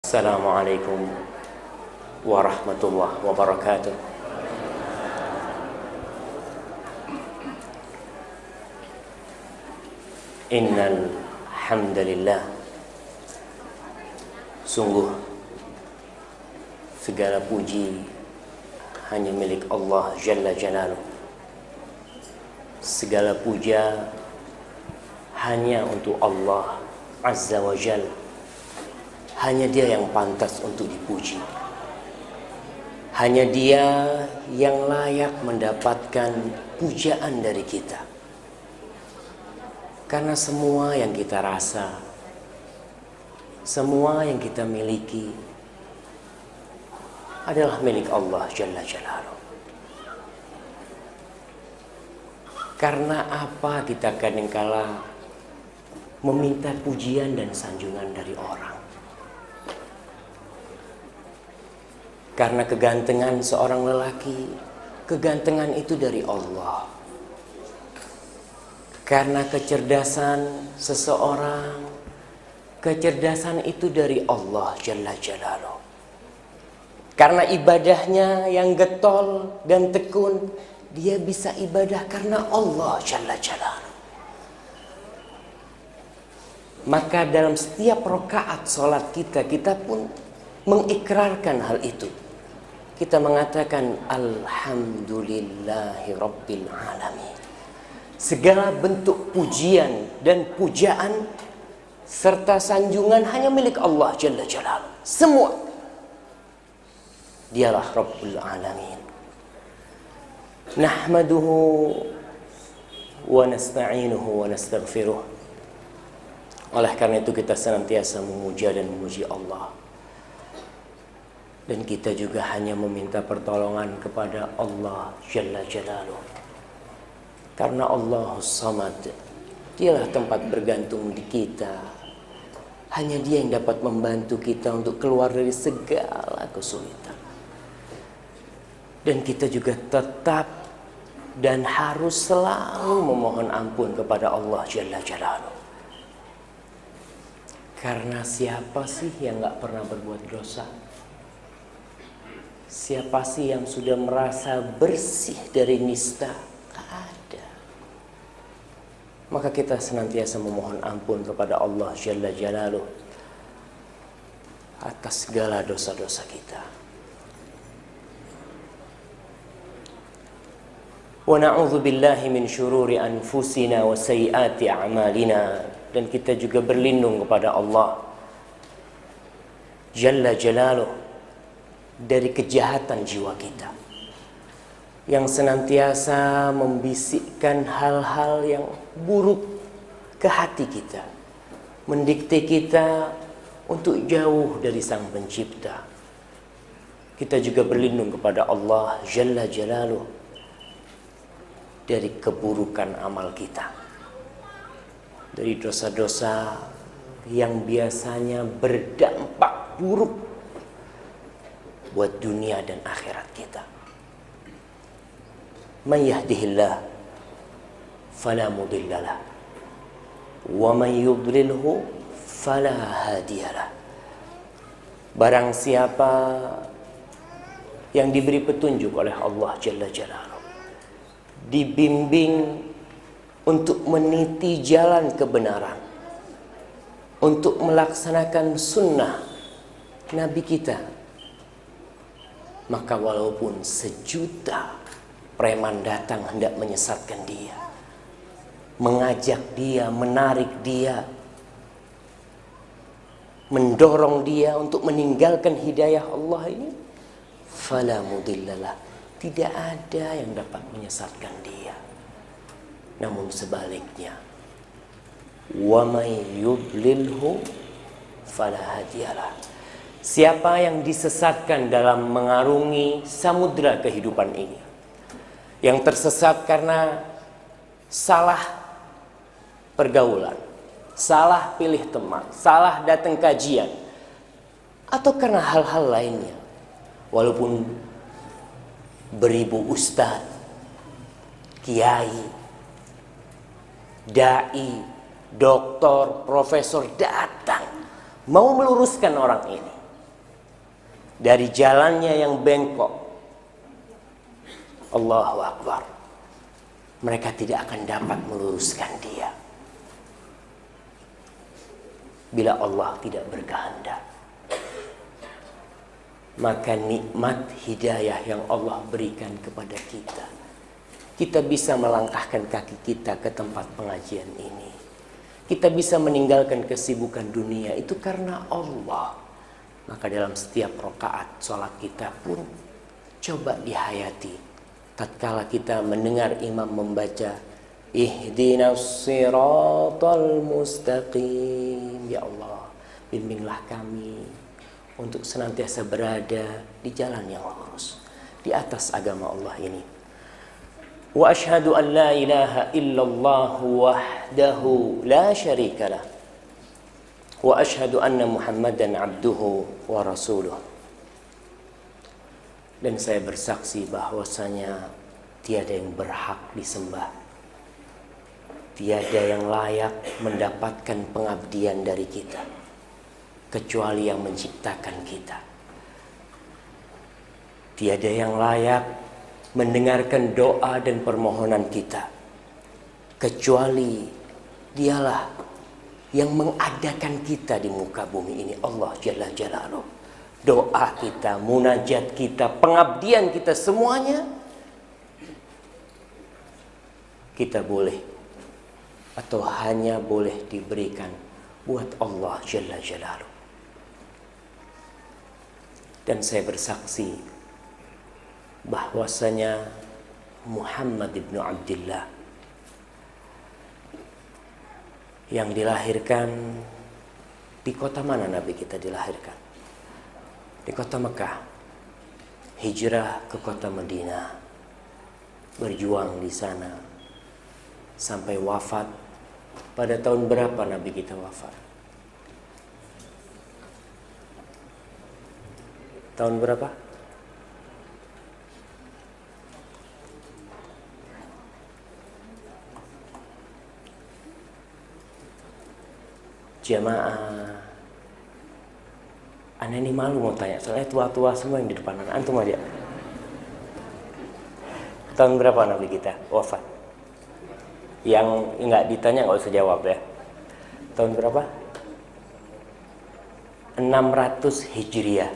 Assalamualaikum warahmatullahi wabarakatuh. Innal hamdalillah, sungguh segala puji hanya milik Allah Jalla Jalaluh. Segala puja hanya untuk Allah Azza wa Jalla. Hanya Dia yang pantas untuk dipuji. Hanya Dia yang layak mendapatkan pujaan dari kita. Karena semua yang kita rasa, semua yang kita miliki adalah milik Allah Jalla Jalaluh. Karena apa kita kadangkala meminta pujian dan sanjungan dari orang? Karena kegantengan seorang lelaki, kegantengan itu dari Allah. Karena kecerdasan seseorang, kecerdasan itu dari Allah Jalla Jalaluh. Karena ibadahnya yang getol dan tekun, dia bisa ibadah karena Allah Jalla Jalaluh. Maka dalam setiap rakaat sholat kita pun mengikrarkan hal itu. Kita mengatakan Alhamdulillahi Rabbil Alamin. Segala bentuk pujian dan pujaan serta sanjungan hanya milik Allah Jalla Jalaluh. Semua. Dialah Rabbul Alamin. Nahmaduhu wa nasta'inuhu wa nastaghfiruh. Oleh karena itu kita senantiasa memuja dan memuji Allah. Dan kita juga hanya meminta pertolongan kepada Allah Jalla Jalaluh. Karena Allah Samad, Dialah tempat bergantung di kita. Hanya Dia yang dapat membantu kita untuk keluar dari segala kesulitan. Dan kita juga tetap dan harus selalu memohon ampun kepada Allah Jalla Jalaluh. Karena siapa sih yang gak pernah berbuat dosa? Siapa sih yang sudah merasa bersih dari nista? Tak ada. Maka kita senantiasa memohon ampun kepada Allah Jalla Jalaluh atas segala dosa-dosa kita. Wa na'udzu billahi min syururi anfusina wa sayyiati a'malina. Dan kita juga berlindung kepada Allah Jalla Jalaluh dari kejahatan jiwa kita yang senantiasa membisikkan hal-hal yang buruk ke hati kita, mendikte kita untuk jauh dari Sang Pencipta. Kita juga berlindung kepada Allah Jalla Jalaluh dari keburukan amal kita, dari dosa-dosa yang biasanya berdampak buruk buat dunia dan akhirat kita. Man yahdihillah fala mudhillalah wa man yudlilhu fala hadiyalah. Barang siapa yang diberi petunjuk oleh Allah Jalla Jalaluh, dibimbing untuk meniti jalan kebenaran, untuk melaksanakan sunnah Nabi kita, maka walaupun sejuta preman datang hendak menyesatkan dia, mengajak dia, menarik dia, mendorong dia untuk meninggalkan hidayah Allah ini, fala mudhillalah, tidak ada yang dapat menyesatkan dia. Namun sebaliknya, wa may yudlilhu fala hadiyalah. Siapa yang disesatkan dalam mengarungi samudra kehidupan ini, yang tersesat karena salah pergaulan, salah pilih teman, salah datang kajian, atau karena hal-hal lainnya, walaupun beribu ustadz, kiai, dai, doktor, profesor datang mau meluruskan orang ini, dari jalannya yang bengkok. Allahu Akbar. Mereka tidak akan dapat meluruskan dia bila Allah tidak berkehendak. Maka nikmat hidayah yang Allah berikan kepada kita, kita bisa melangkahkan kaki kita ke tempat pengajian ini. Kita bisa meninggalkan kesibukan dunia itu karena Allah. Maka dalam setiap rakaat sholat kita pun coba dihayati. Tatkala kita mendengar imam membaca ihdinas siratal mustaqim, ya Allah, bimbinglah kami untuk senantiasa berada di jalan yang lurus, di atas agama Allah ini. Wa asyhadu an la ilaha illallah wahdahu la syarikalah. Wa asyhadu anna Muhammadan abduhu wa rasuluh. Dan saya bersaksi bahwasanya tiada yang berhak disembah, tiada yang layak mendapatkan pengabdian dari kita kecuali yang menciptakan kita. Tiada yang layak mendengarkan doa dan permohonan kita kecuali dialah yang mengadakan kita di muka bumi ini, Allah Jalla Jalaluh. Doa kita, munajat kita, pengabdian kita, semuanya kita boleh atau hanya boleh diberikan buat Allah Jalla Jalaluh. Dan saya bersaksi bahwasanya Muhammad ibnu Abdullah yang dilahirkan di kota mana Nabi kita dilahirkan? Di kota Mekah. Hijrah ke kota Madinah, berjuang di sana sampai wafat. Pada tahun berapa Nabi kita wafat? Tahun berapa? Jamaah, Anda ini malu mau tanya, soalnya tua-tua semua yang di depan antum aja. Tahun berapa Nabi kita wafat? Yang nggak ditanya nggak usah jawab ya. Tahun berapa? 600 Hijriah.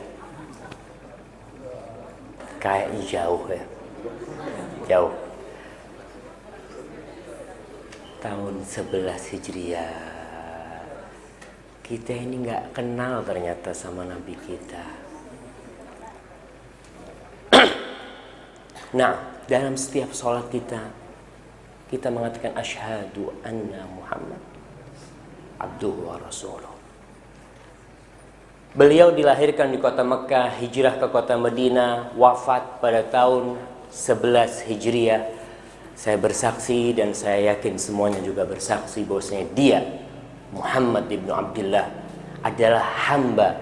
Kayaknya jauh ya. Jauh. Tahun 11 Hijriah. Kita ini nggak kenal ternyata sama Nabi kita. Nah, dalam setiap sholat kita mengatakan asyhadu anna Muhammad abduhu wa rasuluh. Beliau dilahirkan di kota Mekah, hijrah ke kota Madinah, wafat pada tahun 11 Hijriah. Saya bersaksi dan saya yakin semuanya juga bersaksi bahwasanya dia Muhammad ibnu Abdullah adalah hamba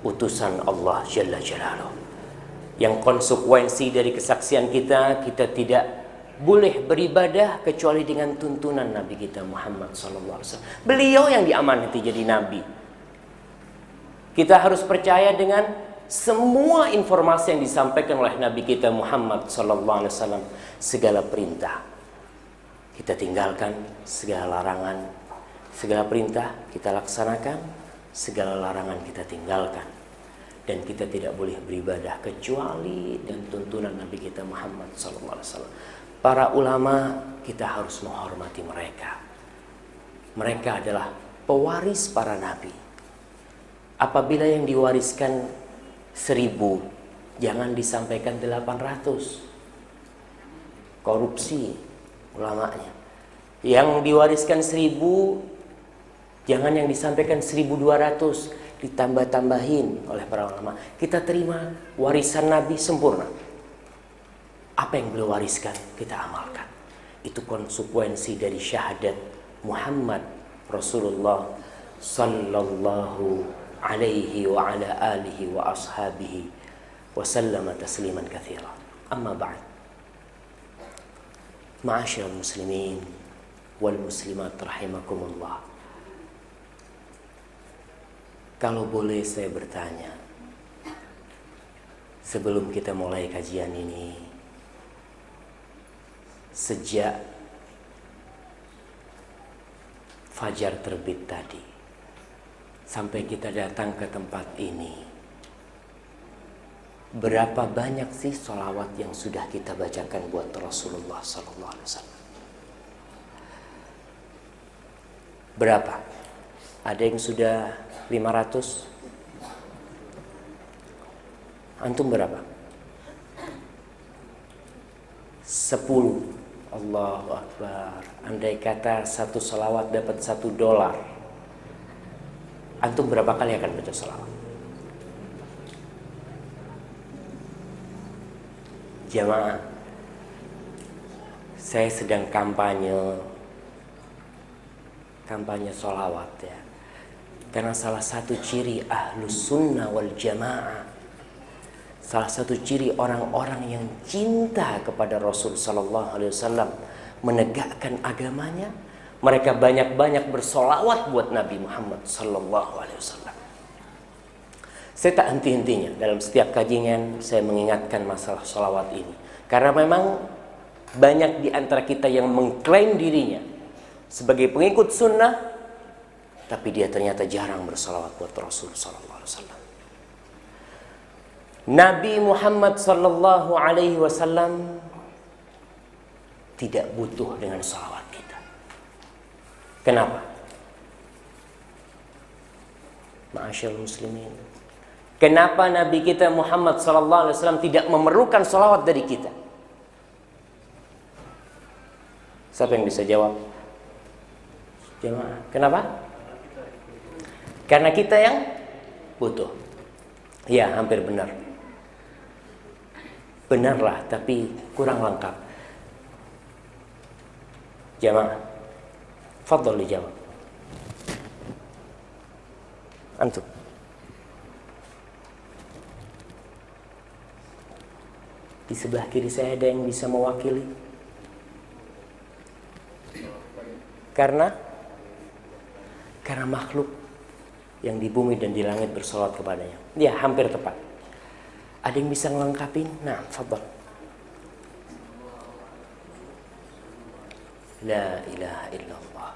utusan Allah Jalla Jalaluh. Yang konsekuensi dari kesaksian kita tidak boleh beribadah kecuali dengan tuntunan Nabi kita Muhammad SAW. Beliau yang diamanati jadi Nabi. Kita harus percaya dengan semua informasi yang disampaikan oleh Nabi kita Muhammad SAW. Segala perintah kita tinggalkan, segala larangan, segala perintah kita laksanakan, segala larangan kita tinggalkan. Dan kita tidak boleh beribadah kecuali dan tuntunan Nabi kita Muhammad SAW. Para ulama kita harus menghormati mereka. Mereka adalah pewaris para nabi. Apabila yang diwariskan 1000, jangan disampaikan 800. Korupsi ulamanya. Yang diwariskan 1000, jangan yang disampaikan 1200 ditambah-tambahin oleh para ulama. Kita terima warisan Nabi sempurna. Apa yang beliau wariskan kita amalkan. Itu konsekuensi dari syahadat Muhammad Rasulullah sallallahu alaihi wa ala alihi wa ashabihi wa sallama tasliman katsira. Amma ba'd. Ma'asyiral muslimin wal muslimat rahimakumullah. Kalau boleh saya bertanya, Sebelum kita mulai kajian ini, sejak fajar terbit tadi sampai kita datang ke tempat ini, berapa banyak sih sholawat yang sudah kita bacakan buat Rasulullah Sallallahu Alaihi Wasallam? Berapa? Ada yang sudah 500? Antum berapa? 10. Allahu Akbar. Andai kata satu salawat dapat $1, antum berapa kali akan baca salawat? Jamaah, saya sedang kampanye salawat ya. Karena salah satu ciri ahlus sunnah wal jamaah, salah satu ciri orang-orang yang cinta kepada Rasul Sallallahu Alaihi Wasallam, menegakkan agamanya, mereka banyak-banyak bersolawat buat Nabi Muhammad Sallallahu Alaihi Wasallam. Saya tak henti-hentinya dalam setiap kajian saya mengingatkan masalah solawat ini, karena memang banyak di antara kita yang mengklaim dirinya sebagai pengikut sunnah, tapi dia ternyata jarang bersolawat buat Rasul Sallallahu Alaihi Wasallam. Nabi Muhammad Sallallahu Alaihi Wasallam tidak butuh dengan salawat kita. Kenapa? Ma'asyarul muslimin, kenapa Nabi kita Muhammad Sallallahu Alaihi Wasallam tidak memerlukan salawat dari kita? Siapa yang bisa jawab? Jemaah, kenapa? Karena kita yang butuh. Ya, hampir benar. Benarlah, tapi kurang lengkap. Jamaah, fadhal dijawab. Antum. Di sebelah kiri saya ada yang bisa mewakili? Karena makhluk yang di bumi dan di langit bersolawat kepadanya. Ya, hampir tepat. Ada yang bisa ngelengkapin? Nah, fadhal. La ilaha illallah.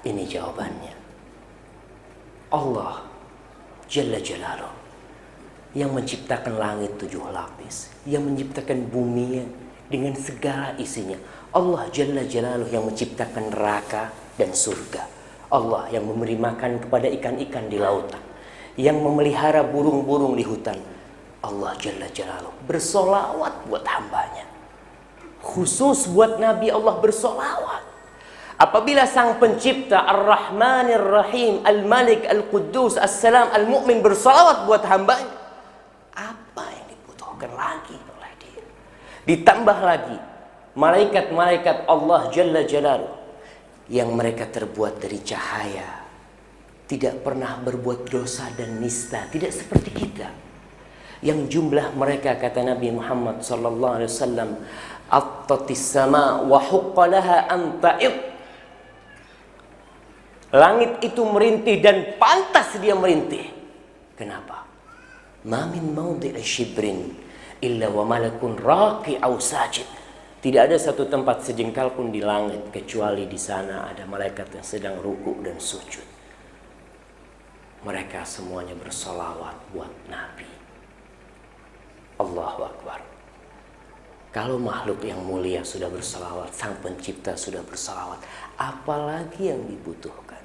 Ini jawabannya. Allah Jalla Jalaluh yang menciptakan langit 7 lapis, yang menciptakan bumi dengan segala isinya. Allah Jalla Jalaluh yang menciptakan neraka dan surga. Allah yang memberi makan kepada ikan-ikan di lautan, yang memelihara burung-burung di hutan. Allah Jalla Jalaluh bersolawat buat hambanya. Khusus buat Nabi Allah bersolawat. Apabila sang pencipta Ar-Rahmanir Rahim, Al-Malik, Al-Quddus, As-Salam, Al-Mu'min bersolawat buat hambanya, apa yang dibutuhkan lagi oleh dia? Ditambah lagi malaikat-malaikat Allah Jalla Jalaluh yang mereka terbuat dari cahaya, tidak pernah berbuat dosa dan nista, tidak seperti kita yang jumlah mereka, kata Nabi Muhammad sallallahu alaihi wasallam, attatis sama wa huqqalaha an ta'id. Langit itu merintih dan pantas dia merintih. Kenapa? Ma min mawdi'i shibrin illa wa malakun raqi'aw sajid. Tidak ada satu tempat sejengkal pun di langit kecuali di sana ada malaikat yang sedang ruku dan sujud. Mereka semuanya bersolawat buat Nabi. Allahu Akbar. Kalau makhluk yang mulia sudah bersolawat, sang pencipta sudah bersolawat, apalagi yang dibutuhkan?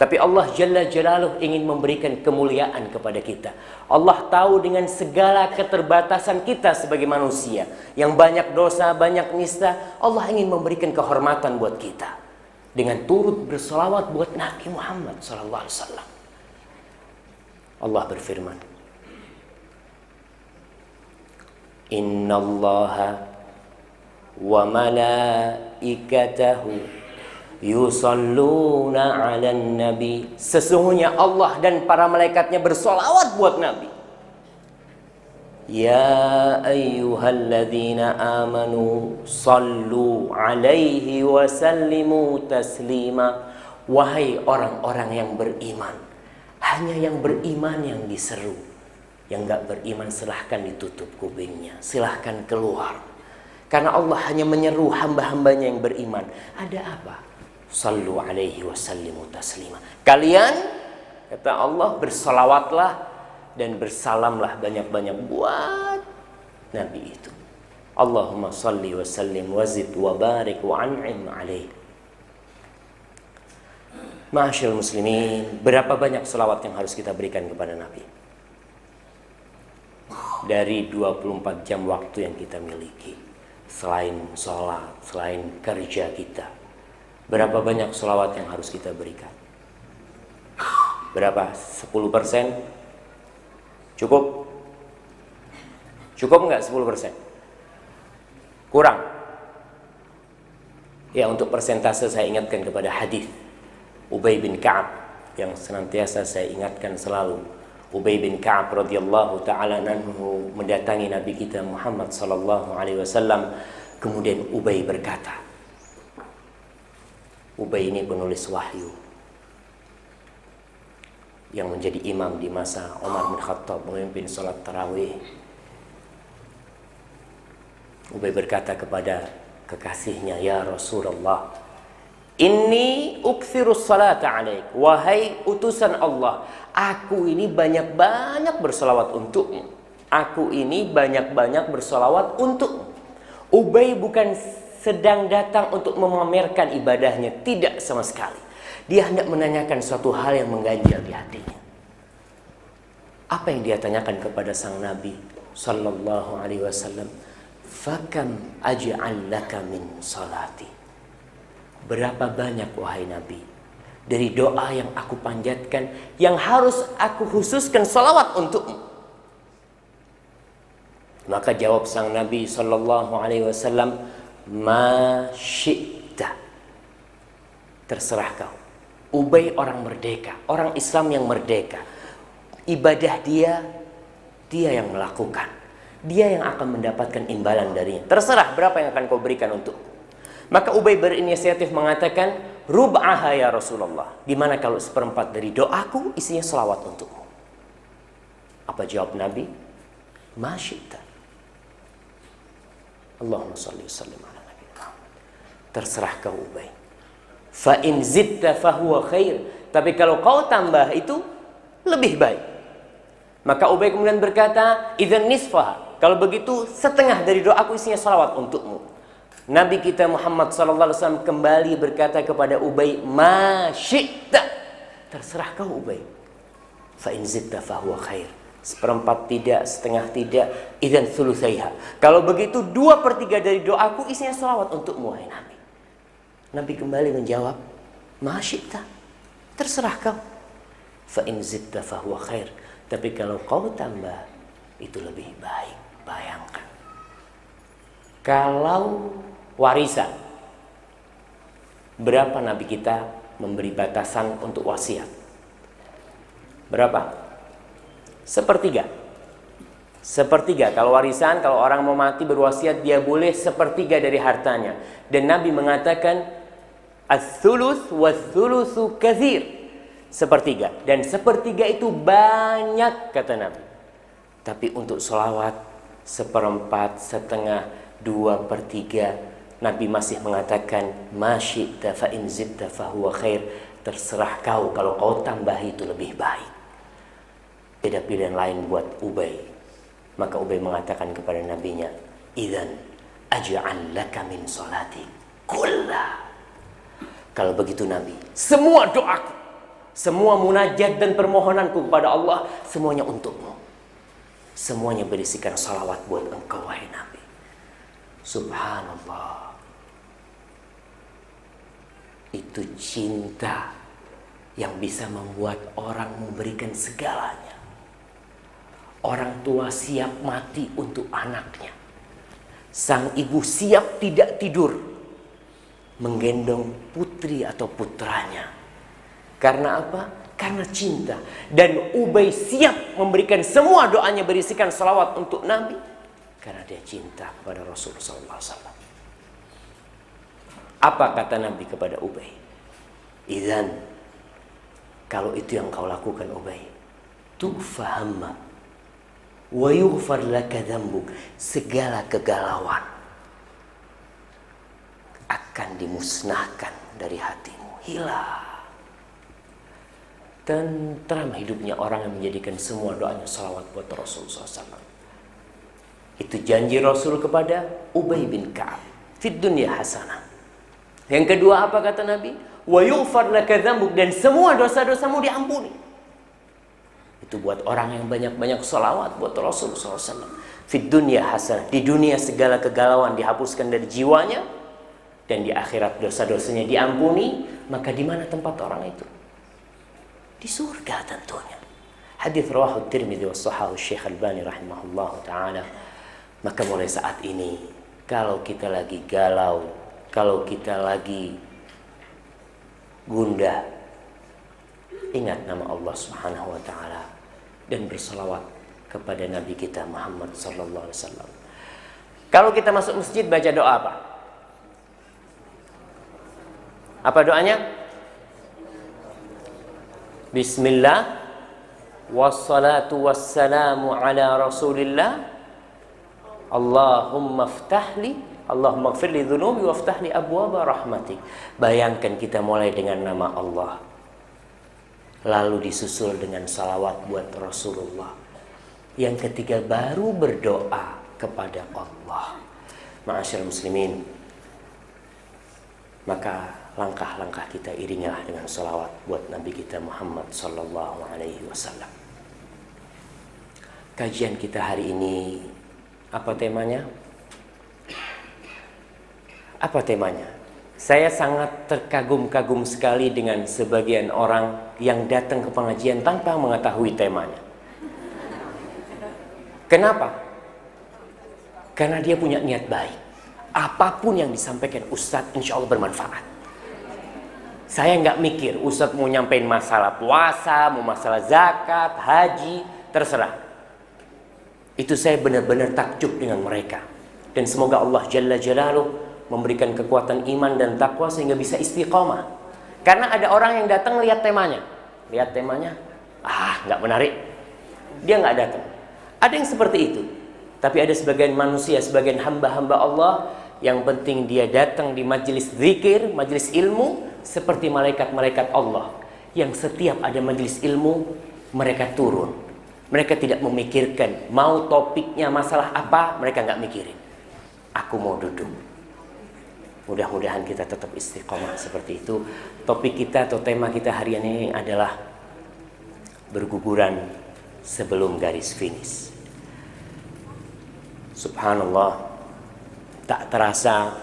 Tapi Allah Jalla Jalaluh ingin memberikan kemuliaan kepada kita. Allah tahu dengan segala keterbatasan kita sebagai manusia yang banyak dosa, banyak nista. Allah ingin memberikan kehormatan buat kita dengan turut bersolawat buat Nabi Muhammad SAW. Allah berfirman, Innallaha wa malaikatahu yusalluna 'alan nabi. Sesungguhnya Allah dan para malaikatnya bersolawat buat Nabi. Ya ayyuhalladzina amanu sallu 'alaihi wa sallimu taslima. Wahai orang-orang yang beriman, hanya yang beriman yang diseru. Yang gak beriman silahkan ditutup kupingnya, silahkan keluar. Karena Allah hanya menyeru hamba-hambanya yang beriman. Ada apa? Sallu alaihi wasallimu taslima. Kalian, kata Allah, bersalawatlah dan bersalamlah banyak-banyak buat Nabi itu. Allahumma salli wa sallim wa zid wa barik wa an'im alaih. Ma'asyiral muslimin, berapa banyak salawat yang harus kita berikan kepada Nabi? Dari 24 jam waktu yang kita miliki, selain sholat, selain kerja kita, berapa banyak salawat yang harus kita berikan? Berapa? 10%? Cukup? Cukup nggak 10%? Kurang? Ya, untuk persentase saya ingatkan kepada hadis Ubay bin Ka'ab yang senantiasa saya ingatkan selalu. Ubay bin Ka'ab radhiyallahu ta'ala anhu mendatangi Nabi kita Muhammad sallallahu alaihi wasallam. Kemudian Ubay berkata, Ubay ini penulis wahyu yang menjadi imam di masa Umar bin Khattab memimpin salat tarawih. Ubay berkata kepada kekasihnya, ya Rasulullah, inni ukthirus salata alaik. Wahai utusan Allah, aku ini banyak-banyak bersalawat untukmu. Aku ini banyak-banyak bersalawat untukmu. Ubay bukan sedang datang untuk memamerkan ibadahnya, tidak sama sekali. Dia hendak menanyakan suatu hal yang mengganjal di hatinya. Apa yang dia tanyakan kepada sang Nabi sallallahu alaihi wasallam? Fakam aj'al laka min salati. Berapa banyak wahai Nabi dari doa yang aku panjatkan yang harus aku khususkan salawat untukmu? Maka jawab sang Nabi sallallahu alaihi wasallam, ma syi'ta. Terserah kau. Ubay orang merdeka, orang Islam yang merdeka. Ibadah dia yang melakukan. Dia yang akan mendapatkan imbalan darinya. Terserah berapa yang akan kau berikan untukku. Maka Ubay berinisiatif mengatakan, rub'aha ya Rasulullah. Dimana kalau 1/4 dari doaku isinya selawat untukmu. Apa jawab Nabi? Ma syi'ta. Allahumma salli wa sallim ala Nabi Muhammad. Terserah kau Ubay. Fa in zidta fahuwa khair. Tapi kalau kau tambah itu lebih baik. Maka Ubay kemudian berkata, idzan nisfaha. Kalau begitu setengah dari doaku isinya salawat untukmu. Nabi kita Muhammad SAW kembali berkata kepada Ubay, ma syi'ta. Terserah kau Ubay. Fa in zidta fahuwa khair. 1/4 tidak, setengah tidak, idzan thulutsaiha. Kalau begitu 2/3 dari doaku isinya salawat untukmu wahai Nabi. Nabi kembali menjawab, ma syi'ta. Terserah kau. Fa in zidta fahuwa khair. Tapi kalau kau tambah itu lebih baik. Bayangkan. Kalau warisan, berapa Nabi kita memberi batasan untuk wasiat? Berapa? 1/3. 1/3. Kalau warisan, kalau orang mau mati berwasiat, dia boleh 1/3 dari hartanya. Dan Nabi mengatakan, ats-tsuluts wats-tsulutsu katsir. 1/3. Dan 1/3 itu banyak, kata Nabi. Tapi untuk sholawat 1/4, setengah, 2/3, Nabi masih mengatakan, ma syi'ta fa in zidta fahuwa khair. Terserah kau, kalau kau tambah itu lebih baik. Beda pilihan lain buat Ubay. Maka Ubay mengatakan kepada nabinya, idzan aj'al laka min salati kullah. Kalau begitu Nabi, semua doaku, semua munajat dan permohonanku kepada Allah, semuanya untukmu. Semuanya berisikan salawat buat engkau wahai Nabi. Subhanallah. Itu cinta yang bisa membuat orang memberikan segalanya. Orang tua siap mati untuk anaknya. Sang ibu siap tidak tidur menggendong putri atau putranya. Karena apa? Karena cinta. Dan Ubay siap memberikan semua doanya berisikan salawat untuk Nabi. Karena dia cinta kepada Rasulullah SAW. Apa kata Nabi kepada Ubay? Idzan, kalau itu yang kau lakukan Ubay, tukfahamma. wa yughfar laka dzambuk, segala kegalauan akan dimusnahkan dari hatimu, hilang. Tentram hidupnya orang yang menjadikan semua doanya salawat buat Rasulullah SAW. Itu janji Rasul kepada Ubay bin Ka'ab, fid dunya hasanah. Yang kedua apa kata Nabi? Wa yughfar laka dzambuk, dan semua dosa-dosamu diampuni. Itu buat orang yang banyak-banyak salawat buat Rasulullah SAW. Fid dunya hasanah, di dunia segala kegalauan dihapuskan dari jiwanya, dan di akhirat dosa-dosanya diampuni. Maka di mana tempat orang itu? Di surga tentunya. Hadis rawahu Tirmidzi wa sahahu Syekh Albani rahimahullahu taala. Maka mulai saat ini, kalau kita lagi galau, kalau kita lagi gundah, ingat nama Allah Subhanahu wa taala dan berselawat kepada Nabi kita Muhammad sallallahu alaihi wasallam. Kalau kita masuk masjid baca doa apa? Apa doanya? Bismillah wassalatu wassalamu ala Rasulillah. Allahumma ftahli, Allahumma gfirli dhunubi waftahli abwaba rahmatik. Bayangkan kita mulai dengan nama Allah, lalu disusul dengan salawat buat Rasulullah. Yang ketiga baru berdoa kepada Allah. Ma'asyiral muslimin, maka langkah-langkah kita iringilah dengan salawat buat Nabi kita Muhammad sallallahu alaihi wasallam. Kajian kita hari ini, apa temanya? Apa temanya? Saya sangat terkagum-kagum sekali dengan sebagian orang yang datang ke pengajian tanpa mengetahui temanya. Kenapa? Karena dia punya niat baik. Apapun yang disampaikan Ustadz insya Allah bermanfaat. Saya nggak mikir Ustadz mau nyampein masalah puasa, mau masalah zakat, haji, terserah. Itu saya benar-benar takjub dengan mereka. Dan semoga Allah Jalla Jalaluh memberikan kekuatan iman dan takwa sehingga bisa istiqomah. Karena ada orang yang datang lihat temanya, nggak menarik, dia nggak datang. Ada yang seperti itu. Tapi ada sebagian manusia, sebagian hamba-hamba Allah yang penting dia datang di majelis zikir, majelis ilmu, seperti malaikat-malaikat Allah yang setiap ada majelis ilmu mereka turun. Mereka tidak memikirkan mau topiknya masalah apa, mereka nggak mikirin. Aku mau duduk. Mudah-mudahan kita tetap istiqomah seperti itu. Topik kita atau tema kita hari ini adalah berguguran sebelum garis finish. Subhanallah, tak terasa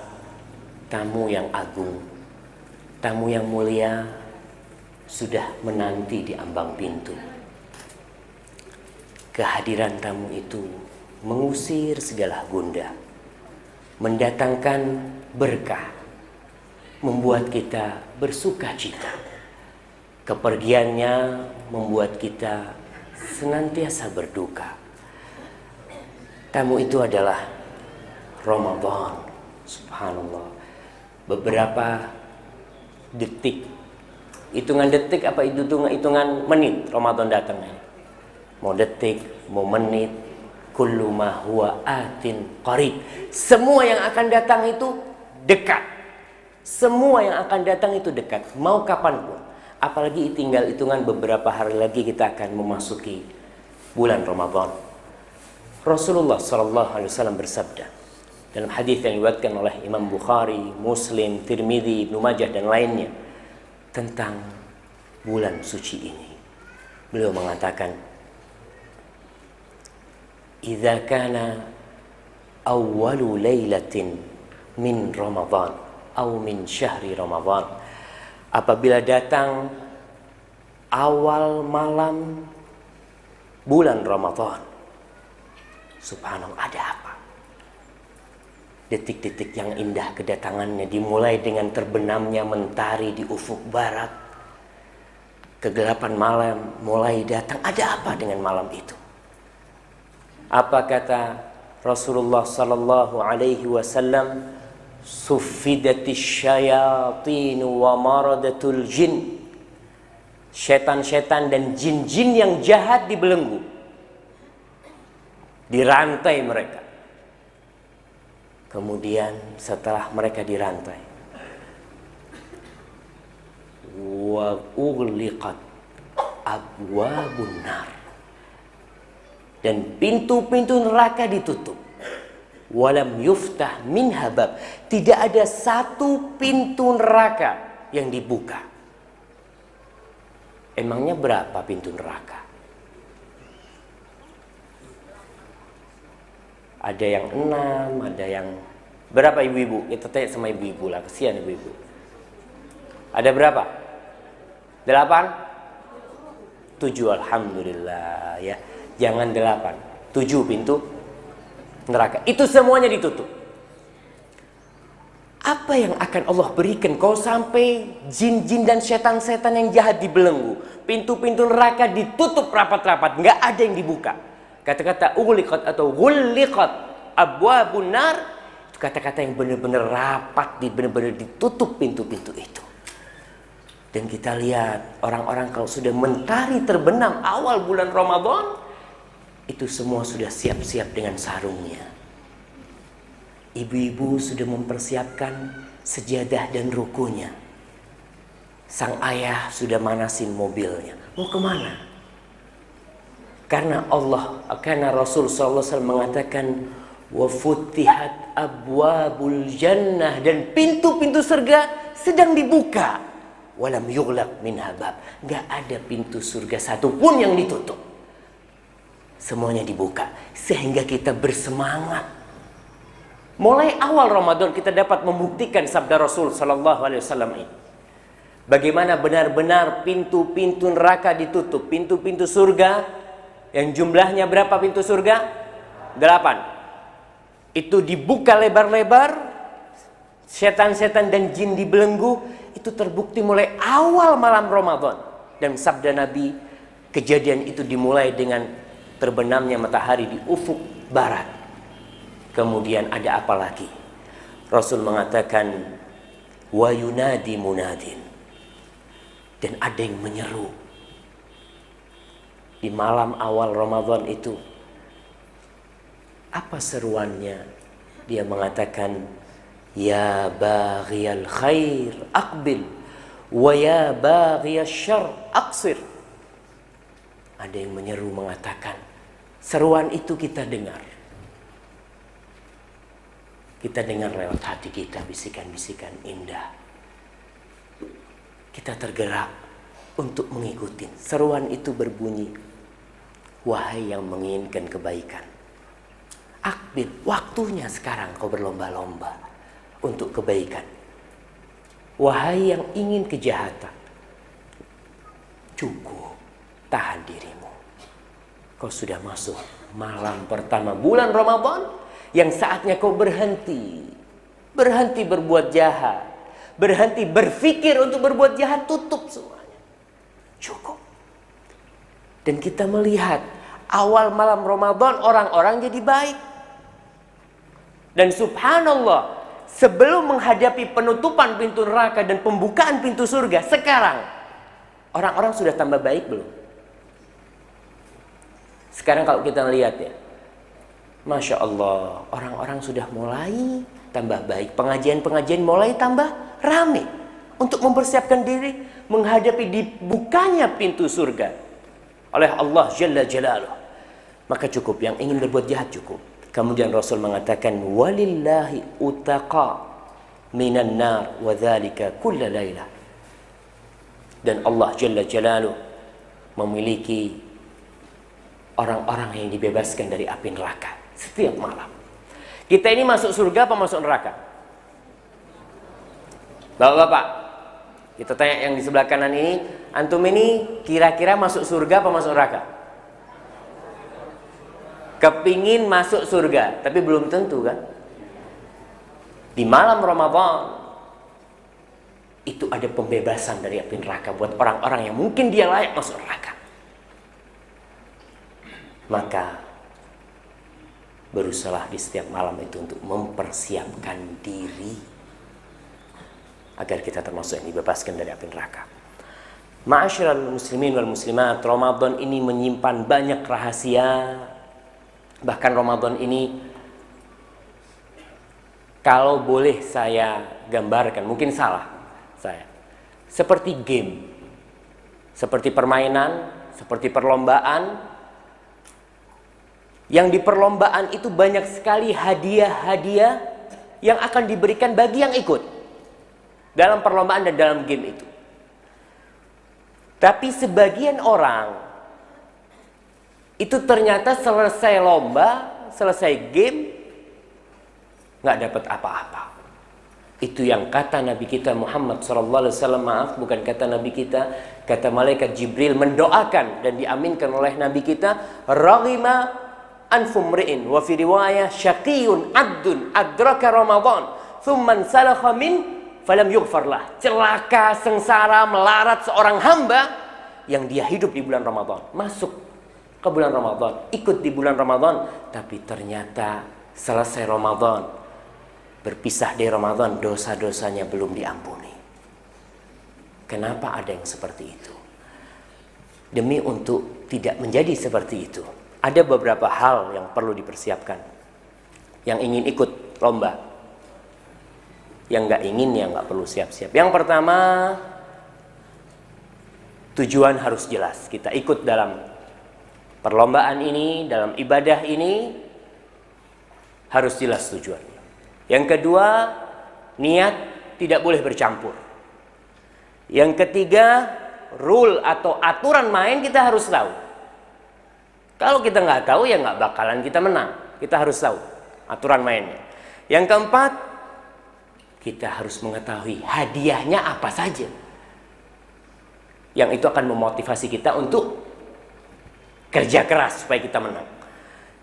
tamu yang agung, tamu yang mulia sudah menanti di ambang pintu. Kehadiran tamu itu mengusir segala gundah, mendatangkan berkah, membuat kita bersuka cita. Kepergiannya membuat kita senantiasa berduka. Tamu itu adalah Ramadan. Subhanallah. Beberapa detik, hitungan detik apa hitungan menit Ramadan datangnya. Mau detik, mau menit, kullu ma huwa atin qarib. Semua yang akan datang itu dekat. Semua yang akan datang itu dekat, mau kapanpun. Apalagi tinggal hitungan beberapa hari lagi kita akan memasuki bulan Ramadan. Rasulullah SAW bersabda dalam hadis yang diriwayatkan oleh Imam Bukhari, Muslim, Tirmidzi, Ibnu Majah dan lainnya tentang bulan suci ini. Beliau mengatakan, "Idza kana awwalu lailatin min Ramadan atau min syahri Ramadan." Apabila datang awal malam bulan Ramadan, subhanallah, ada apa? Detik-detik yang indah kedatangannya dimulai dengan terbenamnya mentari di ufuk barat. Kegelapan malam mulai datang. Ada apa dengan malam itu? Apa kata Rasulullah sallallahu alaihi wasallam? Suffidatis syayatin wa maradatul jin. Setan-setan dan jin-jin yang jahat dibelenggu. Dirantai mereka. Kemudian setelah mereka dirantai, wa ughliqat abwabun nar, dan pintu-pintu neraka ditutup. Walam yuftah minha bab, tidak ada satu pintu neraka yang dibuka. Emangnya berapa pintu neraka? Ada yang 6, ada yang berapa ibu-ibu? Kita tanya sama ibu-ibu lah, kesian ibu-ibu. Ada berapa? 8? 7, alhamdulillah ya. Jangan 8, 7 pintu neraka. Itu semuanya ditutup. Apa yang akan Allah berikan kalau sampai jin-jin dan setan-setan yang jahat dibelenggu? Pintu-pintu neraka ditutup rapat-rapat, nggak ada yang dibuka. Kata-kata ughliqat atau ghulliqat abwabun nar, itu kata-kata yang benar-benar rapat, benar-benar ditutup pintu-pintu itu. Dan kita lihat orang-orang kalau sudah mentari terbenam awal bulan Ramadan, itu semua sudah siap-siap dengan sarungnya. Ibu-ibu sudah mempersiapkan sejadah dan rukunya. Sang ayah sudah manasin mobilnya. Mau kemana? Karena Rasul SAW mengatakan wa futihat abwabul jannah, dan pintu-pintu surga sedang dibuka. Walam yughlaq minha bab, enggak ada pintu surga satupun yang ditutup. Semuanya dibuka sehingga kita bersemangat. Mulai awal Ramadan kita dapat membuktikan sabda Rasul SAW ini. Bagaimana benar-benar pintu-pintu neraka ditutup, pintu-pintu surga yang jumlahnya berapa pintu surga? 8. Itu dibuka lebar-lebar, setan-setan dan jin dibelenggu. Itu terbukti mulai awal malam Ramadan. Dan sabda Nabi, kejadian itu dimulai dengan terbenamnya matahari di ufuk barat. Kemudian ada apa lagi? Rasul mengatakan wa yunadi munadin, dan ada yang menyeru di malam awal Ramadan itu. Apa seruannya? Dia mengatakan ya baghiyal khair aqbil wa ya baghiyasy syarr aqsir. Ada yang menyeru mengatakan, seruan itu kita dengar. Kita dengar lewat hati kita, bisikan-bisikan indah. Kita tergerak untuk mengikuti. Seruan itu berbunyi, wahai yang menginginkan kebaikan, akbil, waktunya sekarang kau berlomba-lomba untuk kebaikan. Wahai yang ingin kejahatan, cukup, tahan dirimu. Kau sudah masuk malam pertama bulan Ramadan, yang saatnya kau berhenti berbuat jahat, berhenti berpikir untuk berbuat jahat. Tutup semuanya, cukup. Dan kita melihat awal malam Ramadan orang-orang jadi baik. Dan subhanallah, sebelum menghadapi penutupan pintu neraka dan pembukaan pintu surga, sekarang orang-orang sudah tambah baik belum? Sekarang kalau kita lihat ya, Masya Allah, orang-orang sudah mulai tambah baik. Pengajian-pengajian mulai tambah rame untuk mempersiapkan diri menghadapi dibukanya pintu surga oleh Allah Jalla Jalaluh. Maka cukup, yang ingin berbuat jahat cukup. Kemudian Rasul mengatakan walillahi utaqa minan nar wa dzalika kulla lailah. Dan Allah Jalla Jalaluh memiliki orang-orang yang dibebaskan dari api neraka setiap malam. Kita ini masuk surga apa masuk neraka? Bapak-bapak, kita tanya yang di sebelah kanan ini, antum ini kira-kira masuk surga apa masuk neraka? Kepingin masuk surga, tapi belum tentu kan? Di malam Ramadan itu ada pembebasan dari api neraka buat orang-orang yang mungkin dia layak masuk neraka. Maka berusahalah di setiap malam itu untuk mempersiapkan diri agar kita termasuk yang dibebaskan dari api neraka. Ma'asyiral muslimin wal muslimat, Ramadan ini menyimpan banyak rahasia, Bahkan Ramadan ini, kalau boleh saya gambarkan, mungkin salah saya, seperti game, seperti permainan, seperti perlombaan. Yang di perlombaan itu banyak sekali hadiah-hadiah yang akan diberikan bagi yang ikut dalam perlombaan dan dalam game itu. Tapi sebagian orang itu ternyata selesai lomba, selesai game, nggak dapat apa-apa. Itu yang kata Nabi kita Muhammad SAW, maaf, bukan kata Nabi kita, kata malaikat Jibril mendoakan dan diaminkan oleh Nabi kita, raghima anfumri'in wa fi riwayah syaqiyun abdun adraka Ramadan thumman salakha min falam yughfar lah. Celaka, sengsara, melarat seorang hamba yang dia hidup di bulan Ramadan, masuk ke bulan Ramadan, ikut di bulan Ramadan, tapi ternyata selesai Ramadan, berpisah dari Ramadan, dosa-dosanya belum diampuni. Kenapa ada yang seperti itu? Demi untuk tidak menjadi seperti itu, ada beberapa hal yang perlu dipersiapkan. Yang ingin ikut lomba, yang nggak ingin ya nggak perlu siap-siap. Yang pertama, tujuan harus jelas. Kita ikut dalam perlombaan ini, dalam ibadah ini, harus jelas tujuannya. Yang kedua, niat tidak boleh bercampur. Yang ketiga, rule atau aturan main kita harus tahu. Kalau kita nggak tahu ya nggak bakalan kita menang. Kita harus tahu aturan mainnya. Yang keempat, kita harus mengetahui hadiahnya apa saja. Yang itu akan memotivasi kita untuk kerja keras supaya kita menang.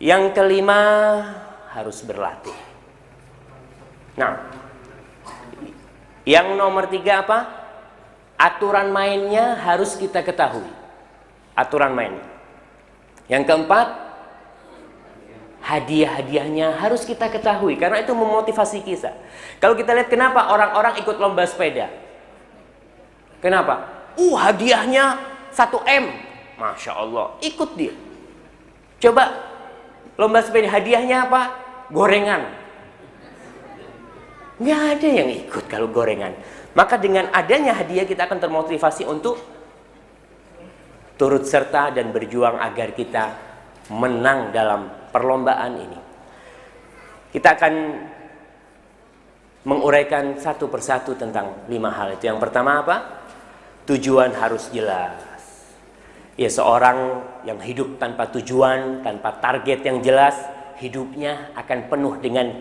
Yang kelima, harus berlatih. Nah, yang nomor tiga apa? Aturan mainnya harus kita ketahui. Aturan mainnya. Yang keempat, hadiah-hadiahnya harus kita ketahui. Karena itu memotivasi kita. Kalau kita lihat kenapa orang-orang ikut lomba sepeda. Kenapa? Hadiahnya 1 M. Masya Allah, ikut dia. Coba lomba sepeda hadiahnya apa? Gorengan. Nggak ada yang ikut kalau gorengan. Maka dengan adanya hadiah kita akan termotivasi untuk turut serta dan berjuang agar kita menang dalam perlombaan ini. Kita akan menguraikan satu persatu tentang 5 hal itu. Yang pertama apa? Tujuan harus jelas. Ya, seorang yang hidup tanpa tujuan, tanpa target yang jelas, hidupnya akan penuh dengan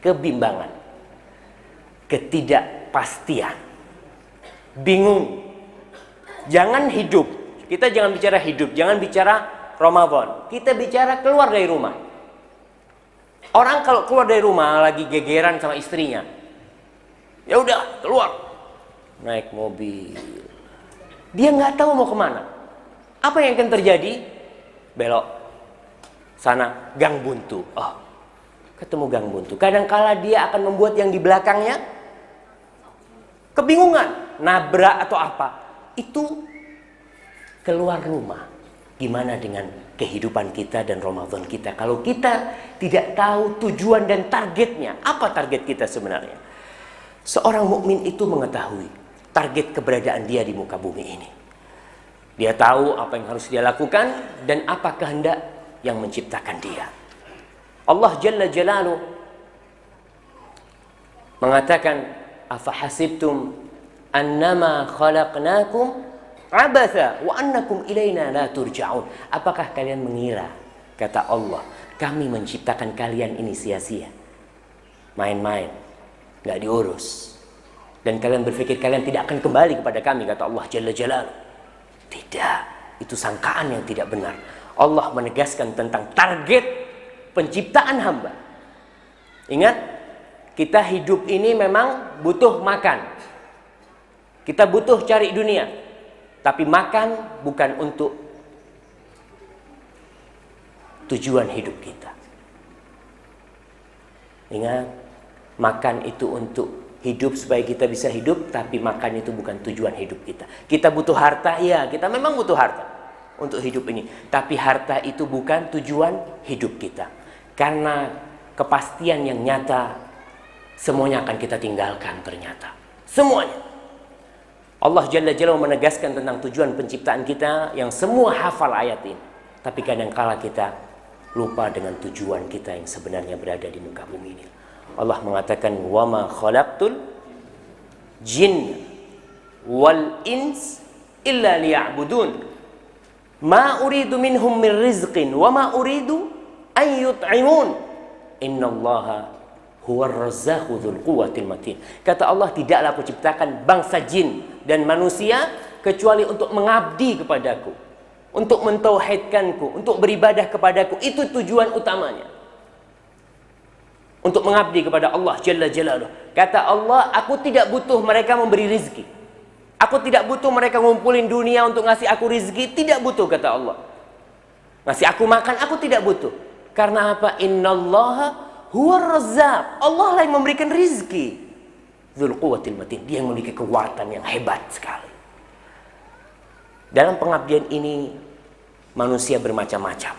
kebimbangan, ketidakpastian, bingung. Jangan hidup, kita jangan bicara hidup, jangan bicara Ramadan, kita bicara keluar dari rumah. Orang kalau keluar dari rumah lagi gegeran sama istrinya, ya udah keluar, naik mobil, dia nggak tahu mau kemana. Apa yang akan terjadi? Belok sana, gang buntu. Oh, ketemu gang buntu. Kadangkala dia akan membuat yang di belakangnya kebingungan, nabrak atau apa. Itu keluar rumah. Gimana dengan kehidupan kita dan Ramadan kita? Kalau kita tidak tahu tujuan dan targetnya, apa target kita sebenarnya? Seorang mukmin itu mengetahui target keberadaan dia di muka bumi ini. Dia tahu apa yang harus dia lakukan dan apa kehendak yang menciptakan dia. Allah Jalla Jalaluhu mengatakan, "Afahasibtum annama khalaqnakum abatha wa annakum ilaina la turja'un." Apakah kalian mengira, kata Allah, kami menciptakan kalian ini sia-sia, main-main, nggak diurus, dan kalian berpikir kalian tidak akan kembali kepada kami, kata Allah Jalla Jalaluhu. Tidak, itu sangkaan yang tidak benar. Allah menegaskan tentang target penciptaan hamba. Ingat, kita hidup ini memang butuh makan. Kita butuh cari dunia. Tapi makan bukan untuk tujuan hidup kita. Ingat, makan itu untuk hidup supaya kita bisa hidup, tapi makan itu bukan tujuan hidup kita. Kita butuh harta, ya, kita memang butuh harta. untuk hidup ini. Tapi harta itu bukan tujuan hidup kita. Karena kepastian yang nyata, semuanya akan kita tinggalkan ternyata. Semuanya. Allah Jalla Jalla menegaskan tentang tujuan penciptaan kita yang semua hafal ayat ini. Tapi kadangkala kita lupa dengan tujuan kita yang sebenarnya berada di muka bumi ini. Allah mengatakan, "Wa ma khalaqtul jinn wal ins illa liya'budun. Ma uridu minhum min rizqin wa ma uridu an yut'imun. Innallaha huwar razzaqu dzul quwwatil matin." Kata Allah, tidaklah aku ciptakan bangsa jin dan manusia kecuali untuk mengabdi kepadaku, untuk mentauhidkanku, untuk beribadah kepadaku. Itu tujuan utamanya. Untuk mengabdi kepada Allah Jalla Jalaluh. Kata Allah, aku tidak butuh mereka memberi rizki. Aku tidak butuh mereka ngumpulin dunia untuk ngasih aku rizki. Tidak butuh, kata Allah. Ngasih aku makan, aku tidak butuh. Karena apa? Innallaha huwar razzaq. Allah lah yang memberikan rizki. Dzul quwwatil matin. Dia yang memiliki kekuatan yang hebat sekali. Dalam pengabdian ini manusia bermacam-macam.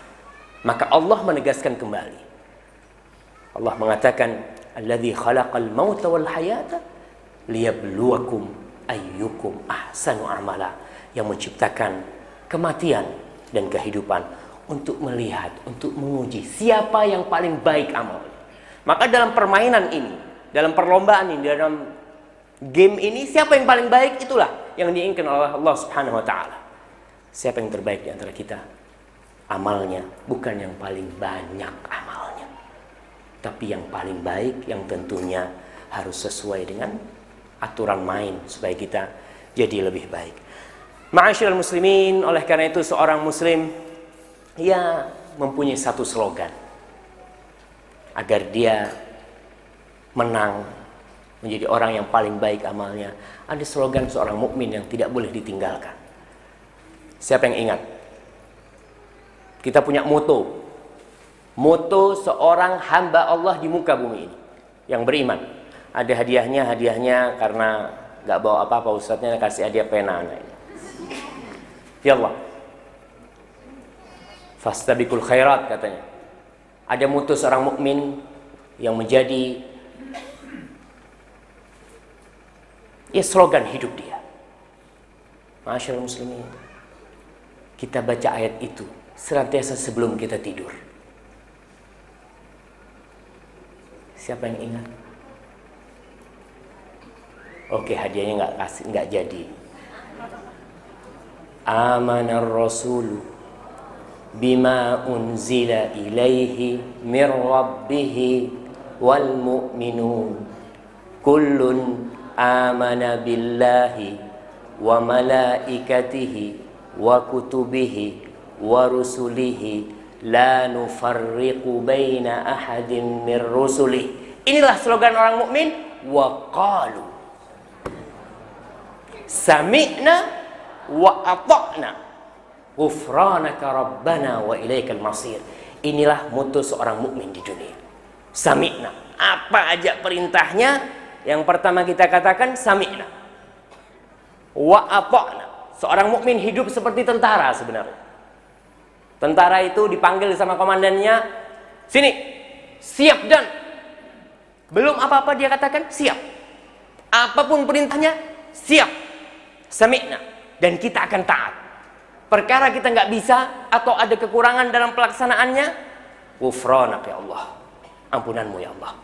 Maka Allah menegaskan kembali. Allah mengatakan, "Alladzi khalaqal mauta wal hayata liyabluwakum ayyukum ahsanu amala." Yang menciptakan kematian dan kehidupan untuk melihat, untuk menguji siapa yang paling baik amalnya. Maka dalam permainan ini, dalam perlombaan ini, dalam game ini, siapa yang paling baik, itulah yang diinginkan oleh Allah Subhanahu wa taala. Siapa yang terbaik di antara kita? Amalnya, bukan yang paling banyak amalnya, tapi yang paling baik, yang tentunya harus sesuai dengan aturan main supaya kita jadi lebih baik. Ma'asyiral muslimin, oleh karena itu seorang muslim ia mempunyai satu slogan agar dia menang menjadi orang yang paling baik amalnya. Ada slogan seorang mukmin yang tidak boleh ditinggalkan. Siapa yang ingat? Kita punya moto. Moto seorang hamba Allah di muka bumi ini yang beriman. Ada hadiahnya karena nggak bawa apa-apa, ustadznya kasih hadiah pena anak ini. Ya Allah. Fastabiqul khairat katanya. Ada moto seorang mukmin yang menjadi slogan hidup dia. Masyaallah muslimin. Kita baca ayat itu senantiasa sebelum kita tidur. Siapa yang ingat? Oke, hadiahnya nggak jadi. Amanar rasulu bima unzila ilaihi mir rabbih wal mu'minun kullun amana billahi wa malaikatihi wa kutubihi wa rusulihi la nufarriqu baina ahadin mir rusulih. Inilah slogan orang mukmin. Wa qalu sami'na wa ata'na ghufranaka rabbana wa ilaikal masir. Inilah moto seorang mukmin di dunia. Sami'na, apa aja perintahnya, yang pertama kita katakan sami'na. Wa ata'na. Seorang mukmin hidup seperti tentara sebenarnya. Tentara itu dipanggil sama komandannya, sini, siap dan. Belum apa-apa dia katakan siap. Apapun perintahnya siap. Sami'na, dan kita akan taat. Perkara kita nggak bisa atau ada kekurangan dalam pelaksanaannya, ghufranak ya Allah, ampunanmu ya Allah.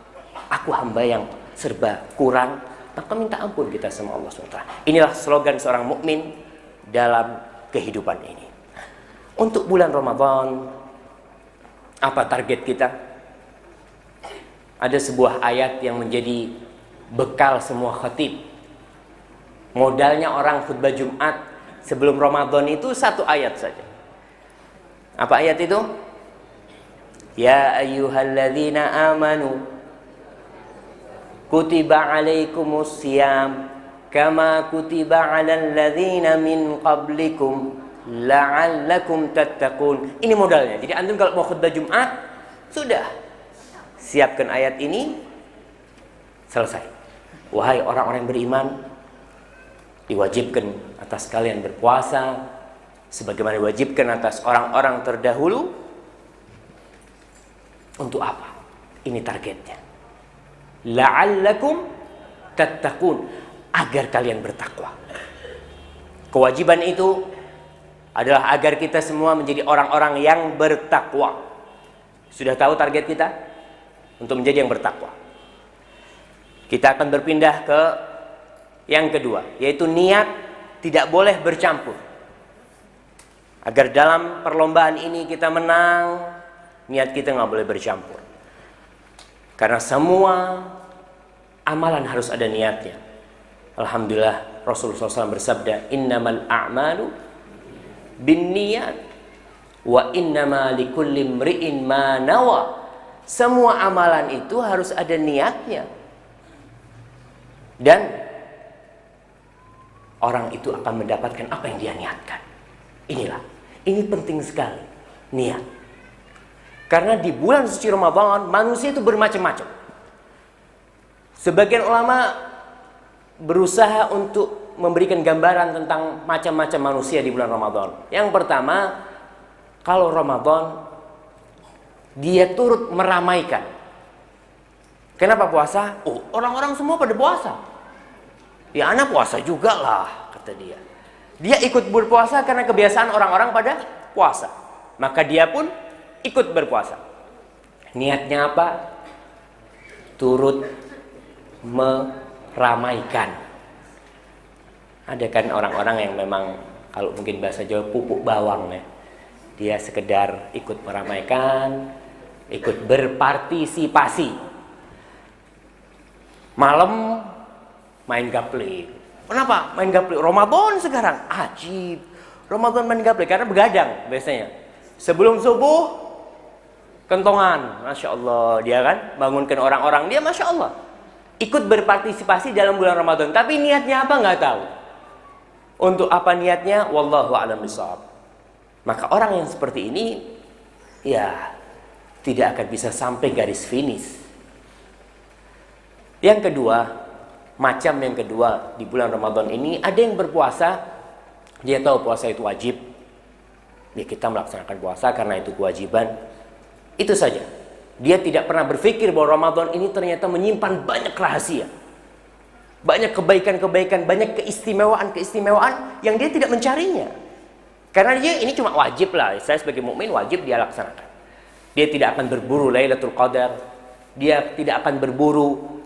Aku hamba yang serba kurang, maka minta ampun kita sama Allah SWT. Inilah slogan seorang mukmin dalam kehidupan ini. Untuk bulan Ramadan, apa target kita? Ada sebuah ayat yang menjadi bekal semua khatib. Modalnya orang khutbah Jumat sebelum Ramadan itu satu ayat saja. Apa ayat itu? Ya ayyuhalladzina amanu kutiba alaikumus siyam kama kutiba alal ladzina min qablikum la'allakum tattaqun. Ini modalnya. Jadi antum kalau mau khutbah Jumat, sudah siapkan ayat ini, selesai. Wahai orang-orang yang beriman, diwajibkan atas kalian berpuasa sebagaimana diwajibkan atas orang-orang terdahulu. Untuk apa? Ini targetnya. La'allakum tattaqun, agar kalian bertakwa. Kewajiban itu adalah agar kita semua menjadi orang-orang yang bertakwa. Sudah tahu target kita? Untuk menjadi yang bertakwa. Kita akan berpindah ke yang kedua, yaitu niat tidak boleh bercampur. Agar dalam perlombaan ini kita menang, niat kita nggak boleh bercampur. Karena semua amalan harus ada niatnya. Alhamdulillah Rasulullah SAW bersabda, innamal a'malu binniyat wa innama likulli imri'in ma nawa. Semua amalan itu harus ada niatnya. Dan orang itu akan mendapatkan apa yang dia niatkan. Ini penting sekali, niat. Karena di bulan suci Ramadan manusia itu bermacam-macam. Sebagian ulama berusaha untuk memberikan gambaran tentang macam-macam manusia di bulan Ramadan. Yang pertama, kalau Ramadan dia turut meramaikan. Kenapa puasa? Oh, orang-orang semua pada puasa. Ya, anak puasa juga lah, kata dia. Dia ikut berpuasa karena kebiasaan orang-orang pada puasa. Maka dia pun ikut berpuasa. Niatnya apa? Turut meramaikan. Ada kan orang-orang yang memang kalau mungkin bahasa Jawa pupuk bawang ya. Dia sekedar ikut meramaikan, ikut berpartisipasi. Malam main gaple. Kenapa main gaple? Ramadan sekarang. Ajib. Ramadan main gaple karena begadang biasanya. Sebelum subuh kentongan. Masya Allah. Dia kan bangunkan orang-orang. Dia Masya Allah. Ikut berpartisipasi dalam bulan Ramadan. Tapi niatnya apa nggak tahu. Untuk apa niatnya? Wallahu a'lam bishawab. Maka orang yang seperti ini ya tidak akan bisa sampai garis finish. Yang kedua, macam yang kedua di bulan Ramadan ini, ada yang berpuasa, dia tahu puasa itu wajib. Ya kita melaksanakan puasa karena itu kewajiban. Itu saja. Dia tidak pernah berpikir bahwa Ramadan ini ternyata menyimpan banyak rahasia. Banyak kebaikan-kebaikan, banyak keistimewaan-keistimewaan yang dia tidak mencarinya. Karena dia ini cuma wajib lah. Saya sebagai mukmin wajib dia laksanakan. Dia tidak akan berburu Lailatul Qadar. Dia tidak akan berburu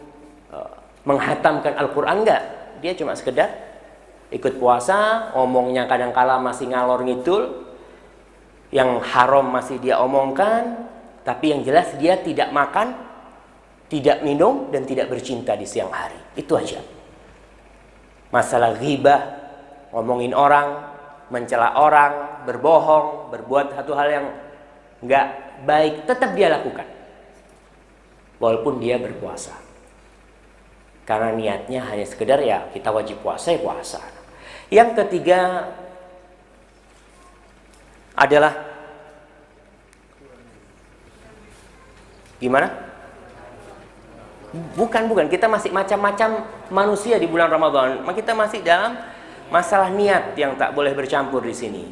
menghatamkan Al-Quran, enggak. Dia cuma sekedar ikut puasa, omongnya kadang-kala masih ngalor ngidul. Yang haram masih dia omongkan. Tapi yang jelas dia tidak makan, tidak minum, dan tidak bercinta di siang hari. Itu aja. Masalah ghibah, ngomongin orang, mencela orang, berbohong, berbuat satu hal yang nggak baik, tetap dia lakukan. Walaupun dia berpuasa. Karena niatnya hanya sekedar ya kita wajib puasa, ya puasa. Yang ketiga adalah gimana? Bukan. Kita masih macam-macam manusia di bulan Ramadan. Kita masih dalam masalah niat yang tak boleh bercampur di sini.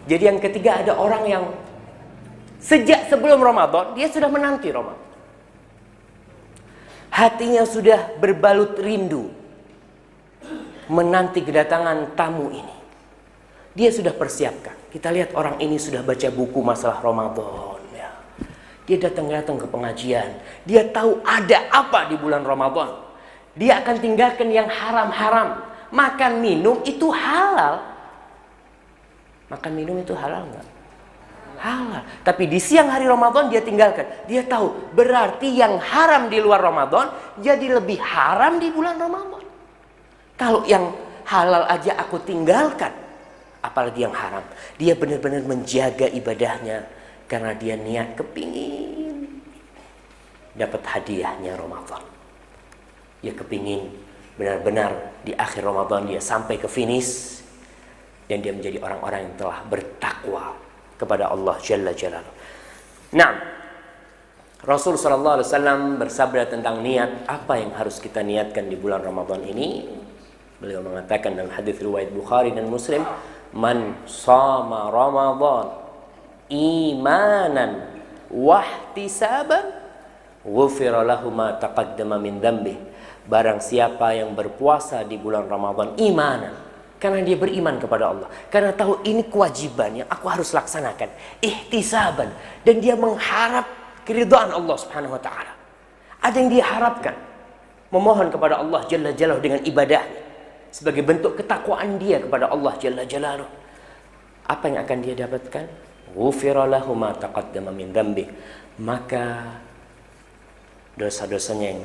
Jadi yang ketiga ada orang yang sejak sebelum Ramadan dia sudah menanti Ramadan. Hatinya sudah berbalut rindu menanti kedatangan tamu ini. Dia sudah persiapkan. Kita lihat orang ini sudah baca buku masalah Ramadan. Dia datang ke pengajian. Dia tahu ada apa di bulan Ramadan. Dia akan tinggalkan yang haram-haram. Makan minum itu halal. Makan minum itu halal nggak? Halal. Tapi di siang hari Ramadan dia tinggalkan. Dia tahu berarti yang haram di luar Ramadan jadi lebih haram di bulan Ramadan. Kalau yang halal aja aku tinggalkan, apalagi yang haram. Dia benar-benar menjaga ibadahnya. Karena dia niat kepingin dapat hadiahnya Ramadan. Dia kepingin benar-benar di akhir Ramadan dia sampai ke finish. Dan dia menjadi orang-orang yang telah bertakwa kepada Allah Jalla Jalaluhu. Nah, Rasul SAW bersabda tentang niat. Apa yang harus kita niatkan di bulan Ramadan ini? Beliau mengatakan dalam hadis riwayat Bukhari dan Muslim, Man shama Ramadan imanan wahtisaban ghufira lahu ma taqaddama min dzambih. Barang siapa yang berpuasa di bulan Ramadan imanan, karena dia beriman kepada Allah, karena tahu ini kewajiban yang aku harus laksanakan, ihtisaban, dan dia mengharap keridhaan Allah Subhanahu wa taala. Ada yang dia harapkan, memohon kepada Allah Jalla Jalaluhu dengan ibadahnya sebagai bentuk ketakwaan dia kepada Allah Jalla Jalaluhu. Apa yang akan dia dapatkan? Ghufira lahu ma taqaddama min dzambih. Maka dosa-dosanya yang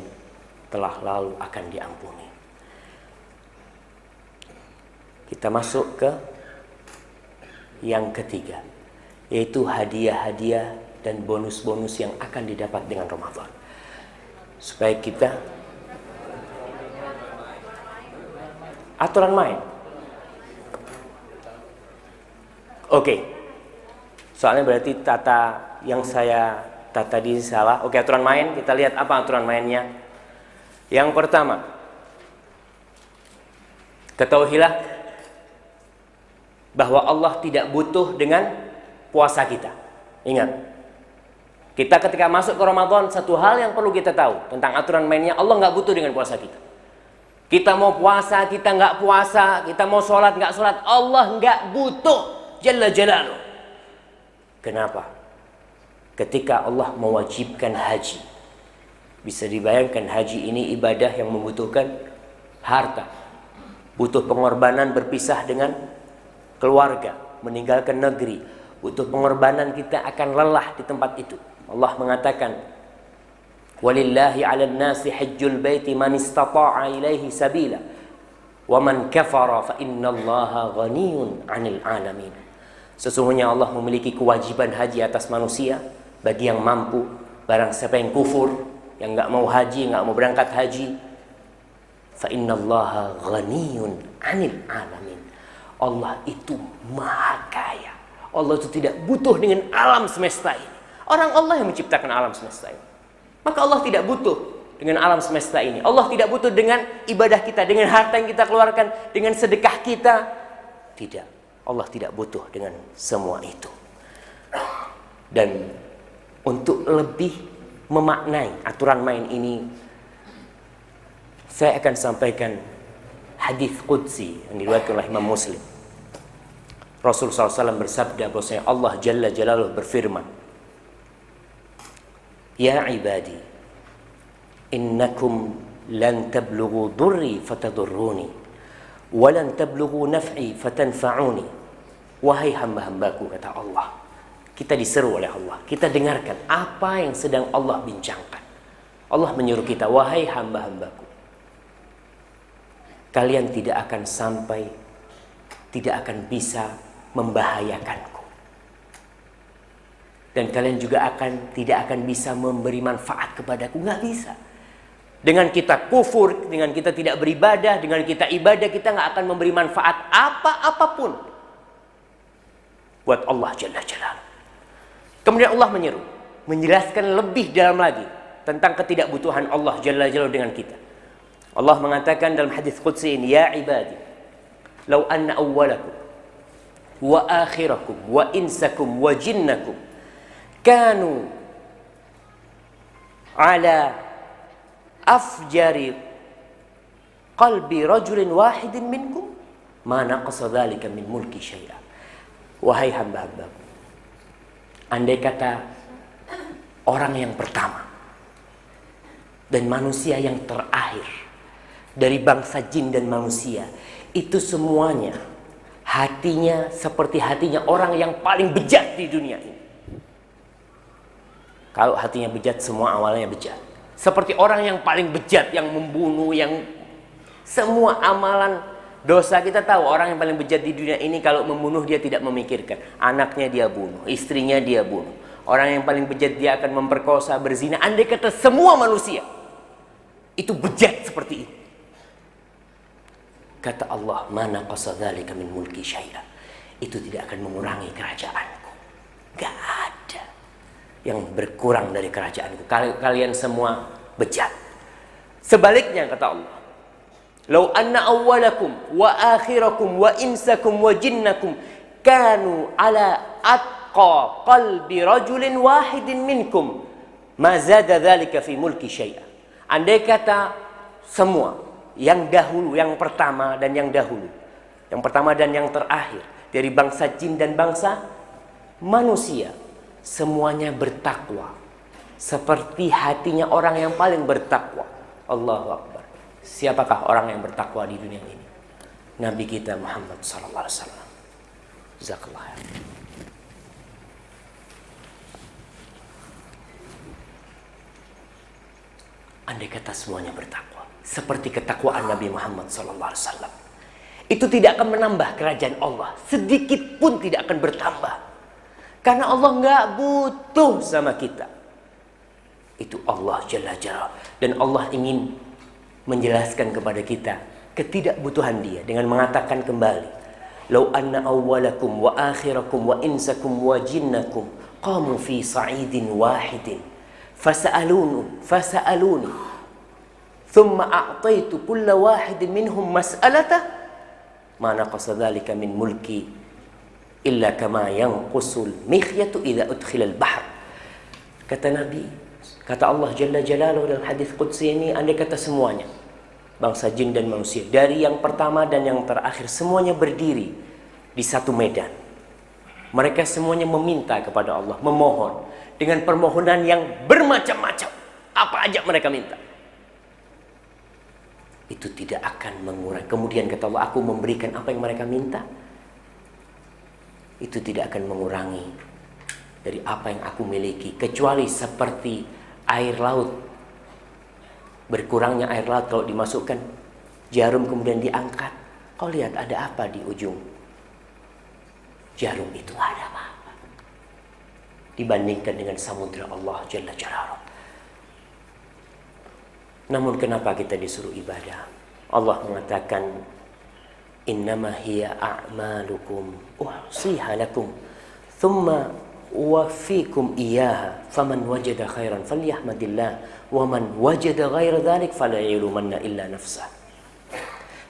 telah lalu akan diampuni. Kita masuk ke yang ketiga, yaitu hadiah-hadiah dan bonus-bonus yang akan didapat dengan Ramadan. Supaya kita aturan main. Oke. Soalnya berarti tata yang saya tata di salah. Oke, aturan main, kita lihat apa aturan mainnya. Yang pertama, ketahuilah bahwa Allah tidak butuh dengan puasa kita. Ingat, kita ketika masuk ke Ramadan, satu hal yang perlu kita tahu tentang aturan mainnya, Allah nggak butuh dengan puasa kita. Kita mau puasa, kita nggak puasa, kita mau sholat, nggak sholat, Allah nggak butuh. Jalla Jalaluhu. Kenapa? Ketika Allah mewajibkan haji, bisa dibayangkan haji ini ibadah yang membutuhkan harta, butuh pengorbanan berpisah dengan keluarga, meninggalkan negeri, butuh pengorbanan, kita akan lelah di tempat itu. Allah mengatakan, walillahi 'alan nasi hajjul baiti man istata'a ilaihi sabila wa man kafara fa innallaha ghaniyun 'anil 'alamin. Sesungguhnya Allah memiliki kewajiban haji atas manusia bagi yang mampu. Barang siapa yang kufur, yang enggak mau haji, enggak mau berangkat haji, fa innallaha ghaniyun 'anil 'alamin. Allah itu maha kaya. Allah itu tidak butuh dengan alam semesta ini. Orang Allah yang menciptakan alam semesta ini. Maka Allah tidak butuh dengan alam semesta ini. Allah tidak butuh dengan ibadah kita, dengan harta yang kita keluarkan, dengan sedekah kita. Tidak. Allah tidak butuh dengan semua itu. Dan untuk lebih memaknai aturan main ini, saya akan sampaikan hadis qudsi yang diriwayatkan oleh Imam Muslim. Rasulullah SAW bersabda bahwasanya Allah Jalla Jalaluhu berfirman, ya ibadi, innakum lan tablughu durri fatadurruni wa lan tablughu naf'i fatanfa'uni. Wahai hamba-hambaku, kata Allah, kita diseru oleh Allah, kita dengarkan apa yang sedang Allah bincangkan. Allah menyuruh kita, wahai hamba-hambaku, kalian tidak akan sampai, tidak akan bisa membahayakanku, dan kalian juga tidak akan bisa memberi manfaat kepadaku. Nggak bisa. Dengan kita kufur, dengan kita tidak beribadah, dengan kita ibadah, kita nggak akan memberi manfaat apapun buat Allah Jalla Jalaluhu. Kemudian Allah menjelaskan lebih dalam lagi tentang ketidakbutuhan Allah Jalla Jalaluhu dengan kita. Allah mengatakan dalam hadis qudsi ini, ya ibadi, law anna awwalakum wa akhirakum wa insakum wa jinnakum kanu ala afjari qalbi rajulin wahidin minkum ma naqasa dzalika min mulki syai'a. Wahai hamba-hambaku, andai kata orang yang pertama dan manusia yang terakhir dari bangsa jin dan manusia itu semuanya hatinya seperti hatinya orang yang paling bejat di dunia ini. Kalau hatinya bejat, semua awalnya bejat. Seperti orang yang paling bejat, yang membunuh, yang semua amalan dosa. Kita tahu orang yang paling bejat di dunia ini kalau membunuh dia tidak memikirkan. Anaknya dia bunuh, istrinya dia bunuh. Orang yang paling bejat dia akan memperkosa, berzina. Andai kata semua manusia itu bejat seperti ini, kata Allah, mana qasa dzalika min mulki syai'a, itu tidak akan mengurangi kerajaanku. Gak ada yang berkurang dari kerajaanku. Kalian semua bejat. Sebaliknya, kata Allah, Lau anna awwalakum wa akhirakum wa insakum wa jinnakum kanu ala atqa qalbi rajulin wahidin minkum ma zada dzalika fi mulki syai'a. Andai kata semua yang dahulu, yang pertama dan yang dahulu, yang pertama dan yang terakhir dari bangsa jin dan bangsa manusia, semuanya bertakwa seperti hatinya orang yang paling bertakwa. Allahu Akbar. Siapakah orang yang bertakwa di dunia ini? Nabi kita Muhammad sallallahu alaihi wasallam. Jazakallah. Andai kata semuanya bertakwa seperti ketakwaan Nabi Muhammad sallallahu alaihi wasallam, itu tidak akan menambah kerajaan Allah, sedikit pun tidak akan bertambah. Karena Allah nggak butuh sama kita. Itu Allah Jalla Jalla. Dan Allah ingin menjelaskan kepada kita ketidakbutuhan Dia dengan mengatakan kembali, "Lau anna awwalakum wa akhirakum wa insakum wa jinnakum qamu fi sa'idin wahidin fasa'aluni thumma a'taitu kulla wahidin minhum mas'alatah ma naqasa dzalika min mulki illa kama yanqusul mikhyatu idza udkhila al-bahr." Kata Nabi, kata Allah Jalla Jalaluhu dalam hadis qudsi ini, andai kata semuanya, bangsa jin dan manusia, dari yang pertama dan yang terakhir, semuanya berdiri di satu medan. Mereka semuanya meminta kepada Allah, memohon dengan permohonan yang bermacam-macam. Apa aja mereka minta, itu tidak akan mengurangi. Kemudian kata Allah, aku memberikan apa yang mereka minta, itu tidak akan mengurangi dari apa yang aku miliki, kecuali seperti air laut. Berkurangnya air laut kalau dimasukkan jarum kemudian diangkat, kau lihat ada apa di ujung jarum itu? Nggak ada apa-apa dibandingkan dengan samudra Allah Jalla Jalaluhu. Namun kenapa kita disuruh ibadah? Allah mengatakan, innama hiya a'malukum uhsiha lakum thumma uwaffikum iyyaha faman wajada khairan falyahmadillah wa man wajada ghaira dzalik fala yalumanna illa nafsah.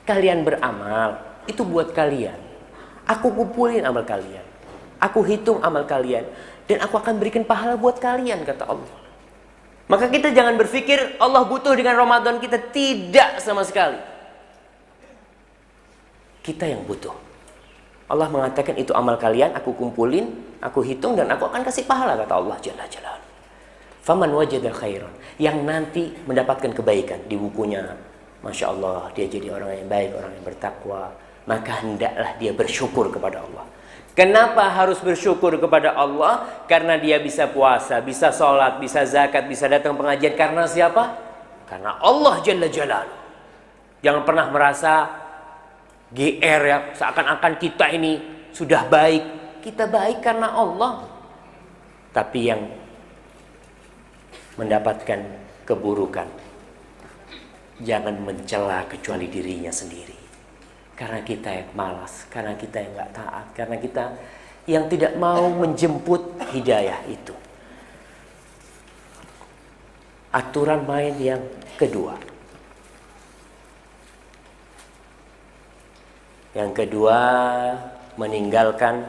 Kalian beramal itu buat kalian. Aku kumpulin amal kalian, aku hitung amal kalian, dan aku akan berikan pahala buat kalian, kata Allah. Maka kita jangan berpikir Allah butuh dengan Ramadan kita. Tidak sama sekali. Kita yang butuh. Allah mengatakan itu amal kalian, aku kumpulin, aku hitung, dan aku akan kasih pahala, kata Allah Jalla Jalaluhu. Faman wajada khairan, yang nanti mendapatkan kebaikan di bukunya, Masya Allah, dia jadi orang yang baik, orang yang bertakwa, maka hendaklah dia bersyukur kepada Allah. Kenapa harus bersyukur kepada Allah? Karena dia bisa puasa, bisa sholat, bisa zakat, bisa datang pengajian. Karena siapa? Karena Allah Jalla Jalaluhu. Jangan pernah merasa GR ya, seakan-akan kita ini sudah baik. Kita baik karena Allah. Tapi yang mendapatkan keburukan, jangan mencela kecuali dirinya sendiri. Karena kita yang malas, karena kita yang gak taat, karena kita yang tidak mau menjemput hidayah itu. Aturan main yang kedua. Yang kedua, meninggalkan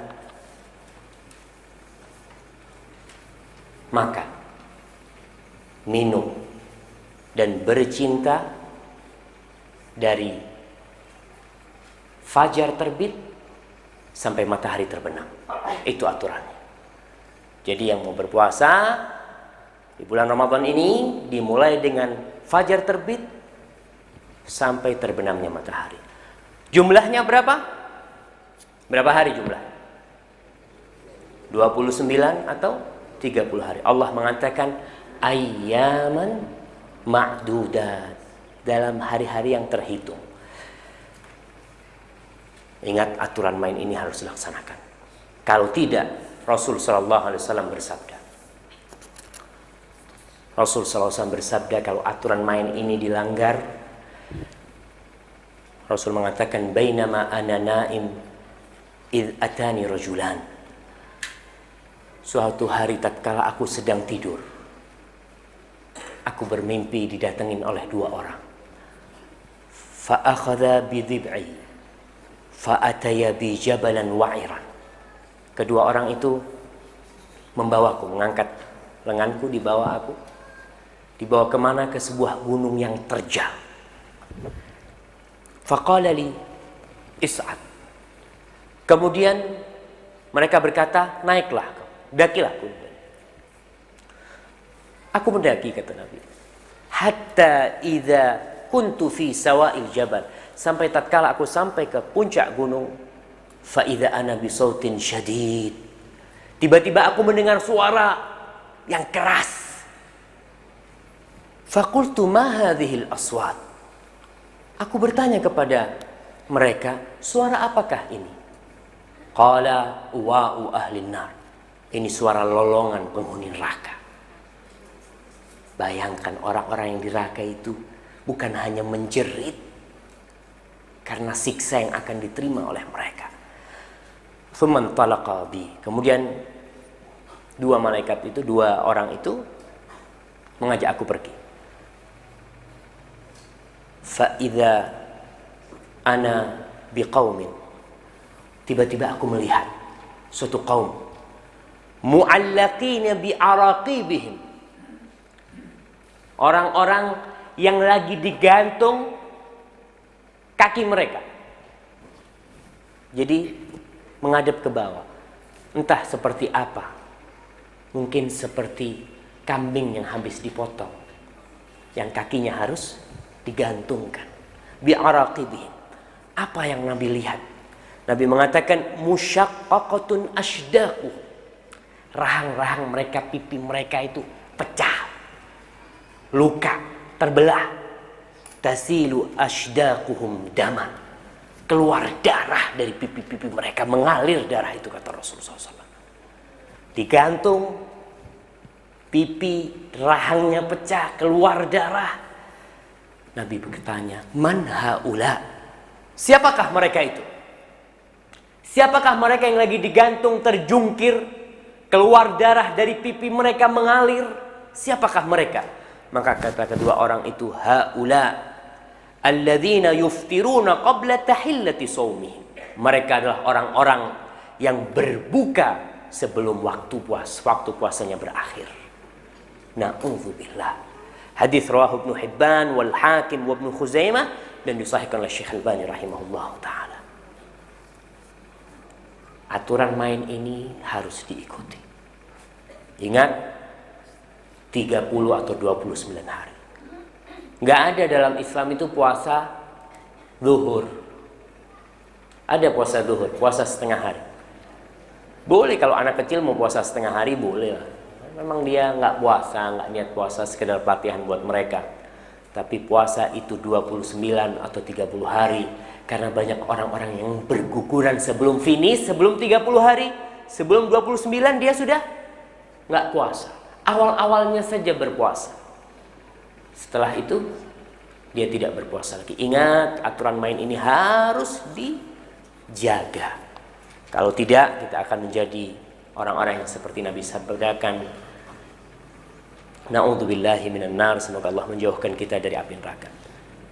makan, minum, dan bercinta dari fajar terbit sampai matahari terbenam. Itu aturannya. Jadi yang mau berpuasa di bulan Ramadan ini dimulai dengan fajar terbit sampai terbenamnya matahari. Jumlahnya berapa? Berapa hari jumlah? 29 atau 30 hari. Allah mengatakan ayyaman ma'dudat, dalam hari-hari yang terhitung. Ingat, aturan main ini harus dilaksanakan. Kalau tidak, Rasul sallallahu alaihi wasallam bersabda. Rasul sallallahu alaihi wasallam bersabda, kalau aturan main ini dilanggar, Rasul mengatakan, bainama ana naim id atani rajulan. Suatu hari tatkala aku sedang tidur, aku bermimpi didatengin oleh dua orang. fa akhadha bi dhib'i fa ataya bi jabalan wa'iran. Kedua orang itu membawaku, mengangkat lenganku, dibawa aku. Dibawa kemana? Ke sebuah gunung yang terjal. Faqala li is'ad. Kemudian mereka berkata, naiklah, dakilah gunung. Aku mendaki, kata Nabi. Hatta idza kuntu fi sawa'il jabal. Sampai tatkala aku sampai ke puncak gunung, fa idza ana bi sautin syadid. Tiba-tiba aku mendengar suara yang keras. Faqultu ma hadhil aswat. Aku bertanya kepada mereka, suara apakah ini? Qala wa'u ahlin nar. Ini suara lolongan penghuni neraka. Bayangkan orang-orang yang di neraka itu bukan hanya menjerit karena siksa yang akan diterima oleh mereka. Thumman talaqa bi. Kemudian dua orang itu mengajak aku pergi. Fa idza ana biqaumin. Tiba-tiba aku melihat suatu kaum mu'allaqina bi araqibihim. Orang-orang yang lagi digantung kaki mereka. Jadi menghadap ke bawah. Entah seperti apa. Mungkin seperti kambing yang habis dipotong, yang kakinya harus digantungkan. Bi'araqibihim. Apa yang Nabi lihat? Nabi mengatakan musyaqqaqatun ashdaqu. Rahang-rahang mereka, pipi mereka itu pecah. Luka, terbelah. Tasilu ashdaquhum daman. Keluar darah dari pipi-pipi mereka, mengalir darah itu, kata Rasulullah SAW. Digantung, pipi, rahangnya pecah, keluar darah. Nabi bertanya, man haula? Siapakah mereka itu? Siapakah mereka yang lagi digantung, terjungkir, keluar darah dari pipi mereka mengalir? Siapakah mereka? Maka kata kedua orang itu, haula alladzina yuftiruna qabla tahillati shaumihim. Mereka adalah orang-orang yang berbuka sebelum waktu puasanya berakhir. Na'udzubillah. Hadis rawahu Ibnu Hibban wal Hakim wa Ibnu Khuzaimah dan disahihkan oleh Syekh Albani rahimahullah taala. Aturan main ini harus diikuti. Ingat, 30 atau 29 hari. Enggak ada dalam Islam itu puasa zuhur. Ada puasa zuhur, puasa setengah hari. Boleh kalau anak kecil mau puasa setengah hari, boleh lah. Memang dia nggak puasa, nggak niat puasa, sekedar pelatihan buat mereka. Tapi puasa itu 29 atau 30 hari. Karena banyak orang-orang yang berguguran sebelum finish, sebelum 30 hari, sebelum 29 dia sudah nggak puasa. Awal-awalnya saja berpuasa. Setelah itu dia tidak berpuasa lagi. Ingat, aturan main ini harus dijaga. Kalau tidak, kita akan menjadi orang-orang yang seperti Nabi sabdakan, na'udzubillahi minan nar. Semoga Allah menjauhkan kita dari api neraka.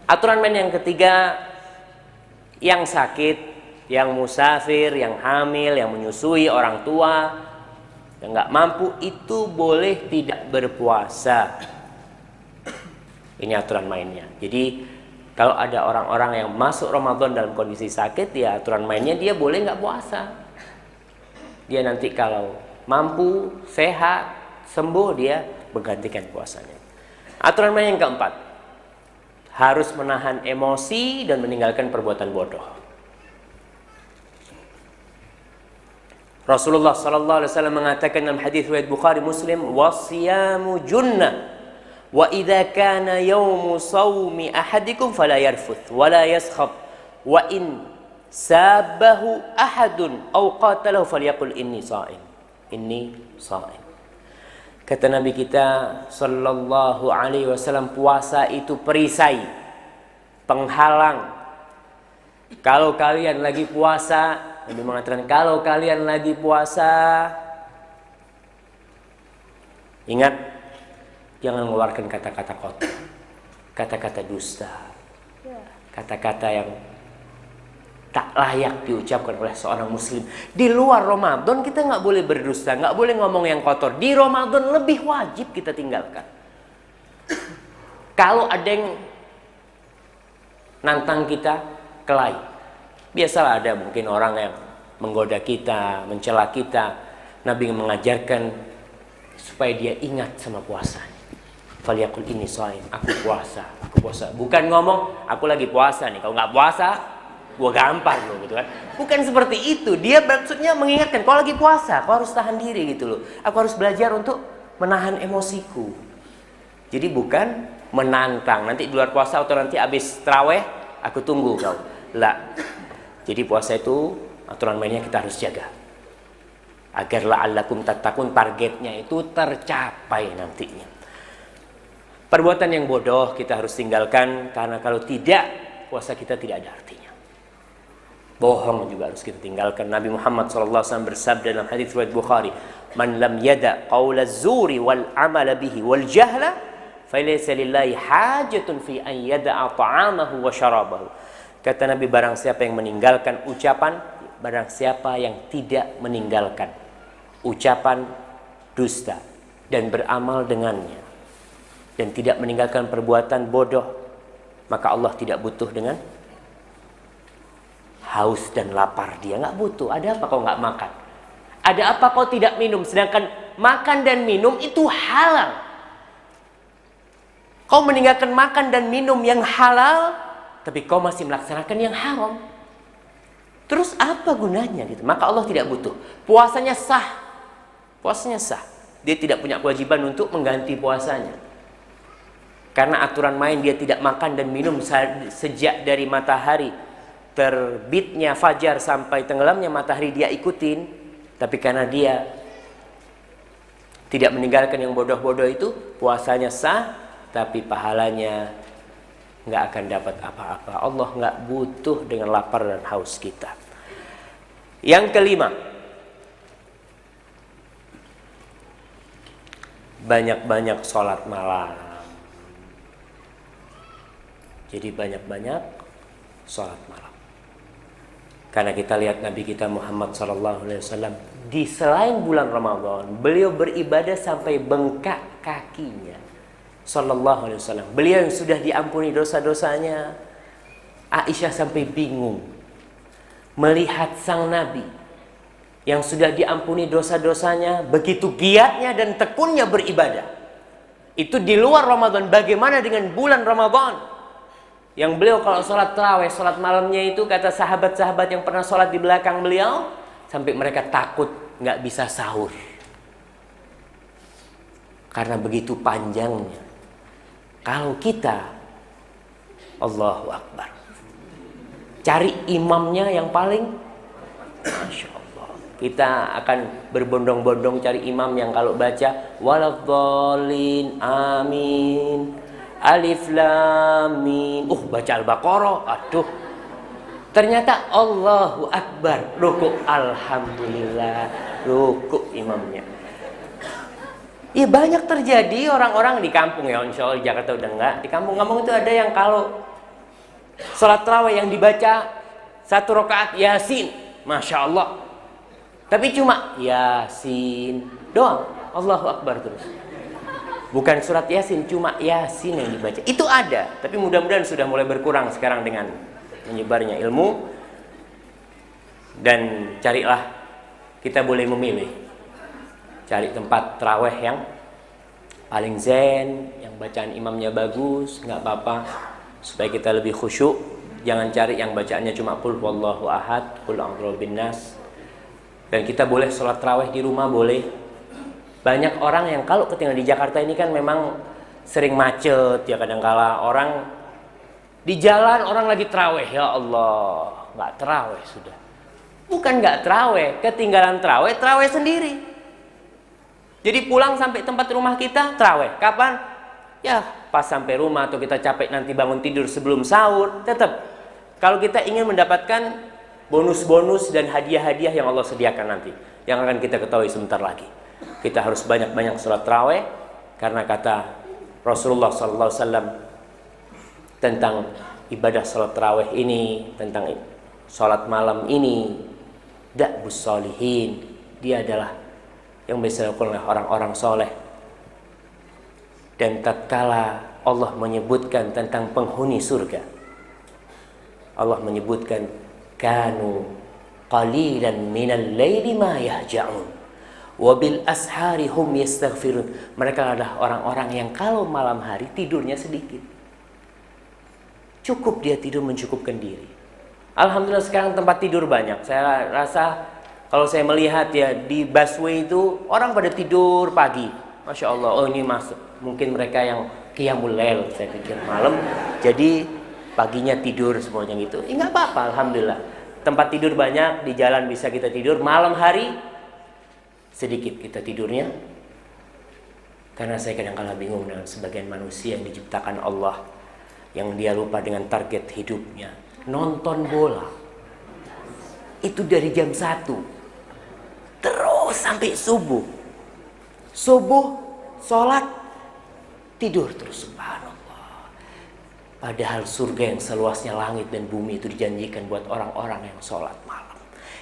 Aturan main yang ketiga, yang sakit, yang musafir, yang hamil, yang menyusui orang tua, yang nggak mampu, itu boleh tidak berpuasa. Ini aturan mainnya. Jadi kalau ada orang-orang yang masuk Ramadan dalam kondisi sakit, ya aturan mainnya dia boleh nggak puasa. Dia nanti kalau mampu, sehat, sembuh, dia menggantikan puasanya. Aturan main yang keempat, harus menahan emosi dan meninggalkan perbuatan bodoh. Rasulullah SAW mengatakan dalam hadis riwayat Bukhari Muslim, wasiyamu junnah wa idza kana yaumu shaumi ahadikum fala yarfuth wala yaskhab wa in sabahu ahadun aw qatalahu falyaqul inni sha'im. Kata Nabi kita sallallahu alaihi wasallam, puasa itu perisai, penghalang. Kalau kalian lagi puasa, Nabi mengatakan, kalau kalian lagi puasa, ingat, jangan mengeluarkan kata-kata kotor, kata-kata dusta, kata-kata yang tak layak diucapkan oleh seorang muslim. Di luar Ramadan kita nggak boleh berdusta, nggak boleh ngomong yang kotor. Di Ramadan lebih wajib kita tinggalkan. Kalau ada yang nantang kita, kelahi. Biasalah ada mungkin orang yang menggoda kita, mencela kita. Nabi mengajarkan supaya dia ingat sama puasanya. Falyaqul inni shaim, aku puasa. Bukan ngomong aku lagi puasa nih. Kalau nggak puasa, gua gampar loh gitu kan. Bukan seperti itu. Dia maksudnya mengingatkan, kau lagi puasa, kau harus tahan diri gitu loh. Aku harus belajar untuk menahan emosiku. Jadi bukan menantang. Nanti di luar puasa atau nanti habis tarawih aku tunggu kau. Lah. Jadi puasa itu aturan mainnya kita harus jaga. Agar la'allakum tattaqun, targetnya itu tercapai nantinya. Perbuatan yang bodoh kita harus tinggalkan, karena kalau tidak, puasa kita tidak ada artinya. Bohong juga harus kita tinggalkan. Nabi Muhammad SAW bersabda dalam hadis riwayat Bukhari, "Man lam yada qaula zuri wal amala bihi wal jahla, falaysa lillahi hajatun fi an yada'a ta'amahu wa syarabahu." Kata Nabi, barang siapa yang meninggalkan ucapan, barang siapa yang tidak meninggalkan ucapan dusta dan beramal dengannya, dan tidak meninggalkan perbuatan bodoh, maka Allah tidak butuh dengan haus dan lapar. Dia nggak butuh. Ada apa kau nggak makan? Ada apa kau tidak minum? Sedangkan makan dan minum itu halal. Kau meninggalkan makan dan minum yang halal, tapi kau masih melaksanakan yang haram. Terus apa gunanya gitu? Maka Allah tidak butuh. Puasanya sah. Puasanya sah. Dia tidak punya kewajiban untuk mengganti puasanya. Karena aturan main dia tidak makan dan minum sejak dari matahari terbitnya fajar sampai tenggelamnya matahari dia ikutin. Tapi karena dia tidak meninggalkan yang bodoh-bodoh itu, puasanya sah, tapi pahalanya nggak akan dapat apa-apa. Allah nggak butuh dengan lapar dan haus kita. Yang kelima, banyak-banyak sholat malam. Jadi banyak-banyak sholat malam. Karena kita lihat Nabi kita Muhammad SAW di selain bulan Ramadan, beliau beribadah sampai bengkak kakinya. Sallallahu alaihi wasallam. Beliau yang sudah diampuni dosa-dosanya. Aisyah sampai bingung melihat sang Nabi yang sudah diampuni dosa-dosanya, begitu giatnya dan tekunnya beribadah. Itu di luar Ramadan. Bagaimana dengan bulan Ramadan? Yang beliau kalau sholat tarawih, sholat malamnya itu, kata sahabat-sahabat yang pernah sholat di belakang beliau, sampai mereka takut nggak bisa sahur. Karena begitu panjangnya. Kalau kita, Allahu Akbar, cari imamnya yang paling, Masya Allah, kita akan berbondong-bondong cari imam yang kalau baca waladhdallin amin, alif lam mim, baca Al-Baqarah, aduh, ternyata Allahu Akbar, rukuk, alhamdulillah, rukuk imamnya. Ya banyak terjadi orang-orang di kampung ya, insya Allah di Jakarta udah enggak. Di kampung-kampung itu ada yang kalau sholat tarawih yang dibaca satu rakaat Yasin, Masya Allah. Tapi cuma Yasin doang, Allahu Akbar terus. Bukan surat Yasin, cuma Yasin yang dibaca. Itu ada, tapi mudah-mudahan sudah mulai berkurang sekarang dengan menyebarnya ilmu. Dan carilah, kita boleh memilih. Cari tempat tarawih yang paling zen, yang bacaan imamnya bagus, nggak apa-apa, supaya kita lebih khusyuk. Jangan cari yang bacaannya cuma qul huwallahu ahad, qul a'udzu binnas. Dan kita boleh sholat tarawih di rumah, boleh. Banyak orang yang kalau ketinggalan di Jakarta ini kan memang sering macet ya, kadang-kala orang di jalan, orang lagi tarawih, ya Allah, nggak tarawih sudah. Bukan nggak tarawih, ketinggalan tarawih, tarawih sendiri. Jadi pulang sampai tempat rumah kita, tarawih. Kapan? Ya pas sampai rumah atau kita capek nanti bangun tidur sebelum sahur. Tetap, kalau kita ingin mendapatkan bonus-bonus dan hadiah-hadiah yang Allah sediakan nanti, yang akan kita ketahui sebentar lagi, kita harus banyak-banyak sholat tarawih. Karena kata Rasulullah SAW tentang ibadah sholat tarawih ini, tentang sholat malam ini, da'bus sholihin, dia adalah yang bisa dilakukan oleh orang-orang soleh. Dan tatkala Allah menyebutkan tentang penghuni surga, Allah menyebutkan kanu qalilan minal laili ma yahja'un wa bil ashari hum yastaghfirun. Mereka adalah orang-orang yang kalau malam hari tidurnya sedikit, cukup dia tidur mencukupkan diri. Alhamdulillah sekarang tempat tidur banyak. Saya rasa kalau saya melihat ya di busway itu orang pada tidur pagi, masya Allah. Oh ini masuk mungkin mereka yang qiyamul lail, saya pikir malam, jadi paginya tidur semuanya gitu. Nggak apa-apa, alhamdulillah. Tempat tidur banyak, di jalan bisa kita tidur. Malam hari sedikit kita tidurnya. Karena saya kadang-kala bingung dengan sebagian manusia yang diciptakan Allah, yang dia lupa dengan target hidupnya. Nonton bola itu dari jam 1 terus sampai subuh. Subuh, sholat, tidur terus, subhanallah. Padahal surga yang seluasnya langit dan bumi itu dijanjikan buat orang-orang yang sholat malam.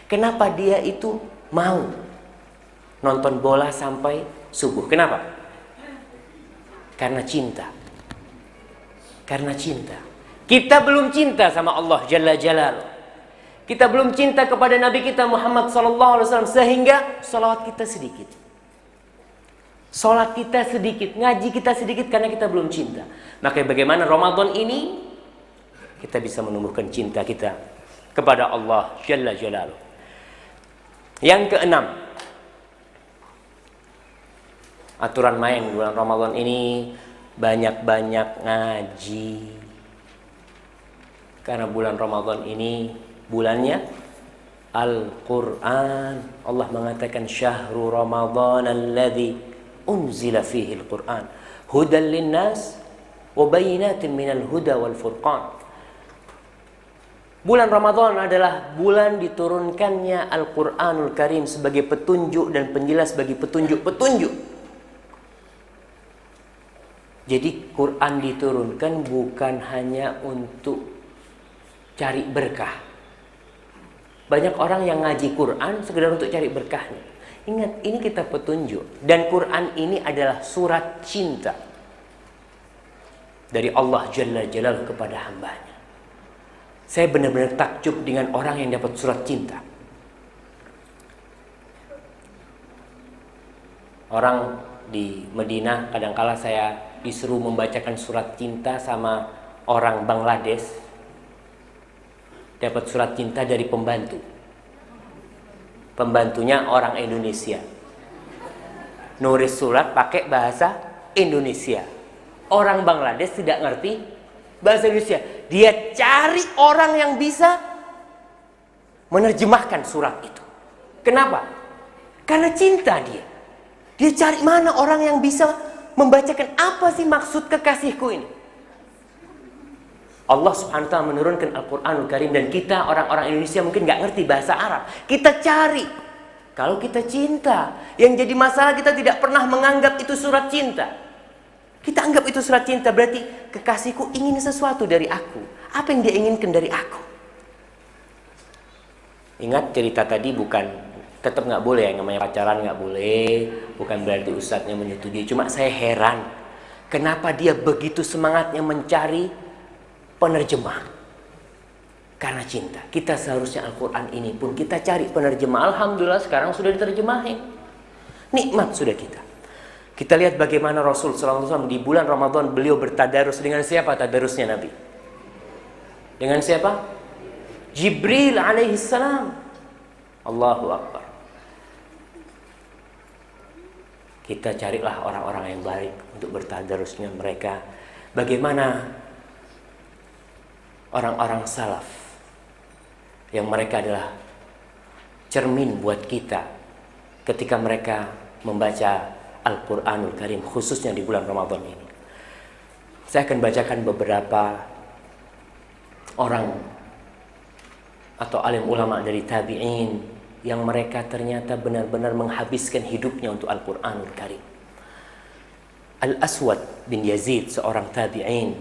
Kenapa dia itu mau nonton bola sampai subuh? Kenapa? Karena cinta. Karena cinta. Kita belum cinta sama Allah Jalla Jalaluh. Kita belum cinta kepada Nabi kita Muhammad SAW, sehingga salawat kita sedikit, sholat kita sedikit, ngaji kita sedikit, karena kita belum cinta. Maka bagaimana Ramadan ini kita bisa menumbuhkan cinta kita kepada Allah Jalla Jalaluh. Yang keenam, aturan main bulan Ramadan ini banyak-banyak ngaji. Karena bulan Ramadan ini bulannya Al-Quran. Allah mengatakan syahru Ramadan alladhi unzila fihi al-Quran hudan linnas wa bayinatin minal huda wal furqan. Bulan Ramadan adalah bulan diturunkannya Al-Quranul Karim sebagai petunjuk dan penjelas bagi petunjuk-petunjuk. Jadi Quran diturunkan bukan hanya untuk cari berkah. Banyak orang yang ngaji Quran sekedar untuk cari berkahnya. Ingat, ini kita petunjuk. Dan Quran ini adalah surat cinta dari Allah Jalla Jalaluhu kepada hambanya. Saya benar-benar takjub dengan orang yang dapat surat cinta. Orang di Madinah, kadangkala saya disuruh membacakan surat cinta sama orang Bangladesh. Dapat surat cinta dari pembantu. Pembantunya orang Indonesia. Nulis surat pakai bahasa Indonesia. Orang Bangladesh tidak ngerti bahasa Indonesia. Dia cari orang yang bisa menerjemahkan surat itu. Kenapa? Karena cinta dia. Dia cari mana orang yang bisa membacakan apa sih maksud kekasihku ini. Allah Subhanahu wa ta'ala menurunkan Al-Quranul Karim, dan kita orang-orang Indonesia mungkin nggak ngerti bahasa Arab. Kita cari. Kalau kita cinta, yang jadi masalah kita tidak pernah menganggap itu surat cinta. Kita anggap itu surat cinta, berarti kekasihku ingin sesuatu dari aku. Apa yang dia inginkan dari aku? Ingat cerita tadi, bukan, tetap nggak boleh, yang namanya pacaran nggak boleh. Bukan berarti ustadznya menyetujui. Cuma saya heran, kenapa dia begitu semangatnya mencari penerjemah. Karena cinta. Kita seharusnya Al-Quran ini pun kita cari penerjemah. Alhamdulillah sekarang sudah diterjemahin. Nikmat sudah kita. Kita lihat bagaimana Rasul SAW di bulan Ramadan beliau bertadarus. Dengan siapa tadarusnya Nabi? Dengan siapa? Jibril alaihissalam. Allahu Akbar. Kita carilah orang-orang yang baik untuk bertadarus dengan mereka. Bagaimana orang-orang salaf, yang mereka adalah cermin buat kita ketika mereka membaca Al-Quranul Karim, khususnya di bulan Ramadan ini. Saya akan bacakan beberapa orang atau alim ulama dari tabi'in yang mereka ternyata benar-benar menghabiskan hidupnya untuk Al-Quranul Karim. Al-Aswad bin Yazid, seorang tabi'in.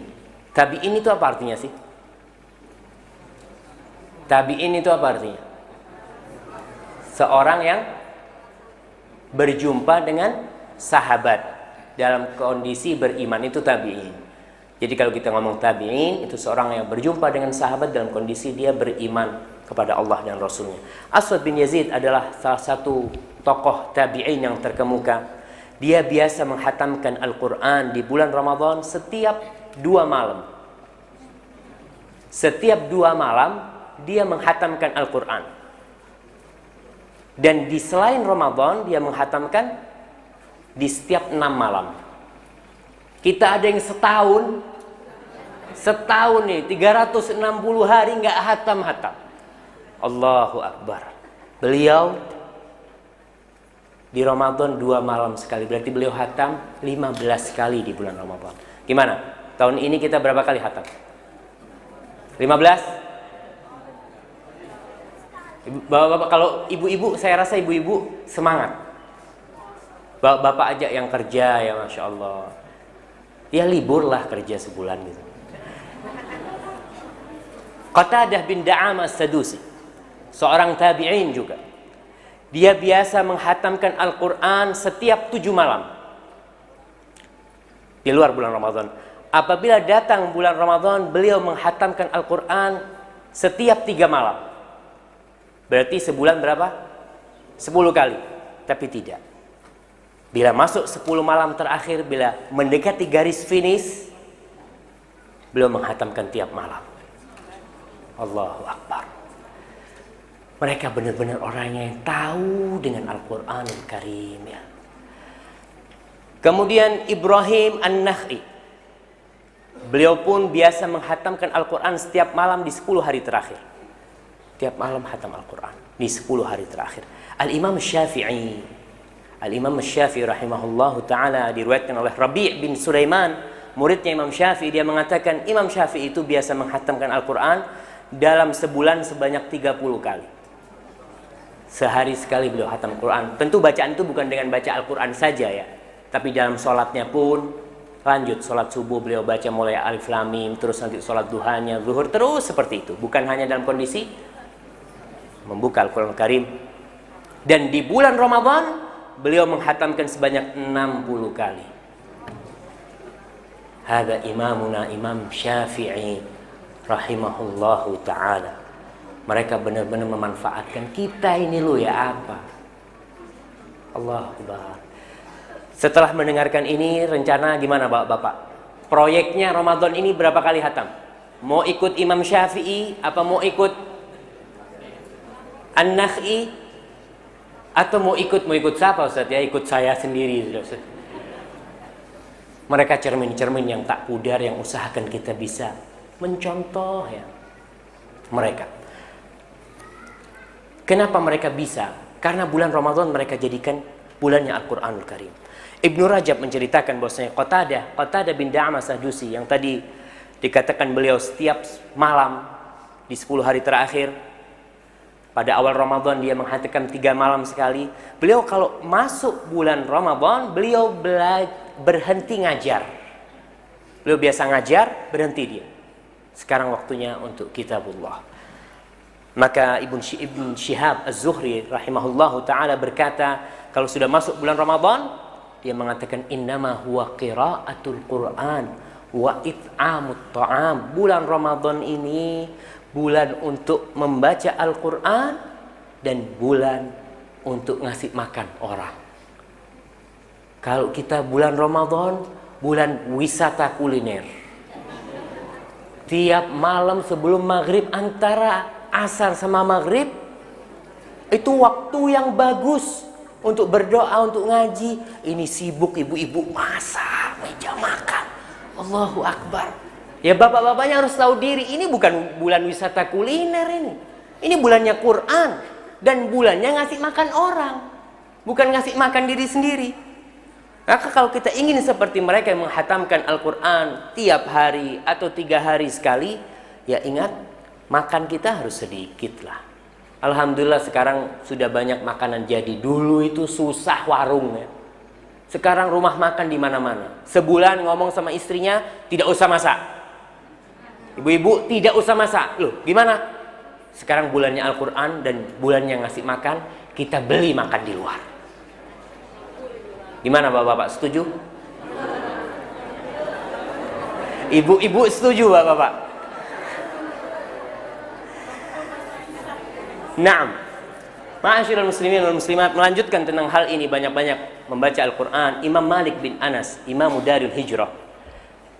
Tabi'in itu apa artinya sih? Tabi'in itu apa artinya? Seorang yang berjumpa dengan sahabat dalam kondisi beriman, itu tabi'in. Jadi kalau kita ngomong tabi'in, itu seorang yang berjumpa dengan sahabat dalam kondisi dia beriman kepada Allah dan Rasulnya. Aswad bin Yazid adalah salah satu tokoh tabi'in yang terkemuka. Dia biasa menghatamkan Al-Quran di bulan Ramadan setiap 2 malam. Setiap 2 malam dia menghatamkan Al-Quran. Dan di selain Ramadan dia menghatamkan di setiap 6 malam. Kita ada yang setahun nih 360 hari nggak hatam-hatam. Allahu Akbar. Beliau di Ramadan 2 malam sekali, berarti beliau hatam 15 kali di bulan Ramadan. Gimana? Tahun ini kita berapa kali hatam? 15? Bapak-bapak, kalau ibu-ibu, saya rasa ibu-ibu semangat. Bapak ajak yang kerja ya, Masya Allah. Ya libur lah kerja sebulan gitu. Qatadah bin Da'amah As-Sadusi, seorang tabi'in juga. Dia biasa menghatamkan Al-Quran setiap 7 malam di luar bulan Ramadan. Apabila datang bulan Ramadan, beliau menghatamkan Al-Quran setiap 3 malam. Berarti sebulan berapa? 10 kali. Tapi tidak. Bila masuk 10 malam terakhir, bila mendekati garis finish, beliau menghatamkan tiap malam. Allahu Akbar. Mereka benar-benar orang yang tahu dengan Al-Quranul Karim ya. Kemudian Ibrahim An-Nakhai, beliau pun biasa menghatamkan Al-Quran setiap malam di 10 hari terakhir. Tiap malam hatam Al-Quran di 10 hari terakhir. Al-Imam Syafi'i rahimahullahu ta'ala, diriwayatkan oleh Rabi' bin Sulaiman, muridnya Imam Syafi'i, dia mengatakan Imam Syafi'i itu biasa menghatamkan Al-Quran dalam sebulan sebanyak 30 kali. Sehari sekali beliau hatam Al-Quran. Tentu bacaan itu bukan dengan baca Al-Quran saja ya, tapi dalam sholatnya pun lanjut. Sholat subuh beliau baca mulai Alif Lam Mim, terus nanti sholat duhanya, zuhur, terus seperti itu. Bukan hanya dalam kondisi membuka Al-Quran Karim. Dan di bulan Ramadan beliau menghatamkan sebanyak 60 kali. Hada imamuna Imam Syafi'i rahimahullahu ta'ala. Mereka benar-benar memanfaatkan kita ini loh ya apa. Allahu Akbar. Setelah mendengarkan ini, rencana gimana Bapak? Proyeknya Ramadan ini berapa kali hatam? Mau ikut Imam Syafi'i apa mau ikut An-Nakhai, atau mau ikut siapa Ustaz ya? Ikut saya sendiri Ustaz. Mereka cermin-cermin yang tak pudar, yang usahakan kita bisa mencontoh ya mereka. Kenapa mereka bisa? Karena bulan Ramadan mereka jadikan bulannya Al-Quranul Karim. Ibnu Rajab menceritakan bahwasanya Qatadah bin Da'amah As-Sadusi yang tadi dikatakan beliau setiap malam di 10 hari terakhir, pada awal Ramadan dia menghatamkan 3 malam sekali. Beliau kalau masuk bulan Ramadan, beliau berhenti ngajar. Beliau biasa ngajar, berhenti dia. Sekarang waktunya untuk kitabullah. Maka Ibn Shihab Az-Zuhri rahimahullahu ta'ala berkata, kalau sudah masuk bulan Ramadan, dia mengatakan innama huwa qira'atul Qur'an wa it'amut ta'am. Bulan Ramadan ini bulan untuk membaca Al-Quran dan bulan untuk ngasih makan orang. Kalau kita bulan Ramadan, bulan wisata kuliner. Tiap malam sebelum maghrib, antara asar sama maghrib, itu waktu yang bagus untuk berdoa, untuk ngaji. Ini sibuk ibu-ibu masak, meja makan. Allahu Akbar. Ya bapak-bapaknya harus tahu diri, ini bukan bulan wisata kuliner ini. Ini bulannya Quran. Dan bulannya ngasih makan orang. Bukan ngasih makan diri sendiri. Maka kalau kita ingin seperti mereka yang menghatamkan Al-Quran tiap hari atau 3 hari sekali, ya ingat, makan kita harus sedikit lah. Alhamdulillah sekarang sudah banyak makanan jadi. Dulu itu susah warung ya. Sekarang rumah makan di mana-mana. Sebulan ngomong sama istrinya, tidak usah masak. Ibu-ibu tidak usah masak. Loh, gimana? Sekarang bulannya Al-Quran dan bulannya ngasih makan, kita beli makan di luar. Gimana bapak-bapak, setuju? Ibu-ibu setuju bapak-bapak? Naam. Ma'asyiral muslimin wal muslimat, melanjutkan tentang hal ini, banyak-banyak membaca Al-Quran. Imam Malik bin Anas, Imam Darul Hijrah,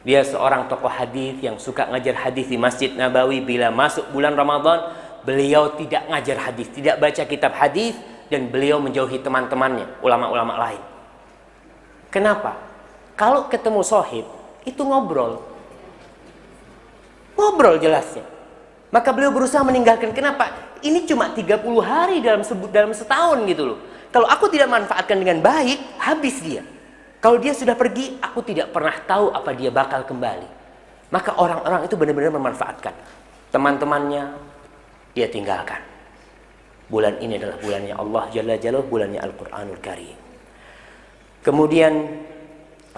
dia seorang tokoh hadis yang suka ngajar hadis di Masjid Nabawi. Bila masuk bulan Ramadan, beliau tidak ngajar hadis, tidak baca kitab hadis, dan beliau menjauhi teman-temannya, ulama-ulama lain. Kenapa? Kalau ketemu sohib, itu ngobrol jelasnya. Maka beliau berusaha meninggalkan. Kenapa? Ini cuma 30 hari dalam setahun gitu loh. Kalau aku tidak manfaatkan dengan baik, habis dia. Kalau dia sudah pergi, aku tidak pernah tahu apa dia bakal kembali. Maka orang-orang itu benar-benar memanfaatkan. Teman-temannya dia tinggalkan. Bulan ini adalah bulannya Allah Jalla Jalaluhu, bulannya Al-Quranul Karim. Kemudian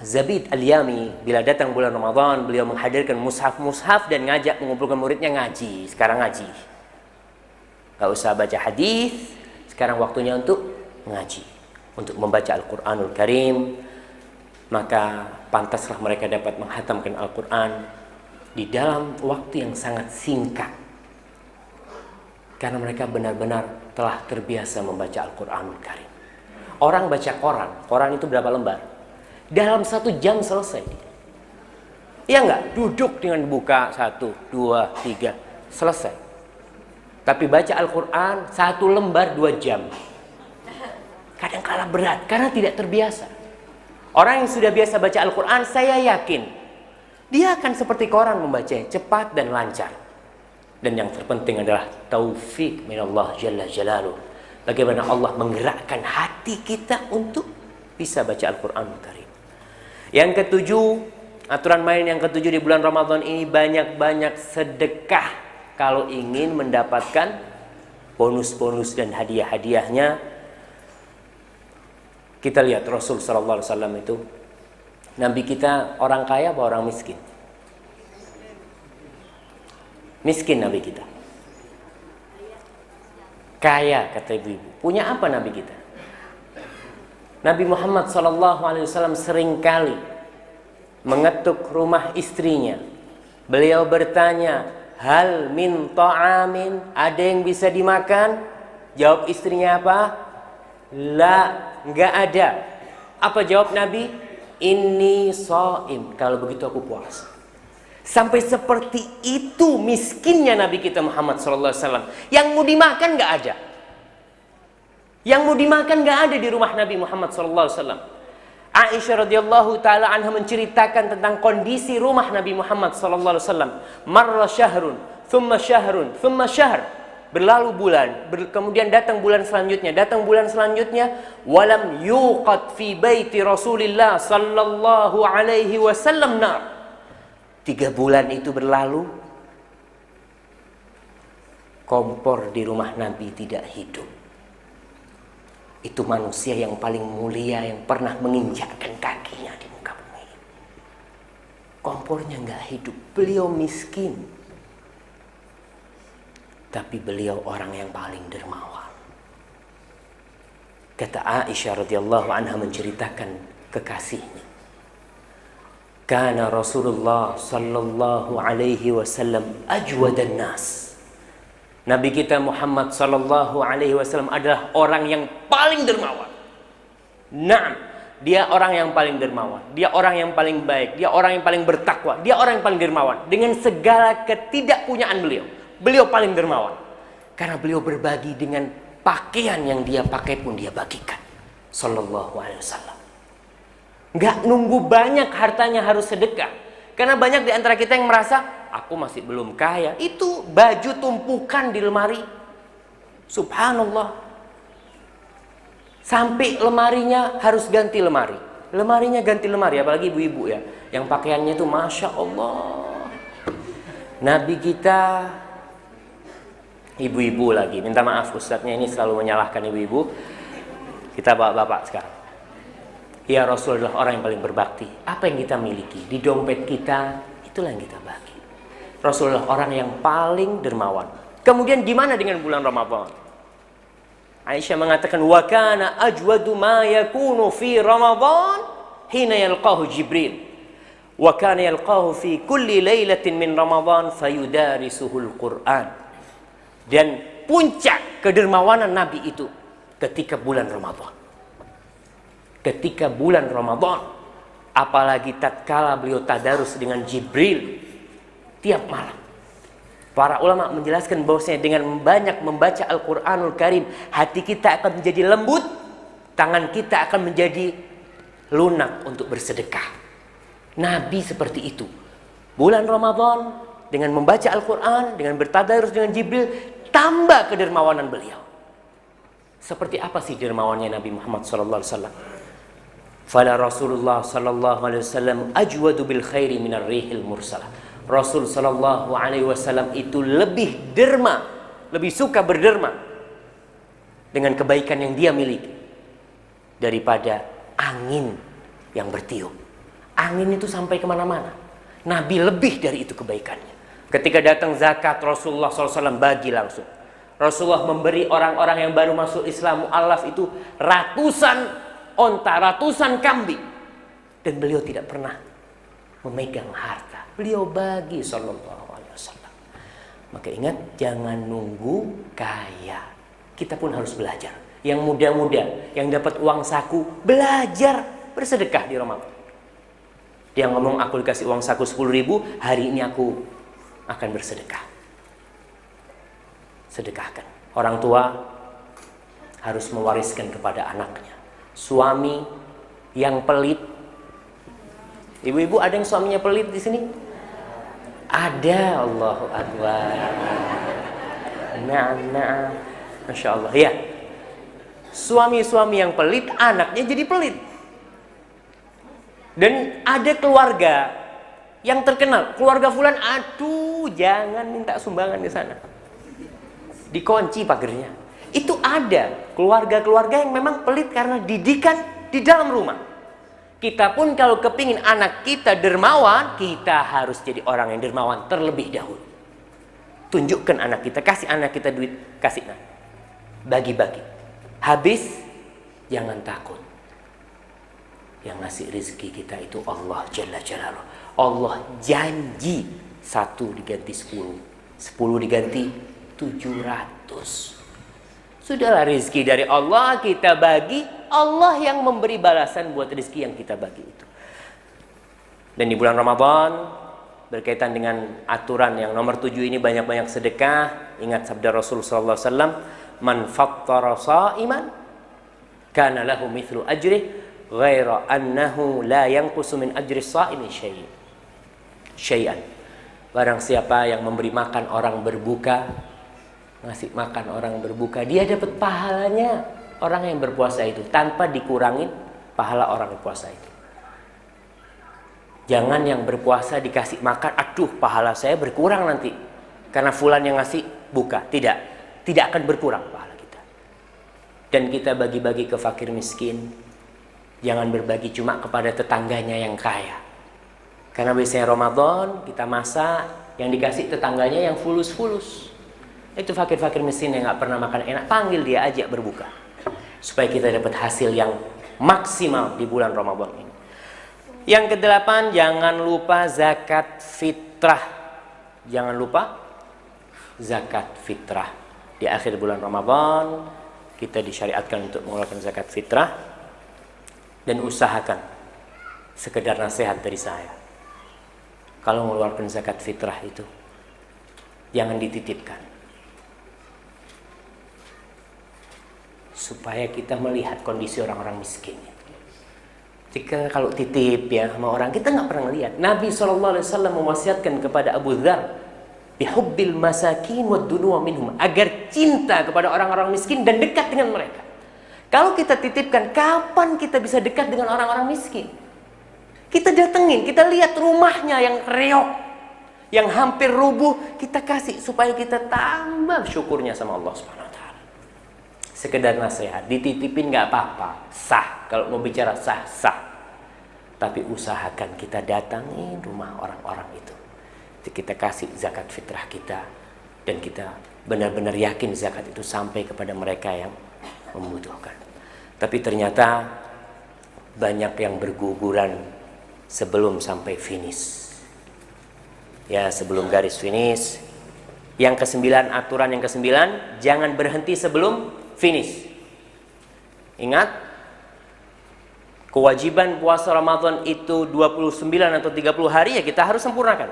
Zabid Al-Yami, bila datang bulan Ramadan, beliau menghadirkan mushaf-mushaf dan ngajak mengumpulkan muridnya ngaji. Sekarang ngaji, gak usah baca hadis, sekarang waktunya untuk ngaji, untuk membaca Al-Quranul Karim. Maka pantaslah mereka dapat menghatamkan Al-Quran di dalam waktu yang sangat singkat, karena mereka benar-benar telah terbiasa membaca Al-Quranul Karim. Orang baca koran itu berapa lembar? Dalam 1 jam selesai. Iya enggak? Duduk dengan buka 1, 2, 3, selesai. Tapi baca Al-Quran 1 lembar 2 jam. Kadang-kala berat karena tidak terbiasa. Orang yang sudah biasa baca Al-Quran, saya yakin dia akan seperti koran membacanya, cepat dan lancar. Dan yang terpenting adalah taufik minallah Jalla Jalaluhu. Bagaimana Allah menggerakkan hati kita untuk bisa baca Al-Quranul Karim. Yang ketujuh, aturan main yang ketujuh di bulan Ramadan ini, banyak-banyak sedekah kalau ingin mendapatkan bonus-bonus dan hadiah-hadiahnya. Kita lihat Rasul sallallahu alaihi wasallam itu, Nabi kita orang kaya apa orang miskin? Miskin Nabi kita. Kaya kata ibu-ibu. Punya apa Nabi kita? Nabi Muhammad SAW seringkali mengetuk rumah istrinya. Beliau bertanya, hal min ta'amin, ada yang bisa dimakan? Jawab istrinya apa? La, enggak ada. Apa jawab Nabi? Inni shaim, kalau begitu aku puasa. Sampai seperti itu miskinnya Nabi kita Muhammad SAW. Yang mau dimakan enggak ada. Yang mau dimakan gak ada di rumah Nabi Muhammad SAW. Aisyah radhiyallahu taala anha menceritakan tentang kondisi rumah Nabi Muhammad SAW. Marra syahrun, thumma syahrun, thumma syahr. Berlalu bulan, kemudian datang bulan selanjutnya, walam yuqad fi baiti Rasulillah sallallahu alaihi wasallam nar. 3 bulan itu berlalu, kompor di rumah Nabi tidak hidup. Itu manusia yang paling mulia yang pernah menginjakkan kakinya di muka bumi. Kompornya nggak hidup. Beliau miskin, tapi beliau orang yang paling dermawan. Kata Aisyah radhiyallahu anha menceritakan kekasihnya, kana Rasulullah sallallahu alaihi wasallam ajwadan nas. Nabi kita Muhammad sallallahu alaihi wasallam adalah orang yang paling dermawan. Naam, dia orang yang paling dermawan, dia orang yang paling baik, dia orang yang paling bertakwa, dia orang yang paling dermawan. Dengan segala ketidakpunyaan beliau paling dermawan. Karena beliau berbagi dengan pakaian yang dia pakai pun dia bagikan. Sallallahu alaihi wasallam. Enggak nunggu banyak hartanya harus sedekah. Karena banyak di antara kita yang merasa aku masih belum kaya. Itu baju tumpukan di lemari. Subhanallah. Sampai lemarinya harus ganti lemari. Lemarinya ganti lemari. Apalagi ibu-ibu ya, yang pakaiannya itu Masya Allah. Nabi kita, ibu-ibu lagi. Minta maaf ustadznya ini selalu menyalahkan ibu-ibu. Kita bapak-bapak sekarang. Ya Rasul adalah orang yang paling berbakti. Apa yang kita miliki di dompet kita, itulah yang kita bagi. Rasulullah orang yang paling dermawan. Kemudian gimana dengan bulan Ramadan? Aisyah mengatakan, wa kana ajwadu ma yakunu fi Ramadan hina yalqahu Jibril. Wa kana yalqahu fi kulli lailatin min Ramadan fayudarisuhul Qur'an. Dan puncak kedermawanan Nabi itu ketika bulan Ramadan. Ketika bulan Ramadan, apalagi tatkala beliau tadarus dengan Jibril tiap malam. Para ulama menjelaskan bahwasanya dengan banyak membaca Al-Qur'anul Karim, hati kita akan menjadi lembut, tangan kita akan menjadi lunak untuk bersedekah. Nabi seperti itu. Bulan Ramadan dengan membaca Al-Qur'an, dengan bertadarus dengan Jibril, tambah kedermawanan beliau. Seperti apa sih dermawannya Nabi Muhammad sallallahu alaihi wasallam? Fala Rasulullah sallallahu alaihi wasallam ajwadu bil khairi minar rihil mursalah. Rasul sallallahu alaihi wasallam itu lebih derma, lebih suka berderma dengan kebaikan yang dia miliki daripada angin yang bertiup. Angin itu sampai kemana-mana. Nabi lebih dari itu kebaikannya. Ketika datang zakat, Rasulullah SAW bagi langsung. Rasulullah memberi orang-orang yang baru masuk Islam mu'allaf itu ratusan onta, ratusan kambing. Dan beliau tidak pernah memegang harta. Beliau bagi sallallahu alaihi wasallam. Maka ingat, jangan nunggu kaya. Kita pun harus belajar. Yang muda-muda, yang dapat uang saku, belajar bersedekah di Ramadan. Dia ngomong, aku dikasih uang saku 10.000, hari ini aku akan bersedekah. Sedekahkan. Orang tua harus mewariskan kepada anaknya. Suami yang pelit. Ibu-ibu ada yang suaminya pelit di sini? Ada, Allahu Akbar. Nah, Masya Allah. Ya. Suami-suami yang pelit, anaknya jadi pelit. Dan ada keluarga yang terkenal, keluarga fulan, aduh jangan minta sumbangan di sana. Dikunci pagernya. Itu ada keluarga-keluarga yang memang pelit karena didikan di dalam rumah. Kita pun kalau kepingin anak kita dermawan, kita harus jadi orang yang dermawan terlebih dahulu. Tunjukkan anak kita, kasih anak kita duit, kasih nah. Bagi-bagi. Habis, jangan takut. Yang ngasih rezeki kita itu Allah Jalla Jalaluh. Allah janji 1 diganti 10, 10 diganti 700. Sudahlah, rezeki dari Allah kita bagi, Allah yang memberi balasan buat rezeki yang kita bagi itu. Dan di bulan Ramadan berkaitan dengan aturan yang nomor 7 ini, banyak-banyak sedekah. Ingat sabda Rasul sallallahu alaihi wasallam, man fattara sha'iman kana lahu mithlu ajri ghaira annahu la yanqusu min ajri shaimi syai'an. Barang siapa yang memberi makan orang berbuka, ngasih makan orang berbuka, dia dapat pahalanya orang yang berpuasa itu tanpa dikurangin pahala orang berpuasa itu. Jangan yang berpuasa dikasih makan, aduh pahala saya berkurang nanti karena fulan yang ngasih buka. Tidak akan berkurang pahala kita. Dan kita bagi-bagi ke fakir miskin. Jangan berbagi cuma kepada tetangganya yang kaya. Karena biasanya Ramadan kita masak, yang dikasih tetangganya yang fulus-fulus. Itu fakir-fakir miskin yang gak pernah makan enak, panggil dia, ajak berbuka. Supaya kita dapat hasil yang maksimal di bulan Ramadan ini. Yang ke-8, jangan lupa zakat fitrah. Jangan lupa zakat fitrah. Di akhir bulan Ramadan kita disyariatkan untuk mengeluarkan zakat fitrah. Dan usahakan, sekedar nasihat dari saya, kalau mengeluarkan zakat fitrah itu jangan dititipkan, supaya kita melihat kondisi orang-orang miskin. Jika kalau titip ya sama orang, kita nggak pernah lihat. Nabi SAW mewasiatkan kepada Abu Dzar, bihubbil masakin wad dunuwa minhum, agar cinta kepada orang-orang miskin dan dekat dengan mereka. Kalau kita titipkan, kapan kita bisa dekat dengan orang-orang miskin? Kita datengin, kita lihat rumahnya yang reok, yang hampir rubuh, kita kasih supaya kita tambah syukurnya sama Allah Subhanahu wa taala. Sekedar nasihat, dititipin nggak apa-apa, sah. Kalau mau bicara sah. Tapi usahakan kita datangin rumah orang-orang itu. Kita kasih zakat fitrah kita. dan kita benar-benar yakin zakat itu sampai kepada mereka yang membutuhkan. Tapi ternyata banyak yang berguguran sebelum sampai finish. Ya, sebelum garis finish. Yang kesembilan, aturan yang kesembilan, jangan berhenti sebelum finish. Ingat, kewajiban puasa Ramadan itu 29 atau 30 hari, ya kita harus sempurnakan.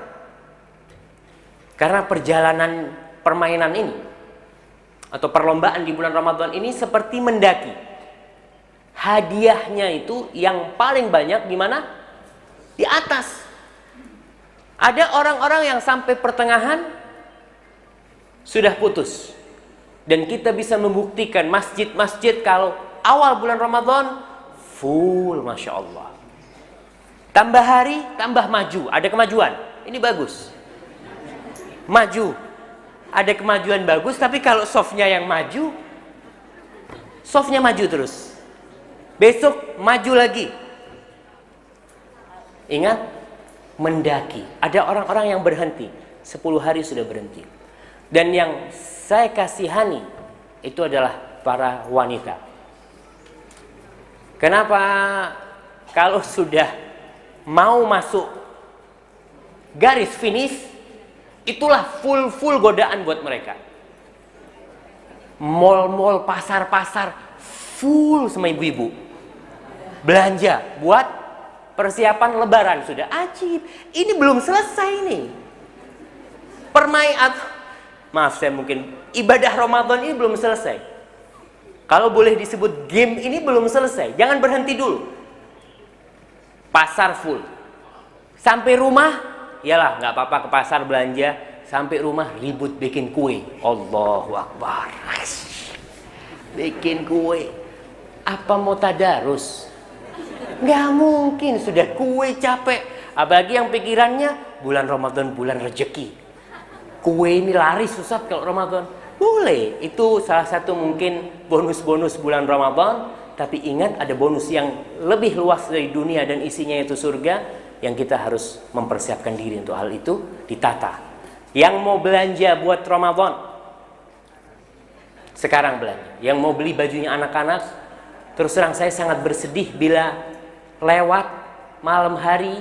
Karena perjalanan permainan ini atau perlombaan di bulan Ramadan ini seperti mendaki. Hadiahnya itu yang paling banyak di mana? Di atas. Ada orang-orang yang sampai pertengahan sudah putus. Dan kita bisa membuktikan masjid-masjid kalau awal bulan Ramadan full, Masya Allah. Tambah hari, tambah maju. Ada kemajuan. Ini bagus. Maju. Ada kemajuan bagus, tapi kalau softnya yang maju, softnya maju terus. Besok maju lagi. Ingat, mendaki. Ada orang-orang yang berhenti. 10 hari sudah berhenti. Dan yang saya kasihani itu adalah para wanita. Kenapa? Kalau sudah mau masuk garis finish, itulah full godaan buat mereka. Mall-mall, pasar-pasar full sama ibu-ibu. Belanja buat persiapan lebaran sudah. Ajib, ini belum selesai nih. Maaf, saya mungkin ibadah Ramadan ini belum selesai. Kalau boleh disebut game ini belum selesai. Jangan berhenti dulu. Pasar full. Sampai rumah, iyalah nggak apa-apa ke pasar belanja. Sampai rumah ribut bikin kue. Allahu Akbar. Bikin kue. Apa mau tadarus? Nggak mungkin, sudah kue capek. Apalagi yang pikirannya bulan Ramadan, bulan rezeki. Kue ini laris susah kalau Ramadan. Boleh, itu salah satu mungkin bonus-bonus bulan Ramadan. Tapi ingat, ada bonus yang lebih luas dari dunia dan isinya itu surga, yang kita harus mempersiapkan diri untuk hal itu, ditata. Yang mau belanja buat Ramadan, sekarang belanja. Yang mau beli bajunya anak-anak, terus terang saya sangat bersedih bila lewat malam hari,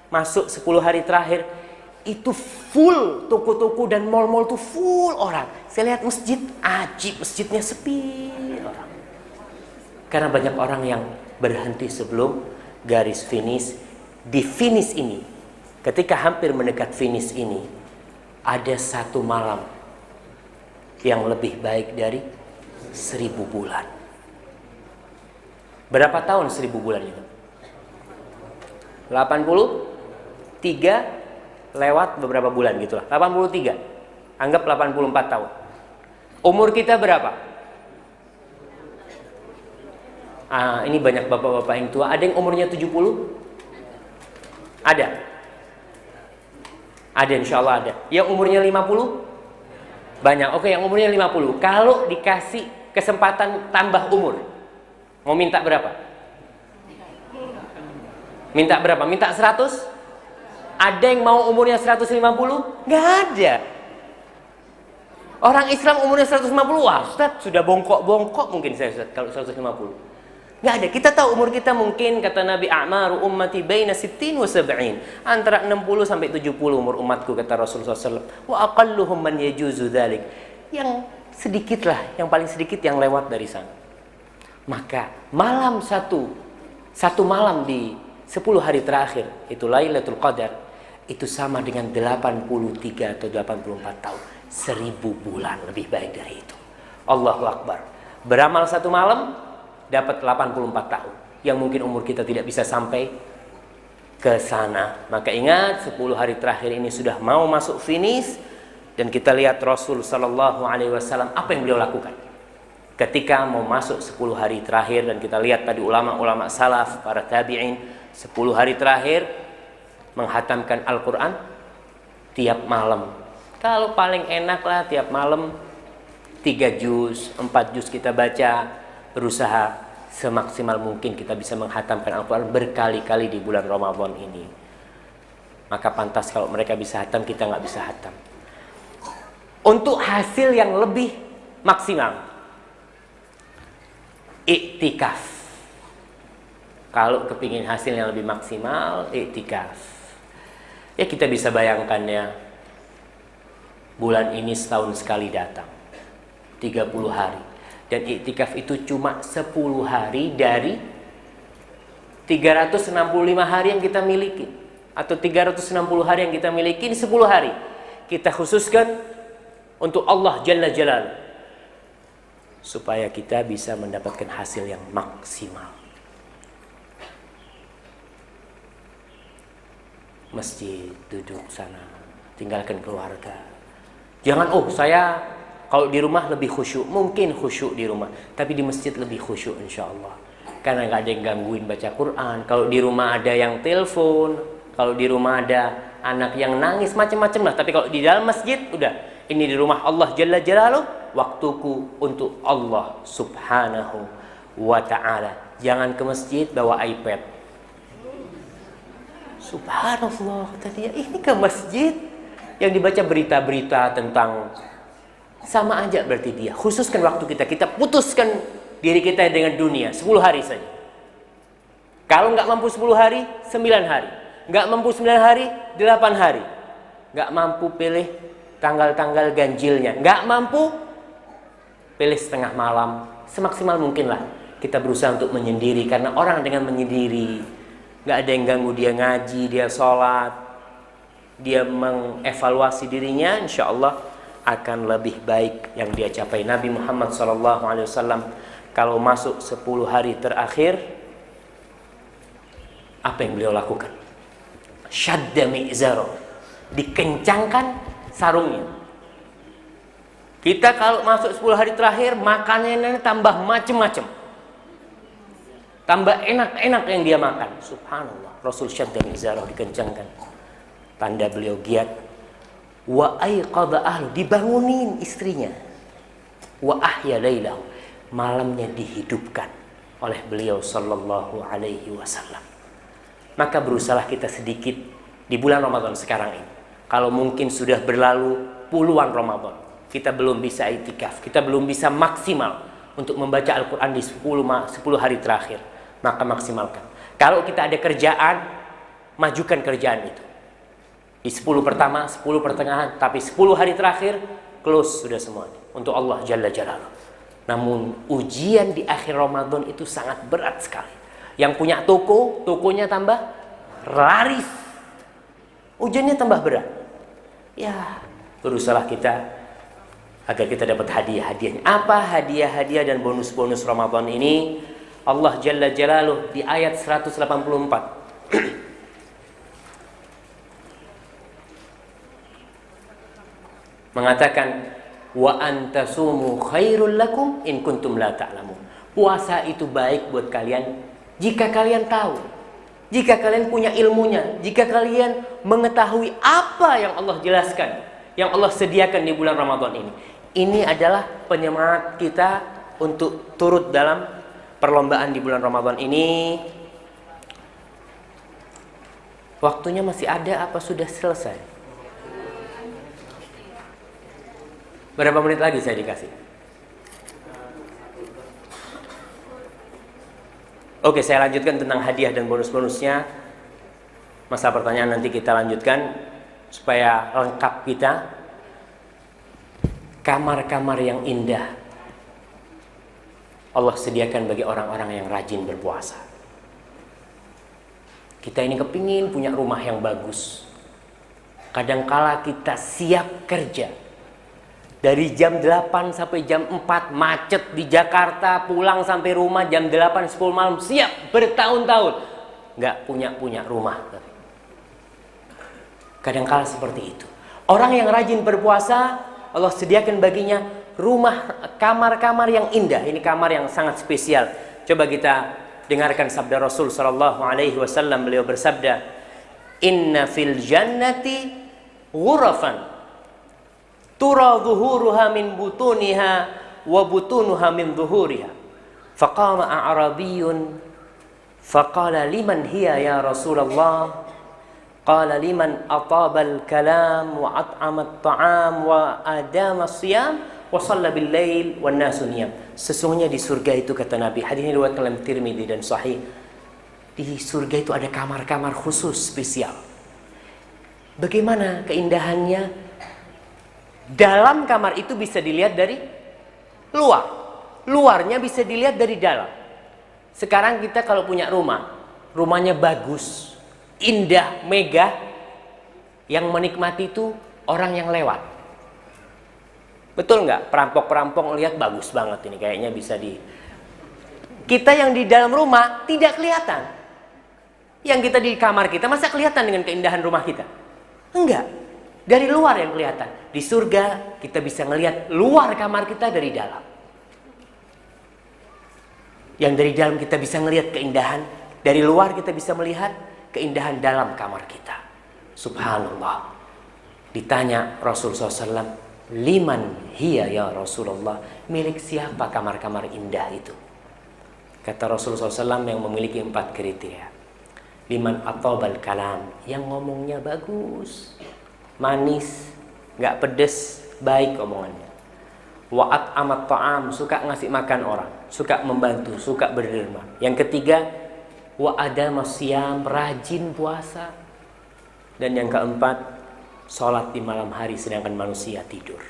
masuk 10 hari terakhir, itu full toko-toko dan mal-mal itu full orang. Saya lihat masjid, ajib, masjidnya sepi orang. Karena banyak orang yang berhenti sebelum garis finish. Di finish ini, ketika hampir mendekat finish ini, ada satu malam yang lebih baik dari 1000 bulan. Berapa tahun 1000 bulan itu? 83 lewat beberapa bulan gitulah. 83. Anggap 84 tahun. Umur kita berapa? Ini banyak bapak-bapak yang tua. Ada yang umurnya 70? Ada. Ada, insya Allah ada. Yang umurnya 50? Banyak. Oke, yang umurnya 50. Kalau dikasih kesempatan tambah umur, mau minta berapa? Minta berapa? Minta 100? Ada yang mau umurnya 150? Nggak ada. Orang Islam umurnya 150, wah Ustaz, sudah bongkok-bongkok mungkin saya Ustaz kalau 150. Nggak ada. Kita tahu umur kita mungkin, kata Nabi, a'maru ummati baina 60 wa 70. Antara 60 sampai 70 umur umatku, kata Rasulullah SAW. Wa aqalluhum man yajuzu dzalik. Yang sedikitlah, yang paling sedikit yang lewat dari sana. Maka malam satu malam di 10 hari terakhir, itu Lailatul Qadar, itu sama dengan 83 atau 84 tahun. 1000 bulan lebih baik dari itu. Allahu Akbar. Beramal satu malam, dapat 84 tahun. Yang mungkin umur kita tidak bisa sampai ke sana. Maka ingat, 10 hari terakhir ini sudah mau masuk finish. Dan kita lihat Rasul Sallallahu Alaihi Wasallam, apa yang beliau lakukan ketika mau masuk 10 hari terakhir. Dan kita lihat tadi ulama-ulama salaf, para tabi'in, 10 hari terakhir menghatamkan Al-Quran tiap malam. Kalau paling enak lah tiap malam 3 juz, 4 juz kita baca. Berusaha semaksimal mungkin kita bisa menghatamkan Al-Quran berkali-kali di bulan Ramadan ini. Maka pantas kalau mereka bisa hatam, kita nggak bisa hatam. untuk hasil yang lebih maksimal, iktikaf. Kalau kepingin hasil yang lebih maksimal, iktikaf. Ya kita bisa bayangkan ya, bulan ini setahun sekali datang, 30 hari. Dan iktikaf itu cuma 10 hari dari 365 hari yang kita miliki. Atau 360 hari yang kita miliki, ini 10 hari kita khususkan untuk Allah Jalla Jalaluhu, supaya kita bisa mendapatkan hasil yang maksimal. Masjid, duduk sana, tinggalkan keluarga. Jangan, saya kalau di rumah lebih khusyuk. Mungkin khusyuk di rumah, tapi di masjid lebih khusyuk insya Allah. Karena gak ada yang gangguin baca Quran. Kalau di rumah ada yang telepon, kalau di rumah ada anak yang nangis, macam-macam lah. Tapi kalau di dalam masjid, udah, ini di rumah Allah Jalla Jalaluhu, waktuku untuk Allah Subhanahu wa ta'ala. Jangan ke masjid bawa iPad. Subhanallah, kata dia, ini ke masjid yang dibaca berita-berita tentang, sama aja berarti dia. Khususkan waktu kita putuskan diri kita dengan dunia 10 hari saja. Kalau nggak mampu 10 hari, 9 hari. Nggak mampu 9 hari, 8 hari. Nggak mampu pilih tanggal-tanggal ganjilnya. Nggak mampu pilih setengah malam. Semaksimal mungkin lah kita berusaha untuk menyendiri. Karena orang dengan menyendiri, nggak ada yang ganggu dia ngaji, dia sholat, dia mengevaluasi dirinya, insya Allah akan lebih baik yang dia capai. Nabi Muhammad SAW kalau masuk 10 hari terakhir, apa yang beliau lakukan? Syadda mi'zaro, dikencangkan sarungnya. Kita kalau masuk 10 hari terakhir, makanannya tambah macam-macam, tambah enak-enak yang dia makan. Subhanallah, Rasul syadda mi'zaro, dikencangkan. Tanda beliau giat. Wa aiqadha ahlu, dibangunin istrinya. Wa ahya lailahu, malamnya dihidupkan oleh beliau sallallahu alaihi wasallam. Maka berusahalah kita sedikit di bulan Ramadan sekarang ini. Kalau mungkin sudah berlalu puluhan Ramadan, kita belum bisa iktikaf, kita belum bisa maksimal untuk membaca Al-Quran di 10 hari terakhir, maka maksimalkan. Kalau kita ada kerjaan, majukan kerjaan itu. Di 10 pertama, 10 pertengahan, tapi 10 hari terakhir close sudah semuanya untuk Allah Jalla Jalaluhu. Namun ujian di akhir Ramadan itu sangat berat sekali. Yang punya toko, tokonya tambah laris, ujiannya tambah berat. Ya, berusahalah kita agar kita dapat hadiah-hadiahnya. Apa hadiah-hadiah dan bonus-bonus Ramadan ini? Allah Jalla Jalaluhu di ayat 184 mengatakan, wa antasumu khairul lakum in kuntum la ta'lamun. Puasa itu baik buat kalian jika kalian tahu, jika kalian punya ilmunya, jika kalian mengetahui apa yang Allah jelaskan, yang Allah sediakan di bulan Ramadan ini. Ini adalah penyemangat kita untuk turut dalam perlombaan di bulan Ramadan ini. Waktunya masih ada apa sudah selesai? Berapa menit lagi saya dikasih? Oke, saya lanjutkan tentang hadiah dan bonus-bonusnya. Masa pertanyaan nanti kita lanjutkan supaya lengkap kita. Kamar-kamar yang indah Allah sediakan bagi orang-orang yang rajin berpuasa. Kita ini kepingin punya rumah yang bagus. Kadangkala kita siap kerja dari jam 8 sampai jam 4 macet di Jakarta, pulang sampai rumah jam 8, 10 malam, siap bertahun-tahun nggak punya rumah. Kadangkala seperti itu. Orang yang rajin berpuasa, Allah sediakan baginya rumah, kamar-kamar yang indah. Ini kamar yang sangat spesial. Coba kita dengarkan sabda Rasul sallallahu alaihi wasallam. Beliau bersabda, "Inna fil jannati ghurafan tura zuhuruha min butuniha wa butunuha min zuhuriha." Faqama a'rabiyyun faqala liman hiya ya Rasulullah? Qala liman atabal kalam wa at'amat ta'am wa adama siyam wa shalla bil lail wan nasu niyam. Sesungguhnya di surga itu, kata Nabi, hadis ini riwayat Imam Tirmidzi dan sahih. Di surga itu ada kamar-kamar khusus spesial. Bagaimana keindahannya? Dalam kamar itu bisa dilihat dari luar. Luarnya bisa dilihat dari dalam. Sekarang kita kalau punya rumah, rumahnya bagus, indah, megah, yang menikmati itu orang yang lewat. Betul nggak? Perampok-perampok lihat bagus banget ini, kayaknya bisa di... Kita yang di dalam rumah tidak kelihatan. Yang kita di kamar kita, masa kelihatan dengan keindahan rumah kita? Enggak. Dari luar yang kelihatan. Di surga kita bisa ngelihat luar kamar kita dari dalam. Yang dari dalam kita bisa ngelihat keindahan, dari luar kita bisa melihat keindahan dalam kamar kita. Subhanallah. Ditanya Rasulullah SAW, liman hiya ya Rasulullah, milik siapa kamar-kamar indah itu? Kata Rasulullah SAW yang memiliki 4 kriteria. Liman atobal kalam, yang ngomongnya bagus, manis, gak pedes, baik omongannya. Wa'at amat ta'am, suka ngasih makan orang, suka membantu, suka berderma. Yang ketiga, wa adama siyam, rajin puasa. Dan yang keempat, sholat di malam hari sedangkan manusia tidur.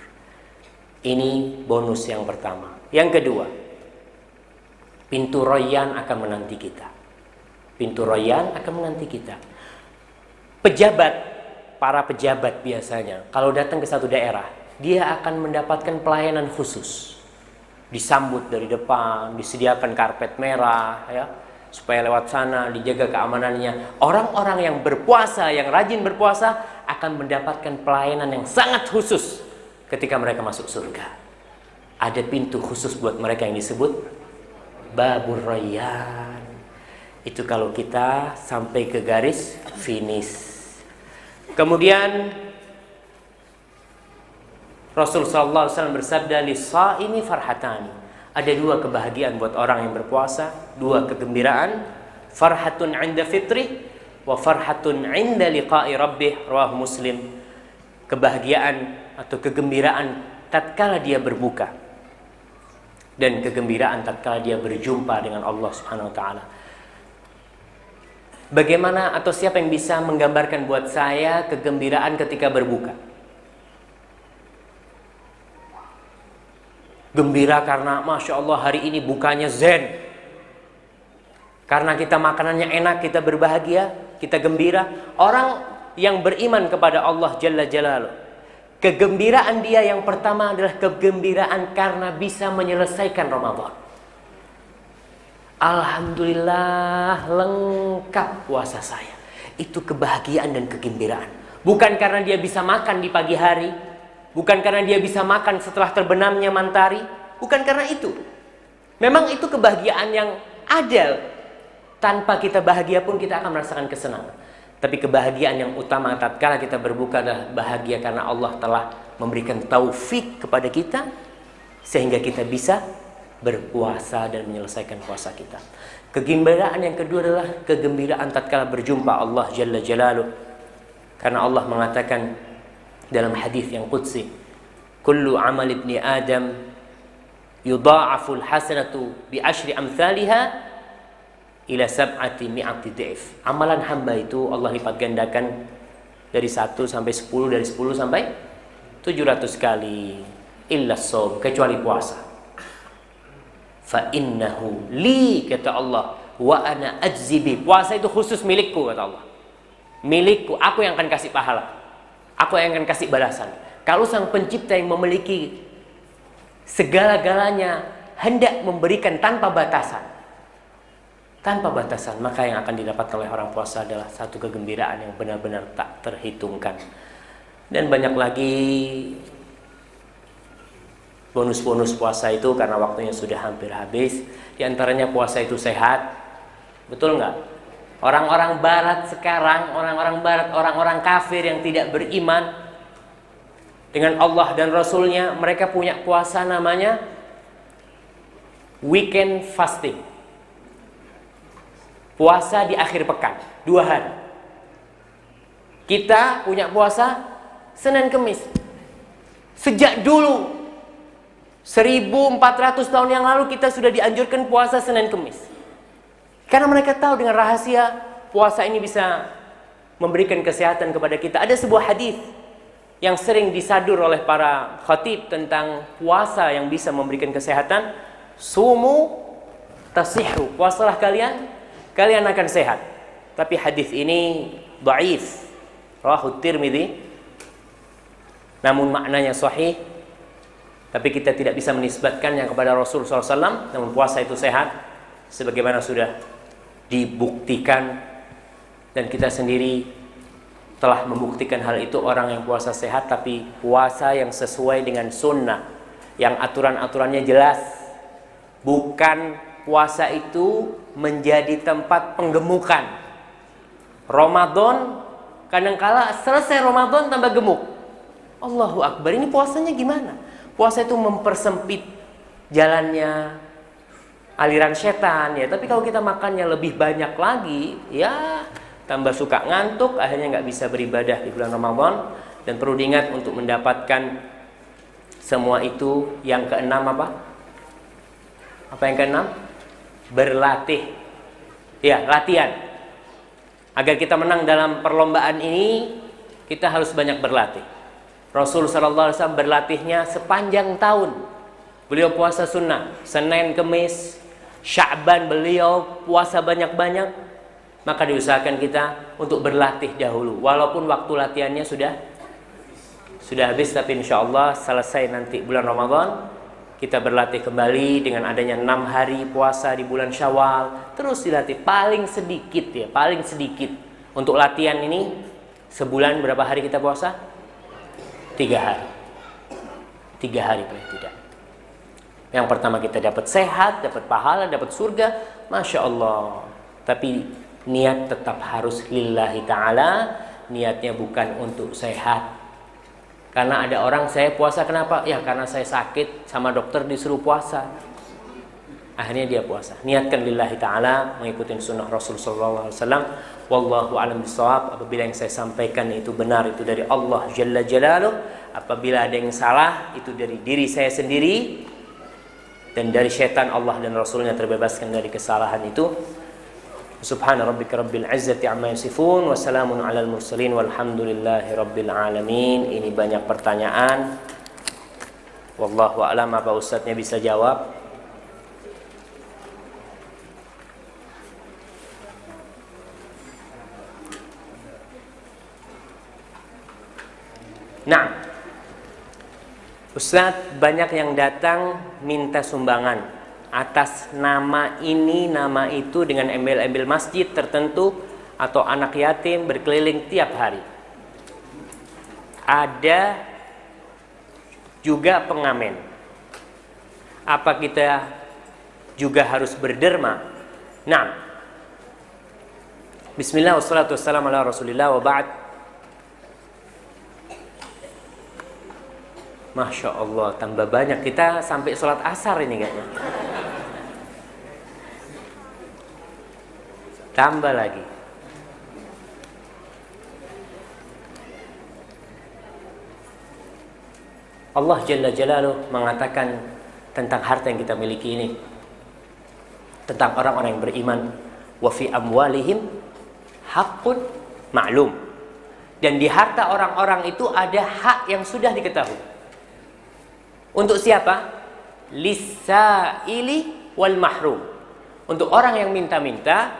Ini bonus yang pertama. Yang kedua, pintu Rayyan akan menanti kita. Pintu Rayyan akan menanti kita. Pejabat, para pejabat biasanya kalau datang ke satu daerah, dia akan mendapatkan pelayanan khusus. Disambut dari depan, disediakan karpet merah, ya, supaya lewat sana dijaga keamanannya. Orang-orang yang berpuasa, yang rajin berpuasa akan mendapatkan pelayanan yang sangat khusus ketika mereka masuk surga. Ada pintu khusus buat mereka yang disebut Babur Rayyan. Itu kalau kita sampai ke garis finish. Kemudian Rasulullah SAW bersabda, lis-shaimi farhatani. Ada 2 kebahagiaan buat orang yang berpuasa, 2 kegembiraan. Farhatun 'inda fitri wa farhatun 'inda liqa'i rabbih, rawahu Muslim. Kebahagiaan atau kegembiraan tatkala dia berbuka, dan kegembiraan tatkala dia berjumpa dengan Allah Subhanahu wa taala. Bagaimana atau siapa yang bisa menggambarkan buat saya kegembiraan ketika berbuka? Gembira karena Masya Allah hari ini bukanya zen. Karena kita makanannya enak, kita berbahagia, kita gembira. Orang yang beriman kepada Allah Jalla Jalaluh, kegembiraan dia yang pertama adalah kegembiraan karena bisa menyelesaikan Ramadan. Alhamdulillah lengkap puasa saya. Itu kebahagiaan dan kegembiraan. Bukan karena dia bisa makan di pagi hari, bukan karena dia bisa makan setelah terbenamnya mentari, bukan karena itu. Memang itu kebahagiaan yang ada. Tanpa kita bahagia pun kita akan merasakan kesenangan. Tapi kebahagiaan yang utama tatkala kita berbuka adalah bahagia karena Allah telah memberikan taufik kepada kita sehingga kita bisa berpuasa dan menyelesaikan puasa kita. Kegembiraan yang kedua adalah kegembiraan tatkala berjumpa Allah Jalla Jalaluh. Karena Allah mengatakan dalam hadis yang qudsi, kullu amal ibni Adam yudha'aful hasanatu bi asyri amthaliha ila sab'ati mi'ati dhif. Amalan hamba itu Allah lipat gandakan dari 1 sampai 10, dari 10 sampai 700 kali. Illa shaum, kecuali puasa. Fa innahu li, kata Allah, wa ana ajzibi. Puasa itu khusus milikku, kata Allah. Milikku, aku yang akan kasih pahala. Aku yang akan kasih balasan. Kalau sang pencipta yang memiliki segala-galanya hendak memberikan tanpa batasan, maka yang akan didapatkan oleh orang puasa adalah satu kegembiraan yang benar-benar tak terhitungkan. Dan banyak lagi bonus-bonus puasa itu karena waktunya sudah hampir habis. Di antaranya puasa itu sehat. Betul nggak? Orang-orang barat sekarang, orang-orang kafir yang tidak beriman dengan Allah dan Rasulnya, mereka punya puasa namanya weekend fasting. Puasa di akhir pekan, 2 hari. Kita punya puasa Senin Kemis. Sejak dulu 1400 tahun yang lalu kita sudah dianjurkan puasa Senin Kemis. Karena mereka tahu dengan rahasia puasa ini bisa memberikan kesehatan kepada kita. Ada sebuah hadis yang sering disadur oleh para khatib tentang puasa yang bisa memberikan kesehatan. Sumu tasihhu, puasalah kalian, kalian akan sehat. Tapi hadis ini dhaif, rawahu Tirmidzi, namun maknanya sahih. Tapi kita tidak bisa menisbatkannya kepada Rasul SAW. Namun puasa itu sehat, sebagaimana sudah dibuktikan, dan kita sendiri telah membuktikan hal itu. Orang yang puasa sehat, tapi puasa yang sesuai dengan sunnah, yang aturan-aturannya jelas. Bukan puasa itu menjadi tempat penggemukan. Ramadan, kadangkala selesai Ramadan tambah gemuk. Allahu Akbar, ini puasanya gimana? Puasa itu mempersempit jalannya aliran setan ya. Tapi kalau kita makannya lebih banyak lagi, ya tambah suka ngantuk, akhirnya nggak bisa beribadah di bulan Ramadan. Dan perlu diingat, untuk mendapatkan semua itu, yang keenam apa? Apa yang keenam? Berlatih. Ya, latihan. Agar kita menang dalam perlombaan ini, kita harus banyak berlatih. Rasul SAW berlatihnya sepanjang tahun. Beliau puasa sunnah, Senin, Kemis, Sya'ban beliau puasa banyak-banyak. Maka diusahakan kita untuk berlatih dahulu. Walaupun waktu latihannya sudah habis, tapi insya Allah selesai nanti bulan Ramadan, kita berlatih kembali dengan adanya 6 hari puasa di bulan Syawal. Terus dilatih paling sedikit ya, paling sedikit. Untuk latihan ini sebulan berapa hari kita puasa? 3 hari. 3 hari paling tidak. Yang pertama kita dapat sehat, dapat pahala, dapat surga, Masya Allah. Tapi niat tetap harus lillahi ta'ala. Niatnya bukan untuk sehat. Karena ada orang, saya puasa kenapa? Ya karena saya sakit, sama dokter disuruh puasa. Akhirnya dia puasa. Niatkan lillahi ta'ala, mengikuti sunnah Rasul SAW. Wallahu a'lam bishawab. Apabila yang saya sampaikan itu benar, itu dari Allah Jalla Jalaluh. Apabila ada yang salah, itu dari diri saya sendiri. Dan dari syaitan, Allah dan Rasulnya terbebaskan dari kesalahan itu. Subhana rabbika rabbil izzati amma yasifun wa salamun alal mursalin walhamdulillahi rabbil alamin. Ini banyak pertanyaan. Wallahu a'lam, apa ustadznya bisa jawab? Nah, Ustadz, banyak yang datang minta sumbangan atas nama ini, nama itu, dengan embel-embel masjid tertentu atau anak yatim berkeliling tiap hari. Ada juga pengamen. Apa kita juga harus berderma? Nah, bismillah wassalatu wassalamu ala rasulillah wa ba'd. Masya Allah, tambah banyak. Kita sampai sholat asar ini kayaknya. Tambah lagi. Allah Jalla Jalaluh mengatakan tentang harta yang kita miliki ini, tentang orang-orang yang beriman, wa fi amwalihim haqqun ma'lum. Dan di harta orang-orang itu ada hak yang sudah diketahui. Untuk siapa? Lis-sa'ili wal mahrum. Untuk orang yang minta-minta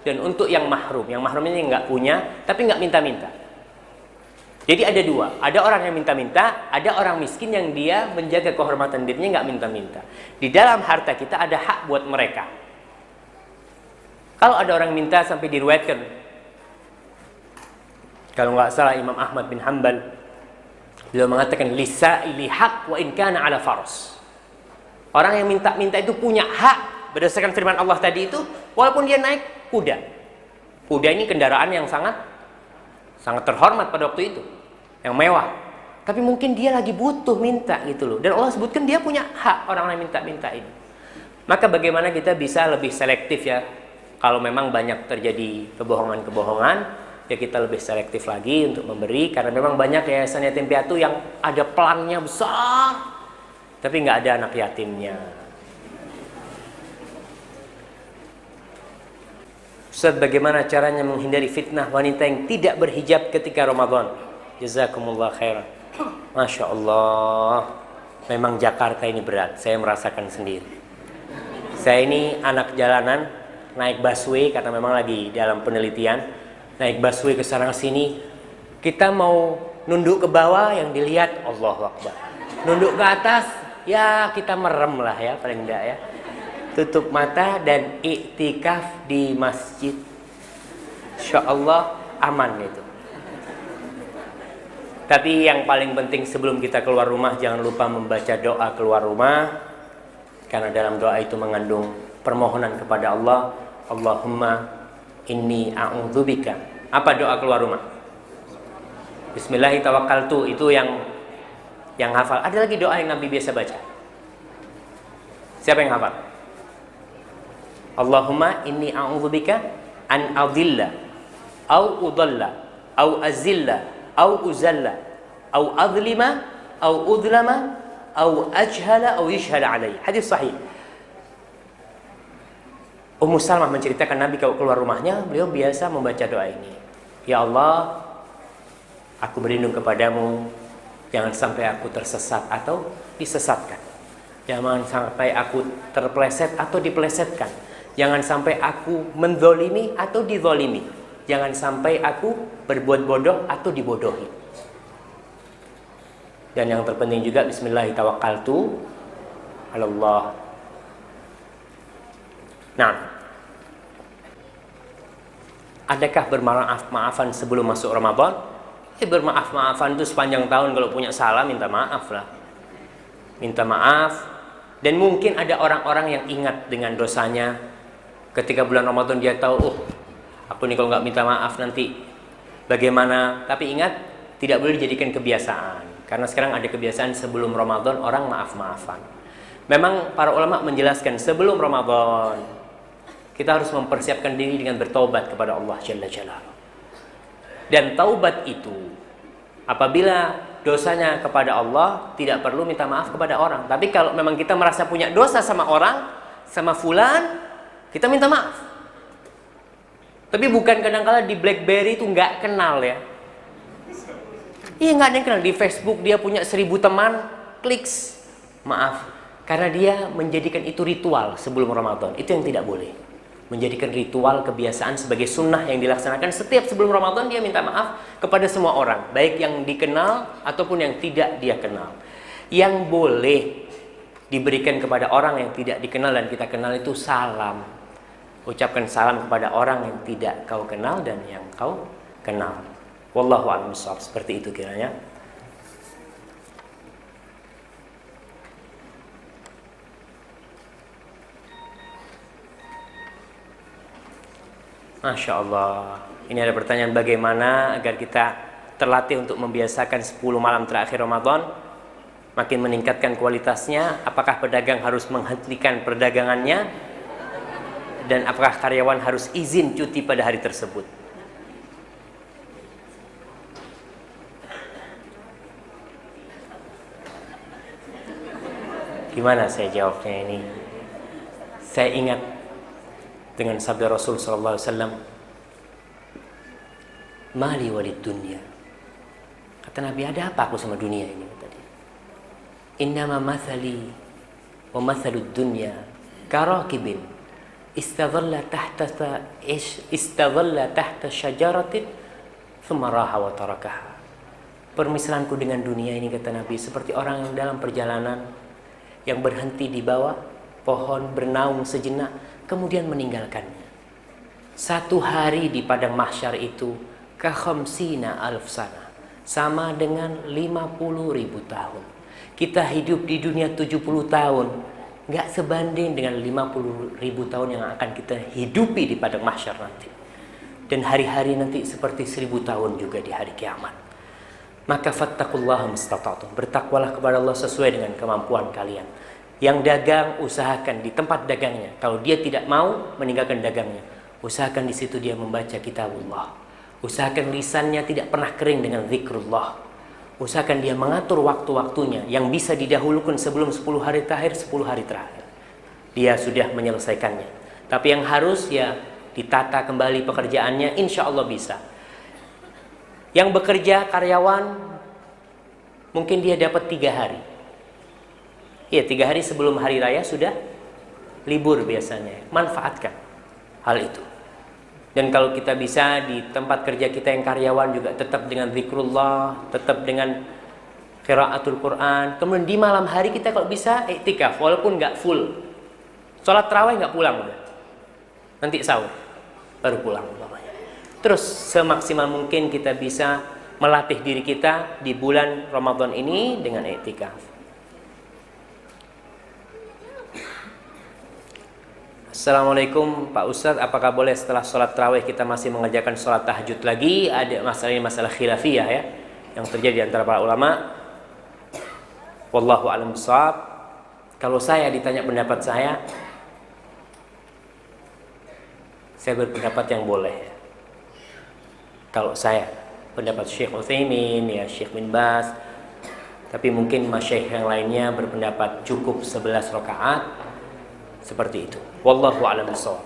dan untuk yang mahrum. Yang mahrum ini nggak punya tapi nggak minta-minta. Jadi ada dua. Ada orang yang minta-minta, ada orang miskin yang dia menjaga kehormatan dirinya, nggak minta-minta. Di dalam harta kita ada hak buat mereka. Kalau ada orang minta sampai diriwayatkan, kalau nggak salah Imam Ahmad bin Hanbal, beliau mengatakan lisa'ili haq wa in kana ala faras. Orang yang minta-minta itu punya hak berdasarkan firman Allah tadi itu, walaupun dia naik kuda. Kuda ini kendaraan yang sangat terhormat pada waktu itu, yang mewah. Tapi mungkin dia lagi butuh minta gitu loh. Dan Allah sebutkan dia punya hak, orang yang minta-minta ini. Maka bagaimana kita bisa lebih selektif ya, kalau memang banyak terjadi kebohongan-kebohongan, ya kita lebih selektif lagi untuk memberi, karena memang banyak yayasan yatim piatu yang ada plannya besar tapi nggak ada anak yatimnya. Ustaz, bagaimana caranya menghindari fitnah wanita yang tidak berhijab ketika Ramadan? Jazakumullah khairan. Masya Allah, memang Jakarta ini berat, saya merasakan sendiri. Saya ini anak jalanan, naik busway karena memang lagi dalam penelitian. Naik busway ke sana sini, kita mau nunduk ke bawah yang dilihat Allahu Akbar. Nunduk ke atas, ya kita merem lah ya, paling enggak ya. Tutup mata dan iktikaf di masjid. Insya Allah aman itu. Tapi yang paling penting sebelum kita keluar rumah, jangan lupa membaca doa keluar rumah, karena dalam doa itu mengandung permohonan kepada Allah. Allahumma inni a'udzubika. Apa doa keluar rumah? Bismillahirrahmanirrahim, itu yang hafal. Ada lagi doa yang Nabi biasa baca. Siapa yang hafal? Allahumma inni a'udzubika an adilla au udalla au azilla au uzalla au adlima au udlama au ajhala au yashhala alai. Hadis sahih. Ummu Salamah menceritakan Nabi kalau keluar rumahnya, beliau biasa membaca doa ini. Ya Allah, aku berlindung kepadamu, jangan sampai aku tersesat atau disesatkan. Jangan sampai aku terpeleset atau dipelesetkan. Jangan sampai aku menzolimi atau dizolimi. Jangan sampai aku berbuat bodoh atau dibodohi. Dan yang terpenting juga, Bismillahirrahmanirrahim. Nah, adakah bermaaf-maafan sebelum masuk Ramadan? Bermaaf-maafan itu sepanjang tahun, kalau punya salah minta maaf lah. Minta maaf. Dan mungkin ada orang-orang yang ingat dengan dosanya. Ketika bulan Ramadan dia tahu, aku nih kalau nggak minta maaf nanti bagaimana? Tapi ingat, tidak boleh dijadikan kebiasaan. Karena sekarang ada kebiasaan sebelum Ramadan orang maaf-maafan. Memang para ulama menjelaskan sebelum Ramadan kita harus mempersiapkan diri dengan bertaubat kepada Allah Jalla Jalaluhu. Dan taubat itu, apabila dosanya kepada Allah, tidak perlu minta maaf kepada orang. Tapi kalau memang kita merasa punya dosa sama orang, sama fulan, kita minta maaf. Tapi bukan kadang-kala di BlackBerry itu nggak kenal ya. Iya, nggak ada yang kenal. Di Facebook dia punya 1000 teman, kliks maaf. Karena dia menjadikan itu ritual sebelum Ramadan. Itu yang tidak boleh. Menjadikan ritual kebiasaan sebagai sunnah yang dilaksanakan setiap sebelum Ramadan, dia minta maaf kepada semua orang, baik yang dikenal ataupun yang tidak dia kenal. Yang boleh diberikan kepada orang yang tidak dikenal dan kita kenal itu salam. Ucapkan salam kepada orang yang tidak kau kenal dan yang kau kenal. Wallahu a'lam bishawab. Seperti itu kiranya. Masya Allah. Ini ada pertanyaan, bagaimana agar kita terlatih untuk membiasakan 10 malam terakhir Ramadan, makin meningkatkan kualitasnya. Apakah pedagang harus menghentikan perdagangannya? Dan apakah karyawan harus izin cuti pada hari tersebut? Gimana saya jawabnya ini? Saya ingat dengan sabda Rasul sallallahu alaihi wasallam, "Mali walid dunya." Kata Nabi, ada apa aku sama dunia ini tadi? "Innama mathali wa mathalud dunya karakibin istadhalla tahta syajaratin thumma raha wa tarakaha." Permisalanku dengan dunia ini, kata Nabi, seperti orang yang dalam perjalanan yang berhenti di bawah pohon bernaung sejenak kemudian meninggalkannya. Satu hari di padang mahsyar itu ka khamsina alf sana, sama dengan 50.000 tahun. Kita hidup di dunia 70 tahun, nggak sebanding dengan 50.000 tahun yang akan kita hidupi di padang mahsyar nanti. Dan hari-hari nanti seperti 1000 tahun juga di hari kiamat. Maka fattaqullaha mastata'tum, bertakwalah kepada Allah sesuai dengan kemampuan kalian. Yang dagang, usahakan di tempat dagangnya. Kalau dia tidak mau meninggalkan dagangnya, usahakan di situ dia membaca kitabullah. Usahakan lisannya tidak pernah kering dengan zikrullah. Usahakan dia mengatur waktu-waktunya yang bisa didahulukan sebelum 10 hari terakhir, 10 hari terakhir. Dia sudah menyelesaikannya. Tapi yang harus ya ditata kembali pekerjaannya, insya Allah bisa. Yang bekerja karyawan, mungkin dia dapat 3 hari. Ya, 3 hari sebelum hari raya sudah libur biasanya. Manfaatkan hal itu. Dan kalau kita bisa di tempat kerja kita yang karyawan juga tetap dengan zikrullah, tetap dengan qiraatul Quran. Kemudian di malam hari kita kalau bisa iktikaf, walaupun nggak full. Sholat tarawih nggak pulang udah. Nanti sahur baru pulang umpamanya. Terus semaksimal mungkin kita bisa melatih diri kita di bulan Ramadan ini dengan iktikaf. Assalamualaikum Pak Ustadz, apakah boleh setelah sholat tarawih kita masih mengerjakan sholat tahajud lagi? Ada masalah ini, masalah khilafiyah ya, yang terjadi antara para ulama. Wallahu a'lam bishawab. Kalau saya ditanya pendapat saya berpendapat yang boleh. Kalau saya, pendapat Syekh Utsaimin, ya Syekh bin Baz, tapi mungkin masyayikh yang lainnya berpendapat cukup 11 rakaat. Seperti itu. Wallahu a'lam bishawab.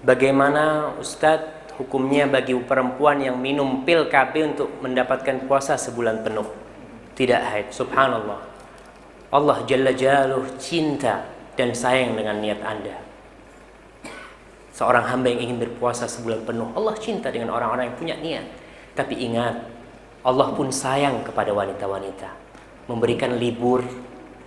Bagaimana Ustadz hukumnya bagi perempuan yang minum pil KB untuk mendapatkan puasa sebulan penuh? Tidak haid. Subhanallah. Allah Jalla Jalaluh cinta dan sayang dengan niat Anda. Seorang hamba yang ingin berpuasa sebulan penuh, Allah cinta dengan orang-orang yang punya niat. Tapi ingat, Allah pun sayang kepada wanita-wanita. Memberikan libur,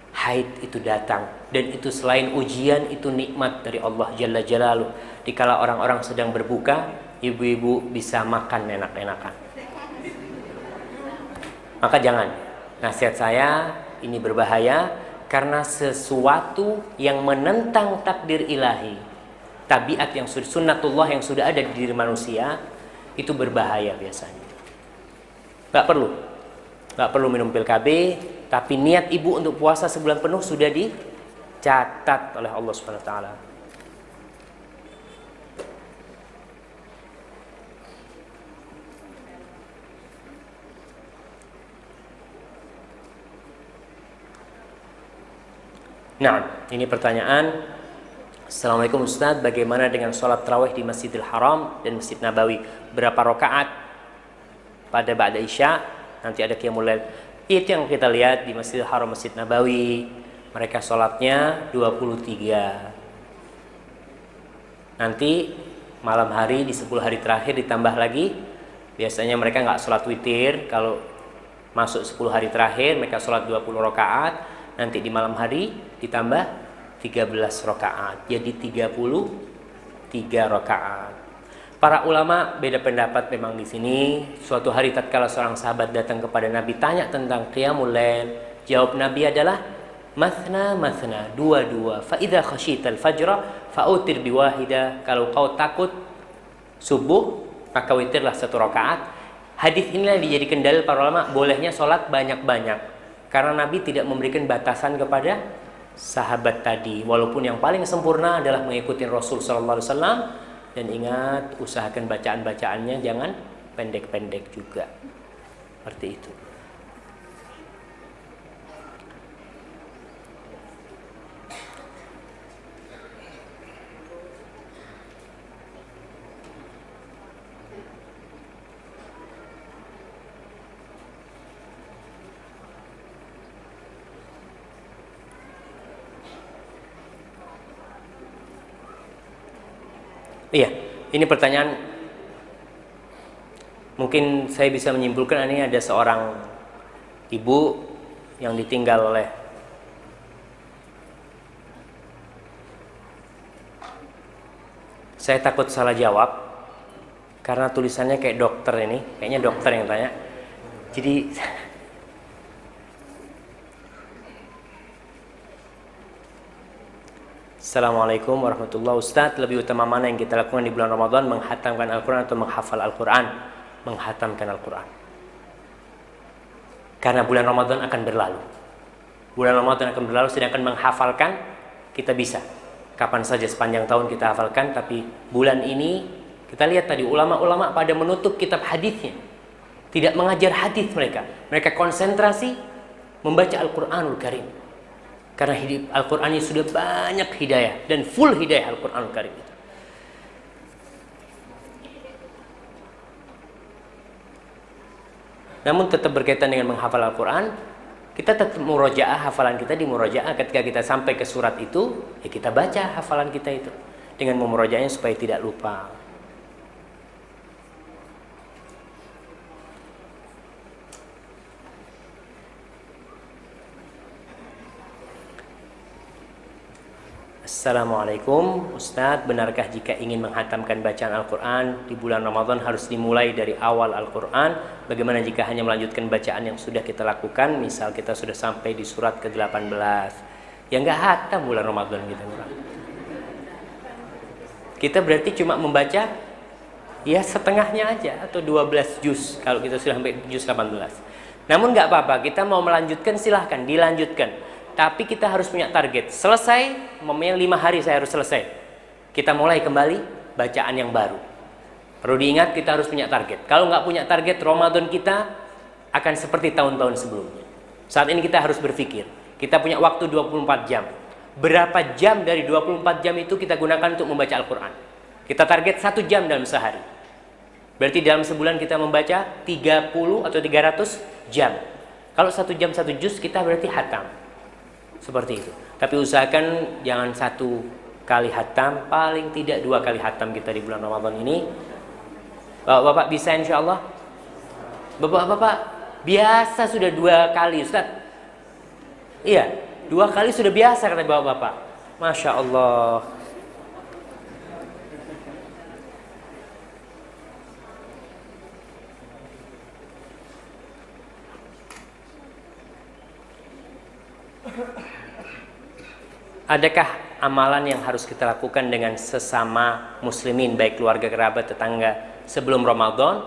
haid itu datang. Dan itu selain ujian, itu nikmat dari Allah Jalla Jalaluh. Dikala orang-orang sedang berbuka, ibu-ibu bisa makan enak-enakan. Maka jangan. Nasihat saya, ini berbahaya. Karena sesuatu yang menentang takdir ilahi, tabiat yang sudah sunnatullah yang sudah ada di diri manusia, itu berbahaya biasanya. Gak perlu minum pil KB, tapi niat ibu untuk puasa sebulan penuh sudah dicatat oleh Allah Subhanahu wa taala. Nah, ini pertanyaan. Assalamualaikum Ustadz, bagaimana dengan sholat tarawih di Masjidil Haram dan Masjid Nabawi? Berapa rakaat pada ba'da isya? Nanti ada qiyamul lail. Itu yang kita lihat di Masjidil Haram, Masjid Nabawi. Mereka sholatnya 23. Nanti malam hari di 10 hari terakhir ditambah lagi. Biasanya mereka nggak sholat witir. Kalau masuk 10 hari terakhir mereka sholat 20 rakaat. Nanti di malam hari ditambah 13 rakaat, jadi 33 rakaat. Para ulama beda pendapat memang di sini. Suatu hari tatkala seorang sahabat datang kepada Nabi tanya tentang qiyamul lail, jawab Nabi adalah mathna mathna, dua-dua. Fa idza khasyital fajra fautir biwahida. Kalau kau takut subuh, maka witirlah 1 rakaat. Hadis inilah dijadikan dalil para ulama bolehnya sholat banyak-banyak. Karena Nabi tidak memberikan batasan kepada sahabat tadi, walaupun yang paling sempurna adalah mengikuti Rasul sallallahu alaihi wasallam. Dan ingat, usahakan bacaan-bacaannya jangan pendek-pendek juga. Seperti itu. Iya, ini pertanyaan. Mungkin saya bisa menyimpulkan ini ada seorang ibu yang ditinggal oleh saya takut salah jawab karena tulisannya kayak dokter ini, kayaknya dokter yang tanya. Jadi Assalamualaikum warahmatullahi wabarakatuh. Ustadz, lebih utama mana yang kita lakukan di bulan Ramadan, menghatamkan Al-Quran atau menghafal Al-Quran? Menghatamkan Al-Quran. Karena bulan Ramadan akan berlalu. Bulan Ramadan akan berlalu, sedangkan menghafalkan kita bisa kapan saja sepanjang tahun kita hafalkan. Tapi bulan ini kita lihat tadi ulama-ulama pada menutup kitab hadisnya, tidak mengajar hadis mereka. Mereka konsentrasi membaca Al-Quranul Karim. Karena Al-Quran ini sudah banyak hidayah dan full hidayah Al-Quranul Karim itu. Namun tetap berkaitan dengan menghafal Al-Quran, kita tetap murojaah hafalan kita di murojaah. Ketika kita sampai ke surat itu, ya kita baca hafalan kita itu dengan memurojaahnya supaya tidak lupa. Assalamualaikum Ustadz, benarkah jika ingin menghatamkan bacaan Al-Quran di bulan Ramadan harus dimulai dari awal Al-Quran? Bagaimana jika hanya melanjutkan bacaan yang sudah kita lakukan? Misal kita sudah sampai di surat ke-18, ya nggak hatam bulan Ramadan kita. Kita berarti cuma membaca ya setengahnya aja, atau 12 juz kalau kita sudah sampai juz 18. Namun nggak apa-apa, kita mau melanjutkan silahkan dilanjutkan. Tapi kita harus punya target. Selesai, momennya 5 hari saya harus selesai. Kita mulai kembali bacaan yang baru. Perlu diingat, kita harus punya target. Kalau nggak punya target, Ramadan kita akan seperti tahun-tahun sebelumnya. Saat ini kita harus berpikir. Kita punya waktu 24 jam. Berapa jam dari 24 jam itu kita gunakan untuk membaca Al-Quran? Kita target 1 jam dalam sehari. Berarti dalam sebulan kita membaca 30 atau 300 jam. Kalau 1 jam 1 juz, kita berarti hatam. Seperti itu. Tapi usahakan jangan 1 kali hatam, paling tidak 2 kali hatam kita di bulan Ramadan ini. Bapak-bapak bisa insya Allah? Bapak-bapak biasa sudah 2 kali Ustaz. Iya, 2 kali sudah biasa kata bapak-bapak. Masya Allah. Adakah amalan yang harus kita lakukan dengan sesama muslimin, baik keluarga, kerabat, tetangga sebelum Ramadan?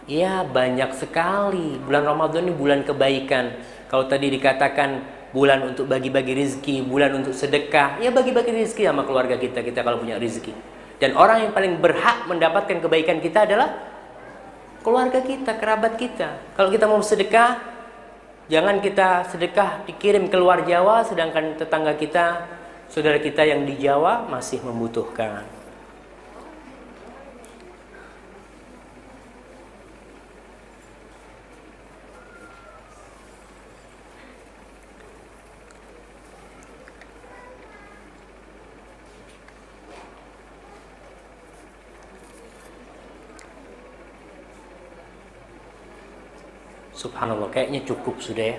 Ya, banyak sekali. Bulan Ramadan ini bulan kebaikan. Kalau tadi dikatakan bulan untuk bagi-bagi rezeki, bulan untuk sedekah, ya bagi-bagi rezeki sama keluarga kita kalau punya rezeki. Dan orang yang paling berhak mendapatkan kebaikan kita adalah keluarga kita, kerabat kita. Kalau kita mau sedekah, jangan kita sedekah dikirim ke luar Jawa, sedangkan tetangga kita, saudara kita yang di Jawa masih membutuhkan. Subhanallah, kayaknya cukup sudah ya.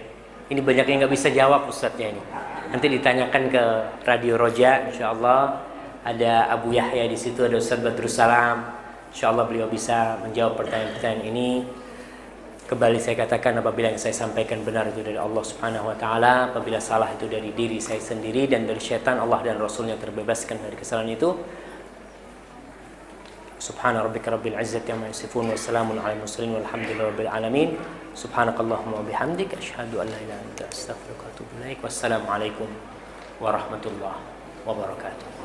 Ini banyak yang nggak bisa jawab Ustadznya ini. Nanti ditanyakan ke Radio Roja, insya Allah. Ada Abu Yahya di situ, ada Ustadz Badrussalam. Insya Allah beliau bisa menjawab pertanyaan-pertanyaan ini. Kembali saya katakan, apabila yang saya sampaikan benar itu dari Allah Subhanahu Wa Taala, apabila salah itu dari diri saya sendiri dan dari syaitan, Allah dan Rasulnya terbebaskan dari kesalahan itu. Subhana rabbika rabbil izzati amma yasifun wa salamun alal mursalin walhamdulillahi rabbil alamin. Subhanakallahumma wa bihamdika asyhadu an la ilaha illa anta astaghfiruka wa atubu ilaik. Wassalamu alaikum warahmatullahi wabarakatuh.